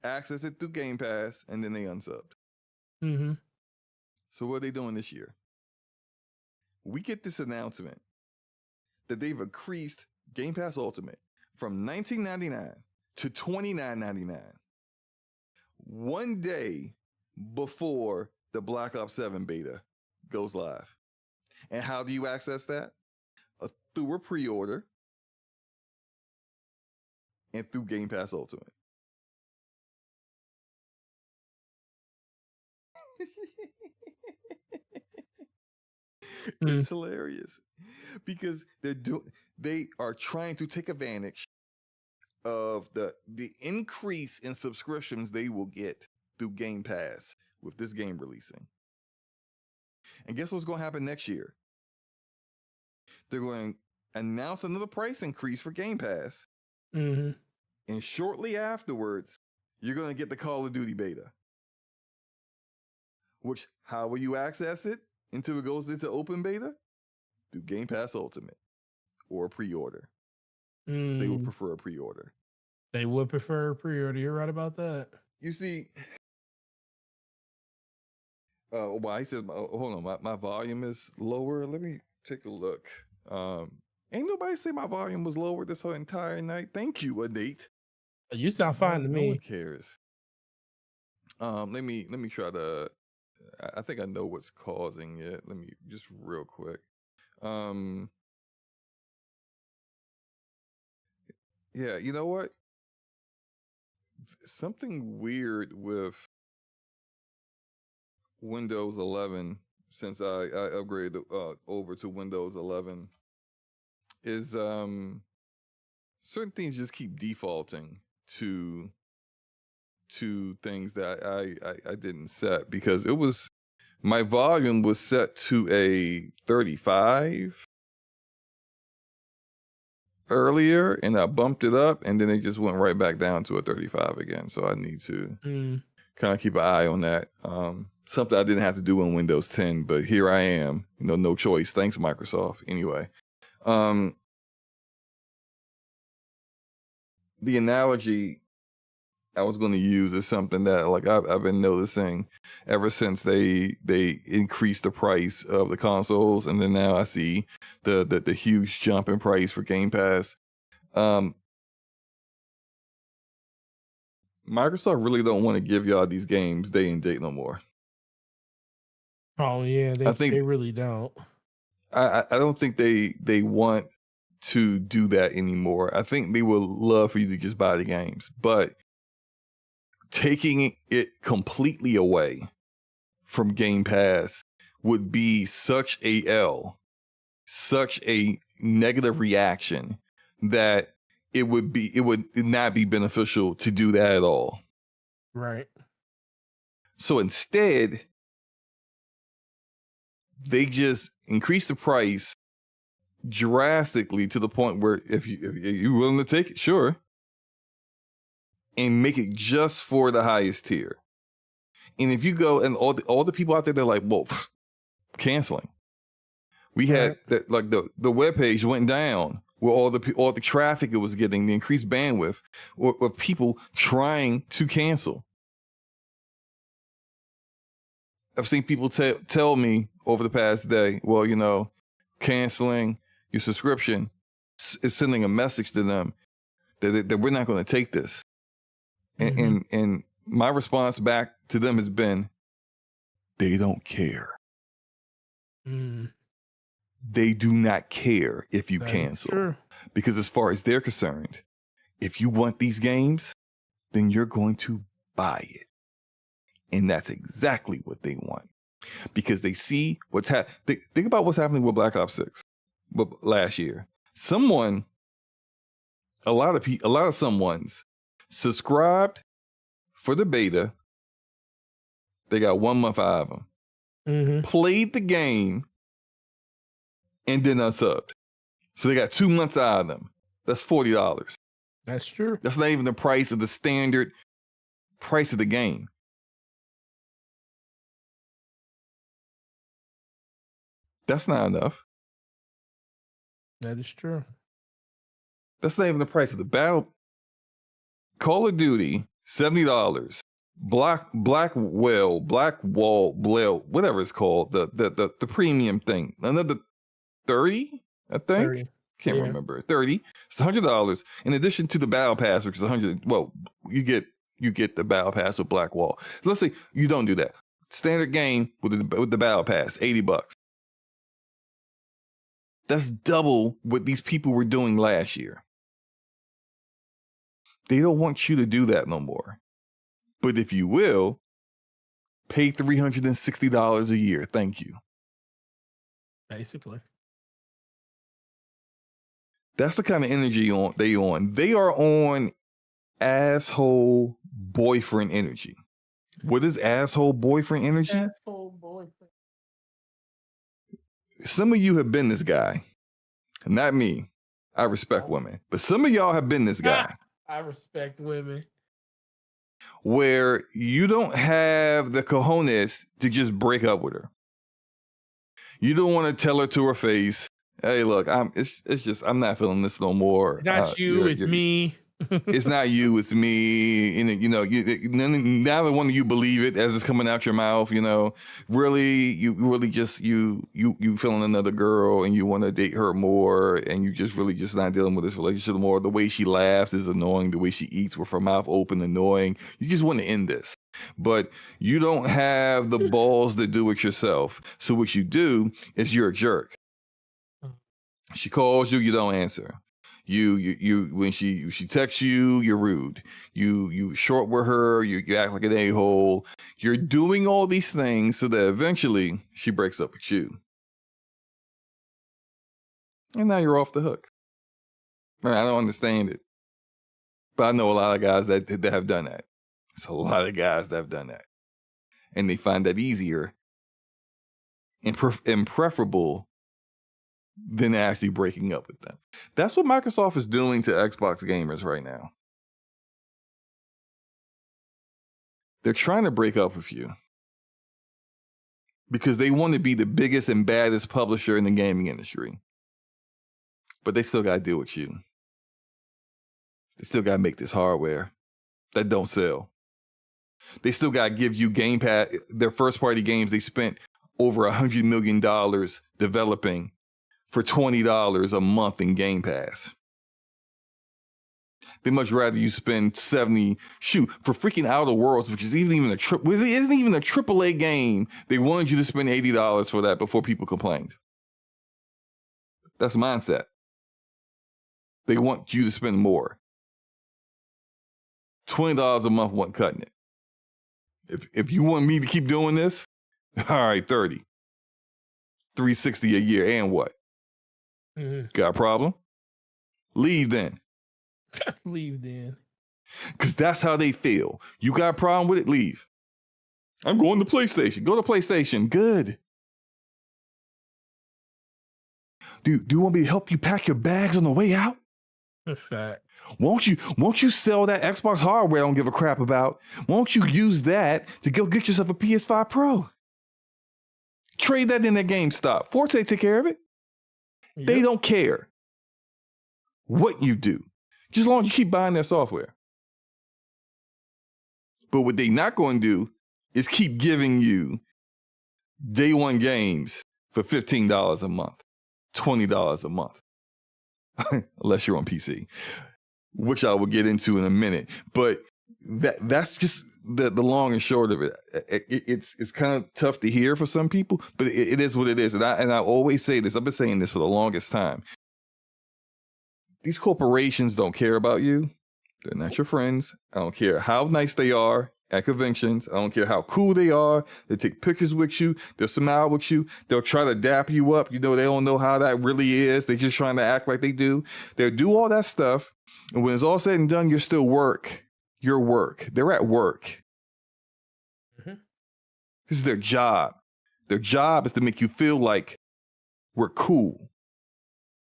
access it through Game Pass, and then they unsubbed. So what are they doing this year? We get this announcement that they've increased Game Pass Ultimate from $19.99 to $29.99 one day before the Black Ops 7 beta goes live. And how do you access that? Through a pre-order and through Game Pass Ultimate. It's hilarious because they are trying to take advantage of the increase in subscriptions they will get through Game Pass with this game releasing. And guess what's going to happen next year? They're going to announce another price increase for Game Pass. And shortly afterwards, you're going to get the Call of Duty beta. Which, how will you access it until it goes into open beta? Through Game Pass Ultimate. or a pre-order. They would Mm, prefer a pre-order. they would prefer a pre-order. You're right about that. You see, why he says, hold on, my volume is lower. Let me take a look. Ain't nobody say my volume was lower this whole entire night. Thank you, Anate. You sound fine to No one me. cares. Let me try to. I think I know what's causing it. Let me just real quick. Yeah, you know what? Something weird with Windows 11 since I upgraded over to Windows 11 is certain things just keep defaulting to things that I didn't set, because it was, my volume was set to a 35 earlier, and I bumped it up, and then it just went right back down to a 35 again. So I need to kind of keep an eye on that. Something I didn't have to do in Windows 10, but here I am, no choice. Thanks, Microsoft. Anyway, the analogy I was going to use is something that, like, I've been noticing ever since they increased the price of the consoles, and then now I see the huge jump in price for Game Pass. Microsoft really don't want to give y'all these games day and date no more. Oh yeah, they really don't. I don't think they want to do that anymore. I think they would love for you to just buy the games, but taking it completely away from Game Pass would be such a negative reaction that it would not be beneficial to do that at all. Right. So instead, they just increase the price drastically to the point where if you're willing to take it, sure, and make it just for the highest tier. And if you go, and all the people out there, they're like, well, canceling. We had that, like, the webpage went down with all the traffic it was getting, the increased bandwidth of people trying to cancel. I've seen people tell me over the past day, well, canceling your subscription is sending a message to them that we're not going to take this. And my response back to them has been, they don't care. They do not care if you cancel. Sure. Because as far as they're concerned, if you want these games, then you're going to buy it. And that's exactly what they want. Because they see what's happening. Think about what's happening with Black Ops 6 last year. A lot of someone's subscribed for the beta. They got 1 month out of them. Played the game and then unsubbed. So they got 2 months out of them. That's $40. That's true. That's not even the price of the standard price of the game. That's not enough. That is true. That's not even the price of the battle. Call of Duty, $70. Blackwell, whatever it's called, the premium thing. Another 30, I think. 30. Can't remember. 30. It's $100. In addition to the battle pass, which is 100. Well, you get the battle pass with Blackwall. So let's say you don't do that. Standard game with the battle pass, $80. That's double what these people were doing last year. They don't want you to do that no more. But if you will, pay $360 a year. Thank you. Basically. That's the kind of energy they on. They are on asshole boyfriend energy. What is asshole boyfriend energy? Asshole boyfriend. Some of you have been this guy. Not me. I respect women. But some of y'all have been this guy. I respect women. Where you don't have the cojones to just break up with her. You don't want to tell her to her face, Hey, look, it's just I'm not feeling this no more. It's not you, it's me. It's not you, it's me. And neither one of you believe it as it's coming out your mouth. You really just you feeling another girl and you want to date her more, and you just really just not dealing with this relationship more. The way she laughs is annoying. The way she eats with her mouth open, annoying. You just want to end this, but you don't have the balls to do it yourself. So what you do is you're a jerk. She calls you, you don't answer. You when she texts you, you're rude. You short with her, you act like an a-hole. You're doing all these things so that eventually she breaks up with you. And now you're off the hook. I don't understand it. But I know a lot of guys that have done that. It's a lot of guys that have done that. And they find that easier and preferable than actually breaking up with them. That's what Microsoft is doing to Xbox gamers right now. They're trying to break up with you because they want to be the biggest and baddest publisher in the gaming industry. But they still got to deal with you. They still got to make this hardware that don't sell. They still got to give you GamePass, their first party games they spent over $100 million developing for $20 a month in GamePass. They much rather you spend $70 for freaking Outer Worlds, which isn't even a AAA game. They wanted you to spend $80 for that before people complained. That's mindset. They want you to spend more. $20 a month wasn't cutting it. If you want me to keep doing this, all right, $30. $360 a year, and what? Got a problem? Leave then. Leave then. Because that's how they feel. You got a problem with it? Leave. I'm going to PlayStation. Go to PlayStation. Good. Do you want me to help you pack your bags on the way out? Fact. Won't you sell that Xbox hardware I don't give a crap about? Won't you use that to go get yourself a PS5 Pro? Trade that in at GameStop. Forte take care of it. Yep. They don't care what you do, just as long as you keep buying their software. But what they not going to do is keep giving you day one games for $15 a month, $20 a month, unless you're on PC, which I will get into in a minute. But that's just the long and short of it. It's kind of tough to hear for some people, but it is what it is. And I always say this. I've been saying this for the longest time. These corporations don't care about you. They're not your friends. I don't care how nice they are at conventions. I don't care how cool they are. They take pictures with you. They'll smile with you. They'll try to dap you up. They don't know how that really is. They're just trying to act like they do. They'll do all that stuff. And when it's all said and done, you're still work. Your work. They're at work. This is their job. Their job is to make you feel like we're cool.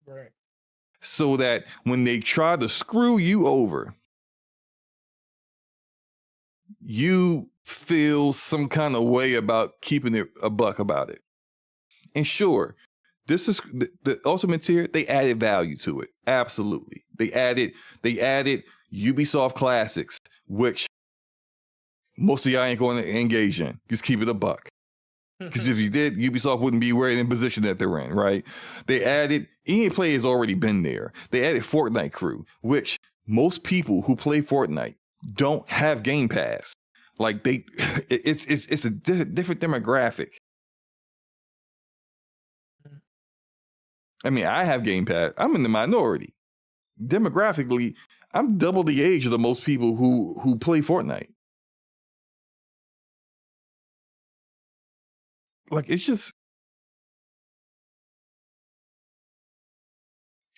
Right. So that when they try to screw you over, you feel some kind of way about keeping it a buck about it. And sure, this is the Ultimate Tier. They added value to it. Absolutely. They added Ubisoft Classics, which most of y'all ain't going to engage in. Just keep it a buck. Because if you did, Ubisoft wouldn't be right in the position that they're in, right? They added, EA Play has already been there. They added Fortnite Crew, which most people who play Fortnite don't have GamePass. Like it's a different demographic. I mean, I have GamePass. I'm in the minority. Demographically, I'm double the age of the most people who play Fortnite. Like, it's just,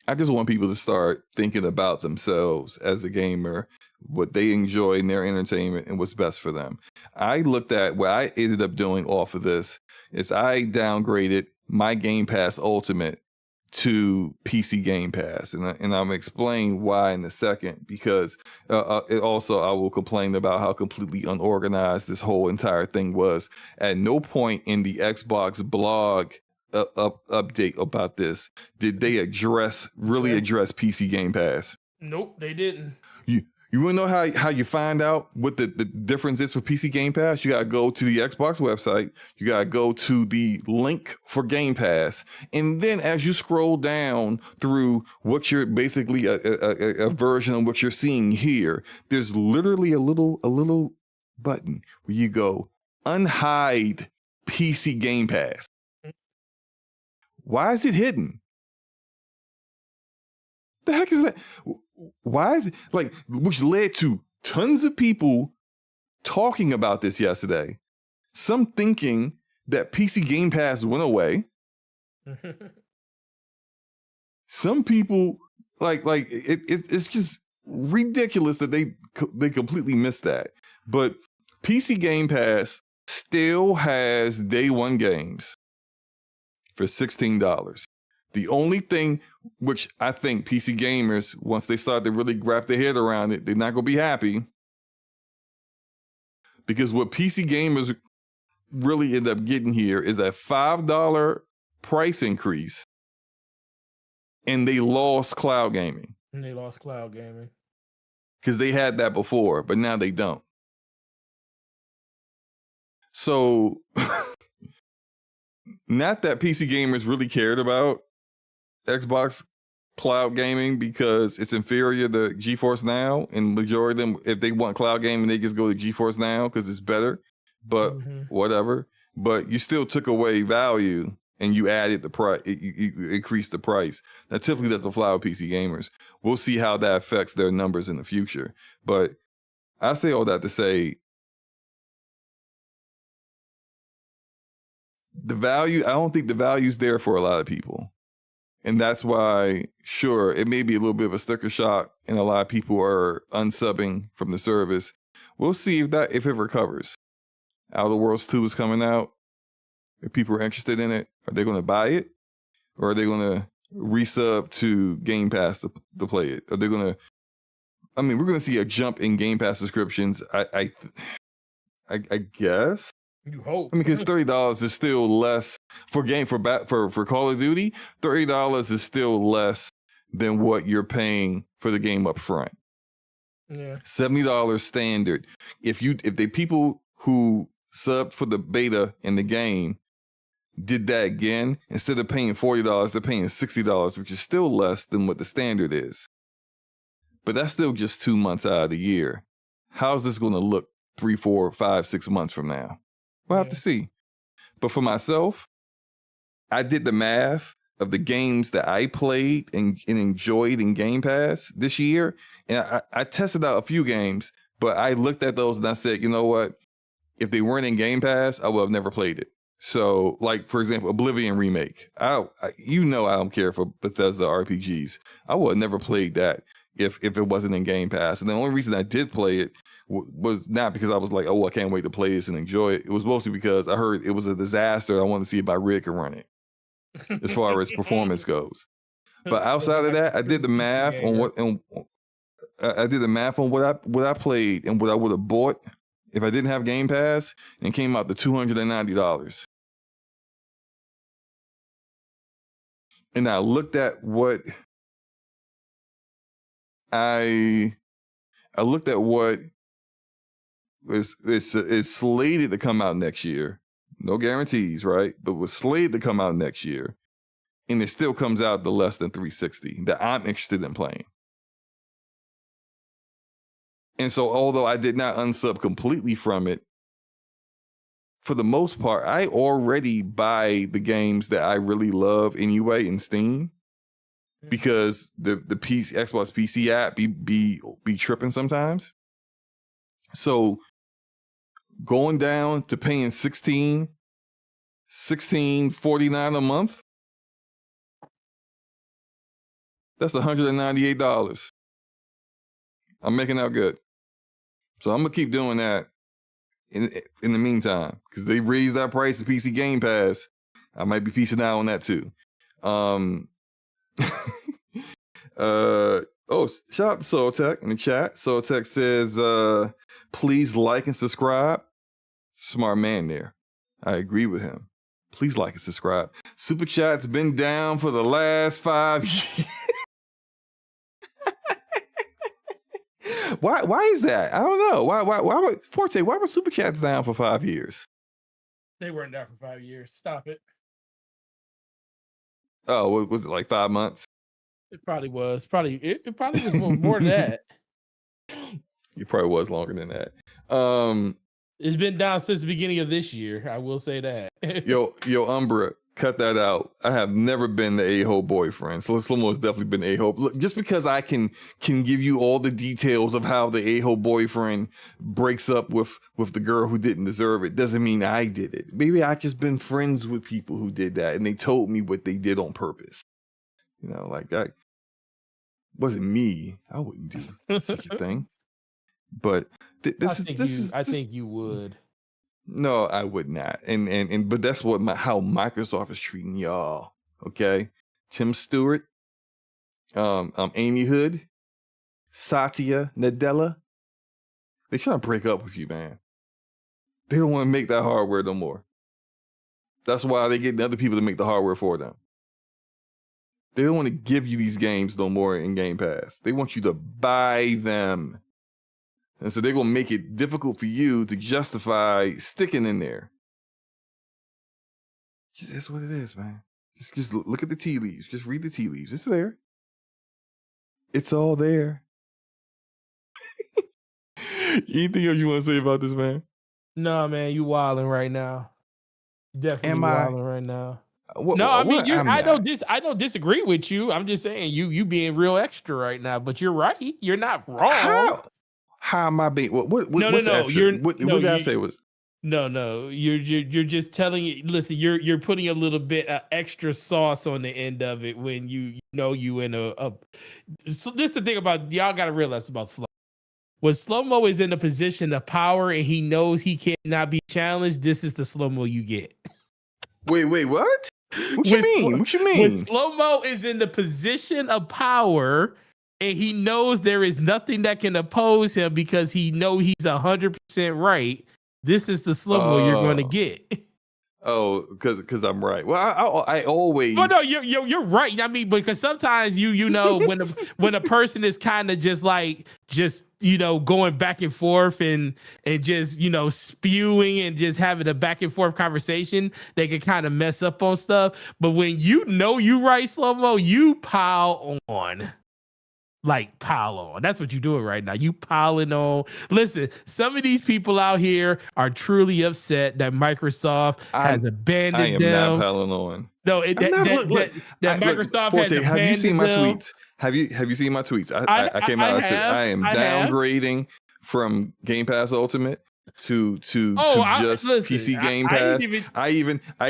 I just want people to start thinking about themselves as a gamer, what they enjoy in their entertainment and what's best for them. I looked at what I ended up doing off of this is I downgraded my Game Pass Ultimate to PC Game Pass. And I'm going to explain why in a second, because it also, I will complain about how completely unorganized this whole entire thing was. At no point in the Xbox blog update about this. Did they really address PC Game Pass? Nope, they didn't. You want to know how you find out what the difference is for PC Game Pass? You got to go to the Xbox website. You got to go to the link for Game Pass. And then as you scroll down through what you're basically a version of what you're seeing here, there's literally a little button where you go unhide PC Game Pass. Why is it hidden? The heck is that? Why is it like, which led to tons of people talking about this yesterday, some thinking that PC Game Pass went away. Some people it's just ridiculous that they completely missed that. But PC Game Pass still has day one games for $16. The only thing which I think PC gamers, once they start to really wrap their head around it, they're not going to be happy. Because what PC gamers really end up getting here is a $5 price increase. And they lost cloud gaming. Because they had that before, but now they don't. So, not that PC gamers really cared about Xbox cloud gaming because it's inferior to GeForce Now, and majority of them, if they want cloud gaming, they just go to GeForce Now because it's better. But whatever. But you still took away value and you added the price. You increased the price. Now, typically that's a flaw with PC gamers. We'll see how that affects their numbers in the future. But I say all that to say, the value, I don't think the value's there for a lot of people. And that's why, sure, it may be a little bit of a sticker shock and a lot of people are unsubbing from the service. We'll see if it recovers. Outer Worlds 2 is coming out. If people are interested in it, are they going to buy it? Or are they going to resub to Game Pass to play it? Are they going to, I mean, we're going to see a jump in Game Pass subscriptions. I guess. You hope. I mean, because $30 is still less for Call of Duty. $30 is still less than what you're paying for the game up front. Yeah. $70 standard. If the people who subbed for the beta in the game did that again, instead of paying $40, they're paying $60, which is still less than what the standard is. But that's still just 2 months out of the year. How's this going to look 3, 4, 5, 6 months from now? We'll have to see. But for myself, I did the math of the games that I played and enjoyed in Game Pass this year. And I tested out a few games, but I looked at those and I said, you know what? If they weren't in Game Pass, I would have never played it. So, like, for example, Oblivion Remake. I don't care for Bethesda RPGs. I would have never played that if it wasn't in Game Pass. And the only reason I did play it was not because I was like, oh, I can't wait to play this and enjoy it. It was mostly because I heard it was a disaster. I wanted to see if my rig could run it as far as performance goes. But outside of that, I did the math on what I played and what I would have bought if I didn't have Game Pass, and it came out to $290. And I looked at what is slated to come out next year. No guarantees, right? But was slated to come out next year. And it still comes out to less than $360 that I'm interested in playing. And so although I did not unsub completely from it, for the most part, I already buy the games that I really love anyway in Steam. Because the Xbox PC app be tripping sometimes. So going down to paying $16.49 a month, that's $198. I'm making out good. So I'm gonna keep doing that in the meantime, because they raised that price of PC Game Pass. I might be piecing out on that too. Shout out to Soultech in the chat. Soultech says, please like and subscribe. Smart man there. I agree with him. Please like and subscribe. Super Chat's been down for the last 5 years. Why is that? I don't know. Why Forte, why were Super Chats down for 5 years? They weren't down for 5 years. Stop it. Oh, what was it, like 5 months? It probably was. It probably was more than that. It probably was longer than that. It's been down since the beginning of this year. I will say that. yo, Umbra, cut that out. I have never been the a-hole boyfriend. So SloMo has definitely been a-hole. Look, just because I can give you all the details of how the a-hole boyfriend breaks up with the girl who didn't deserve it doesn't mean I did it. Maybe I just been friends with people who did that and they told me what they did on purpose. You know, like that wasn't me. I wouldn't do such a thing. But I think you would. No, I would not. And but that's how Microsoft is treating y'all. Okay, Tim Stewart, Amy Hood, Satya Nadella. They trying to break up with you, man. They don't want to make that hardware no more. That's why they get other people to make the hardware for them. They don't want to give you these games no more in Game Pass. They want you to buy them. And so they're going to make it difficult for you to justify sticking in there. That's what it is, man. Just look at the tea leaves. Just read the tea leaves. It's there. It's all there. Anything else you want to say about this, man? No, man, you wilding right now. Definitely wilding right now. I don't disagree with you. I'm just saying you being real extra right now. But you're right. You're not wrong. How am I being? What did I say was? No. You're just telling it. Listen, you're putting a little bit of extra sauce on the end of it when you know you in a. So this is the thing about y'all got to realize about SloMo. When SloMo is in a position of power and he knows he cannot be challenged, this is the SloMo you get. Wait, what? What you mean? What you mean? When SloMo is in the position of power and he knows there is nothing that can oppose him because he know he's 100% right, this is the SloMo you're going to get. Oh, because I'm right. Well, I always. Oh no, you're right. I mean, because sometimes you know when a person is kind of just going back and forth and just spewing and just having a back and forth conversation, they can kind of mess up on stuff. But when you know you right, SloMo, you pile on. That's what you're doing right now. You piling on. Listen, some of these people out here are truly upset that Microsoft has abandoned them. I am not piling on. No, Microsoft Forte, has abandoned have you seen my them. tweets? Have you seen my tweets? I came out and said I am downgrading from Game Pass Ultimate to just PC Game Pass. I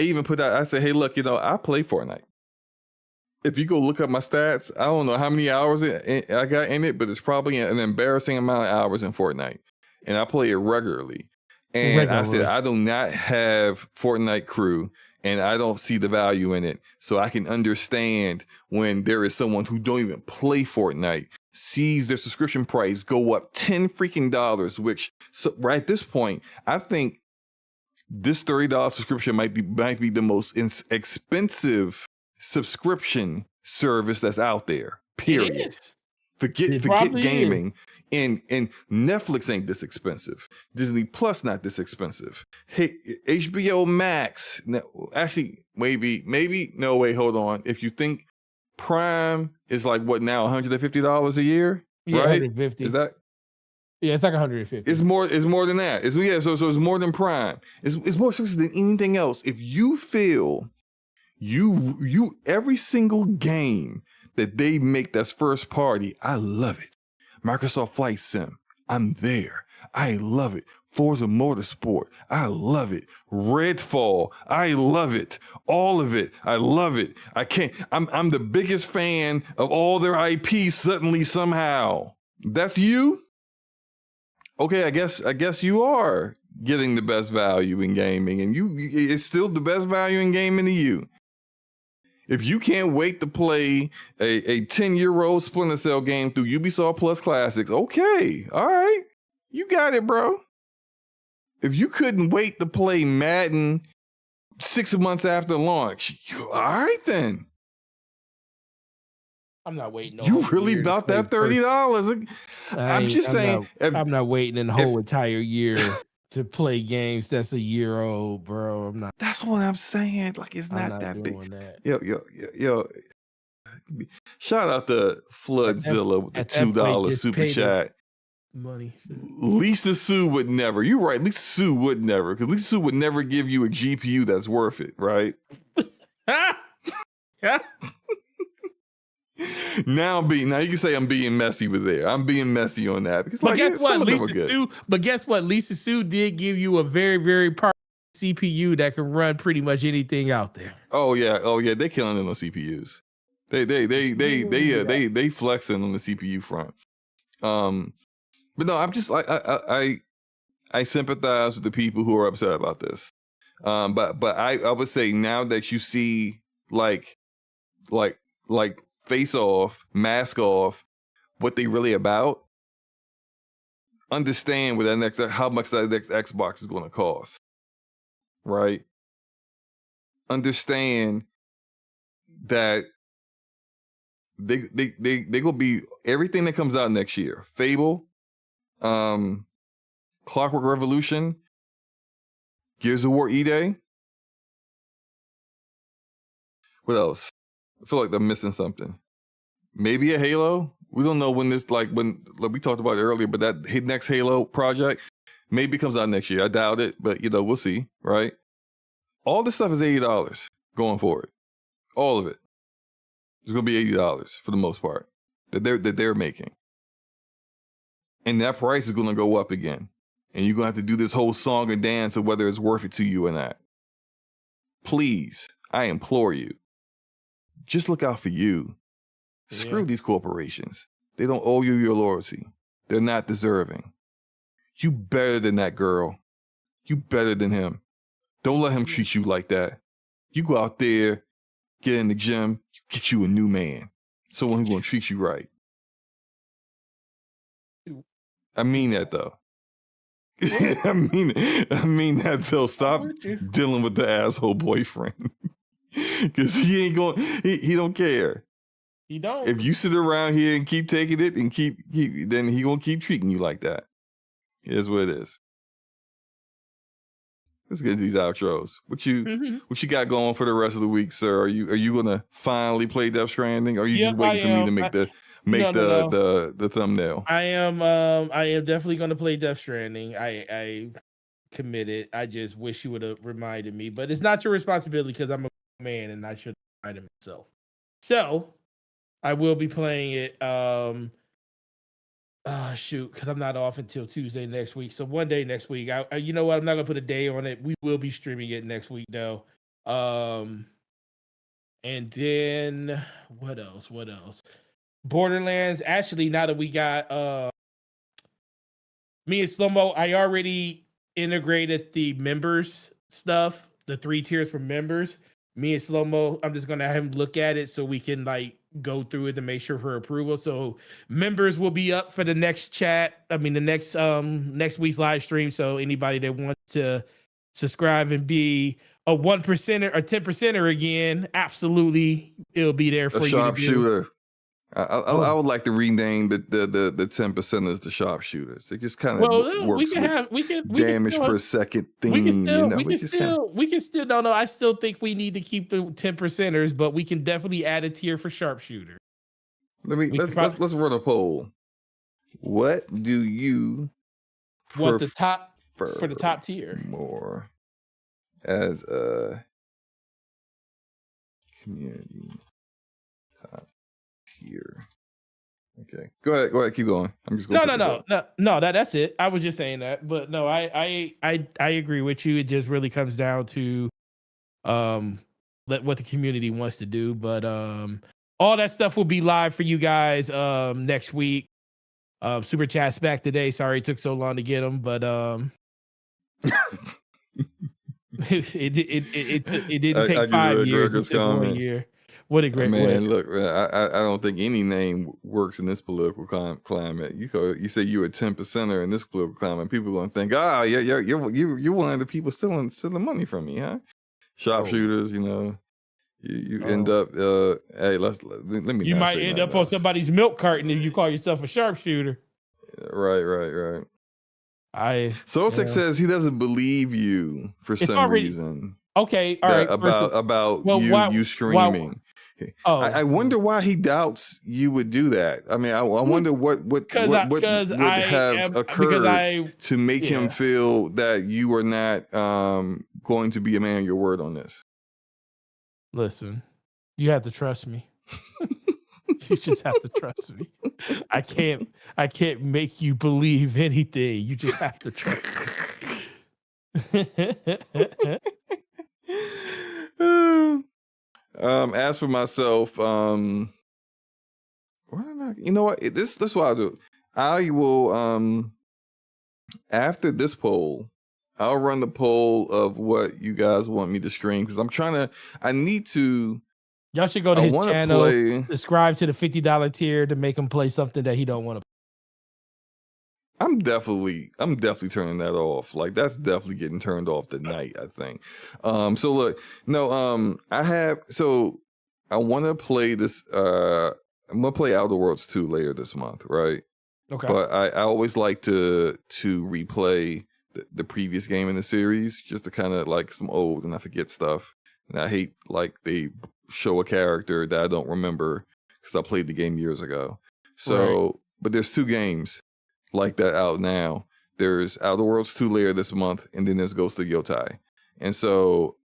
even put out. I said, hey, look, I play Fortnite. If you go look up my stats, I don't know how many hours I got in it, but it's probably an embarrassing amount of hours in Fortnite. And I play it regularly. And I said, I do not have Fortnite crew and I don't see the value in it. So I can understand when there is someone who don't even play Fortnite, sees their subscription price go up $10 freaking, which right at this point, I think this $30 subscription might be the most expensive subscription service that's out there. Period. Forget gaming. And Netflix ain't this expensive. Disney Plus not this expensive. Hey, HBO Max. Actually, maybe. No, wait, hold on. If you think Prime is like what now, $150 a year, yeah, right? 150. Is that? Yeah, it's like 150. It's more than that. So it's more than Prime. It's more expensive than anything else. If you feel you every single game that they make that's first party, I love it. Microsoft Flight Sim, I'm there. I love it. Forza Motorsport, I love it. Redfall, I love it. All of it, I love it. I'm the biggest fan of all their IP suddenly somehow. That's you? Okay, I guess you are getting the best value in gaming, and it's still the best value in gaming to you. If you can't wait to play a 10-year-old Splinter Cell game through Ubisoft Plus Classics, okay, all right, you got it, bro. If you couldn't wait to play Madden 6 months after launch. All right, then. I'm not waiting. You really about that $30? I'm just saying. I'm not waiting a whole entire year to play games that's a year old, bro. I'm not. That's what I'm saying. Like, it's not that big. That. Yo. Shout out to Floodzilla with the $2 super chat. Money. Lisa Sue would never. You're right. Lisa Sue would never, because Lisa Sue would never give you a GPU that's worth it, right? Yeah. Now you can say I'm being messy with there. I'm being messy on that because guess what? Lisa Sue did give you a very, very powerful CPU that can run pretty much anything out there. Oh yeah. They killing it on CPUs. They flexing on the CPU front. But no, I'm just I sympathize with the people who are upset about this. But I would say now that you see like face off, mask off, what they really about, understand what how much that next Xbox is going to cost, right? Understand that they gonna be everything that comes out next year. Fable, Clockwork Revolution, Gears of War E-Day. What else? I feel like they're missing something. Maybe a Halo. We don't know when like we talked about it earlier, but that next Halo project maybe comes out next year. I doubt it, but we'll see, right? All this stuff is $80 going forward. All of it. It's gonna be $80 for the most part that they're making. And that price is gonna go up again. And you're gonna have to do this whole song and dance of whether it's worth it to you or not. Please, I implore you. Just look out for you. Yeah. Screw these corporations. They don't owe you your loyalty. They're not deserving. You better than that girl. You better than him. Don't let him treat you like that. You go out there, get in the gym, get you a new man. Someone who's gonna treat you right. I mean that though. I mean that though. Stop dealing with the asshole boyfriend. Because he ain't going, he don't care. He don't. If you sit around here and keep taking it and keep then he gonna keep treating you like that. It is what it is. Let's get these outros. What you got going for the rest of the week, sir? Are you gonna finally play Death Stranding? Or are you just waiting for me to make the thumbnail? I am definitely gonna play Death Stranding. I committed. I just wish you would have reminded me, but it's not your responsibility because I'm a man and I should remind myself. So I will be playing it. Because I'm not off until Tuesday next week. So one day next week. You know what? I'm not gonna put a day on it. We will be streaming it next week though. And then what else? Borderlands. Actually, now that we got me and SloMo, I already integrated the members stuff, the 3 tiers for members. Me and SloMo, I'm just gonna have him look at it so we can like go through it to make sure for approval. So members will be up for the next chat. I mean the next week's live stream. So anybody that wants to subscribe and be a 1%er or 10%er again, absolutely, it'll be there for you. Sharpshooter. I would like to rename the 10% as the sharpshooters. It just kind of works. We can damage per second theme. We can still. No. I still think we need to keep the 10%ers, but we can definitely add a tier for sharpshooter. Let's run a poll. What do you want the top for the top tier more as a community top tier? Okay, go ahead, keep going. I'm just going. No. That's it. I was just saying that, but no, I agree with you. It just really comes down to what the community wants to do. But all that stuff will be live for you guys next week. Super chats back today. Sorry it took so long to get them, but it didn't take 5 years. It took 1 year. What a great man! Look, I don't think any name works in this political climate. You say you're a 10%er in this political climate. People are gonna think, you're one of the people stealing money from me, huh? sharpshooters, you know, you end up. Hey, let me. You not might say end nothing up on else. somebody's milk carton if you call yourself a sharpshooter. Right. Soltech Yeah. says he doesn't believe you for some already- reason. Okay, all right. About well, you streaming. I wonder why he doubts you would do that. I mean, I wonder what would have occurred to make him feel that you are not going to be a man of your word on this. Listen, you have to trust me. You just have to trust me. I can't make you believe anything. You just have to trust me. As for myself, you know what? This is what I'll do. I will after this poll, I'll run the poll of what you guys want me to stream because I need to. Y'all should go to his channel, subscribe to the $50 tier to make him play something that he don't want to. I'm definitely turning that off. Like that's definitely getting turned off tonight, I think. So look, no, I want to play this. I'm gonna play Outer Worlds 2 later this month, right? Okay. But I always like to replay the previous game in the series just to kind of like some old and I forget stuff. And I hate like they show a character that I don't remember because I played the game years ago. So, but there's 2 games like that out now. There's Outer Worlds 2 later this month, and then there's Ghost of Yotai. And so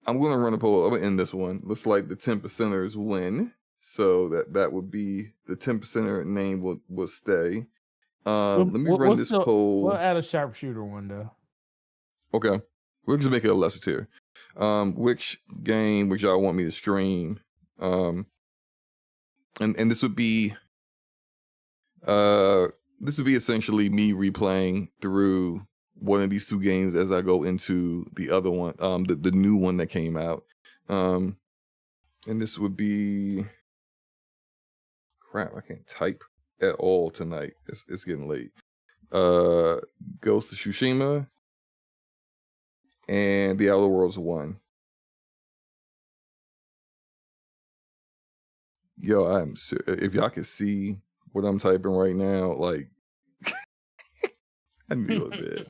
I'm going to run a poll. I'm going to end this one. Looks like the 10%ers win. So that would be the 10%er name will stay. Let me run this poll. We'll add a sharpshooter one though. Okay. We'll just make it a lesser tier. Which game would y'all want me to stream? And this would be essentially me replaying through one of these 2 games as I go into the other one, the new one that came out. And this would be crap, I can't type at all tonight. It's getting late. Ghost of Tsushima and The Outer Worlds 1. Yo, I'm if y'all can see what I'm typing right now, like I need a little bit.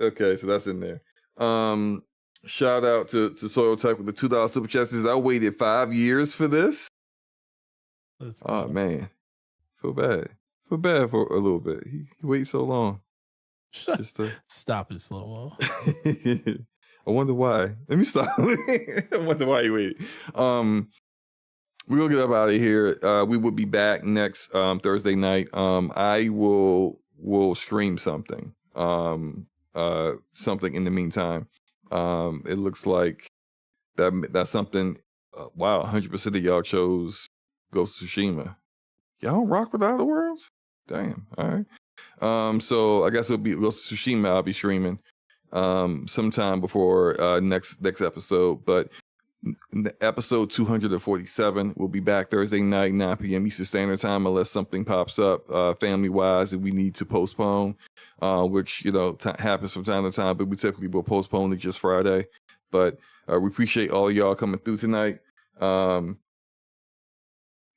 Okay, so that's in there. Shout out to Soil Tech with the $2 super chat. Says I waited 5 years for this. Oh man, feel bad for a little bit. He waited so long. Just stop it, slow-mo. I wonder why. Let me stop. I wonder why he waited. We're gonna get up out of here. We will be back next Thursday night. I will stream something. Something in the meantime. It looks like that's something. Wow, 100% of y'all chose Ghost of Tsushima. Y'all rock with Outer Worlds? Damn. All right. So I guess it'll be Ghost of Tsushima. I'll be streaming sometime before next episode, but episode 247 will be back Thursday night, 9 p.m. Eastern Standard Time, unless something pops up family-wise that we need to postpone, which, happens from time to time, but we typically will postpone it just Friday. But we appreciate all of y'all coming through tonight.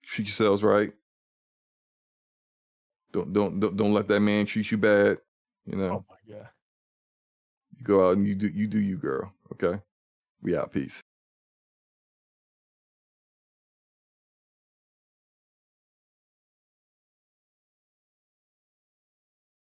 Treat yourselves right. Don't let that man treat you bad. Oh my God. You go out and you do you, girl. Okay? We out. Peace.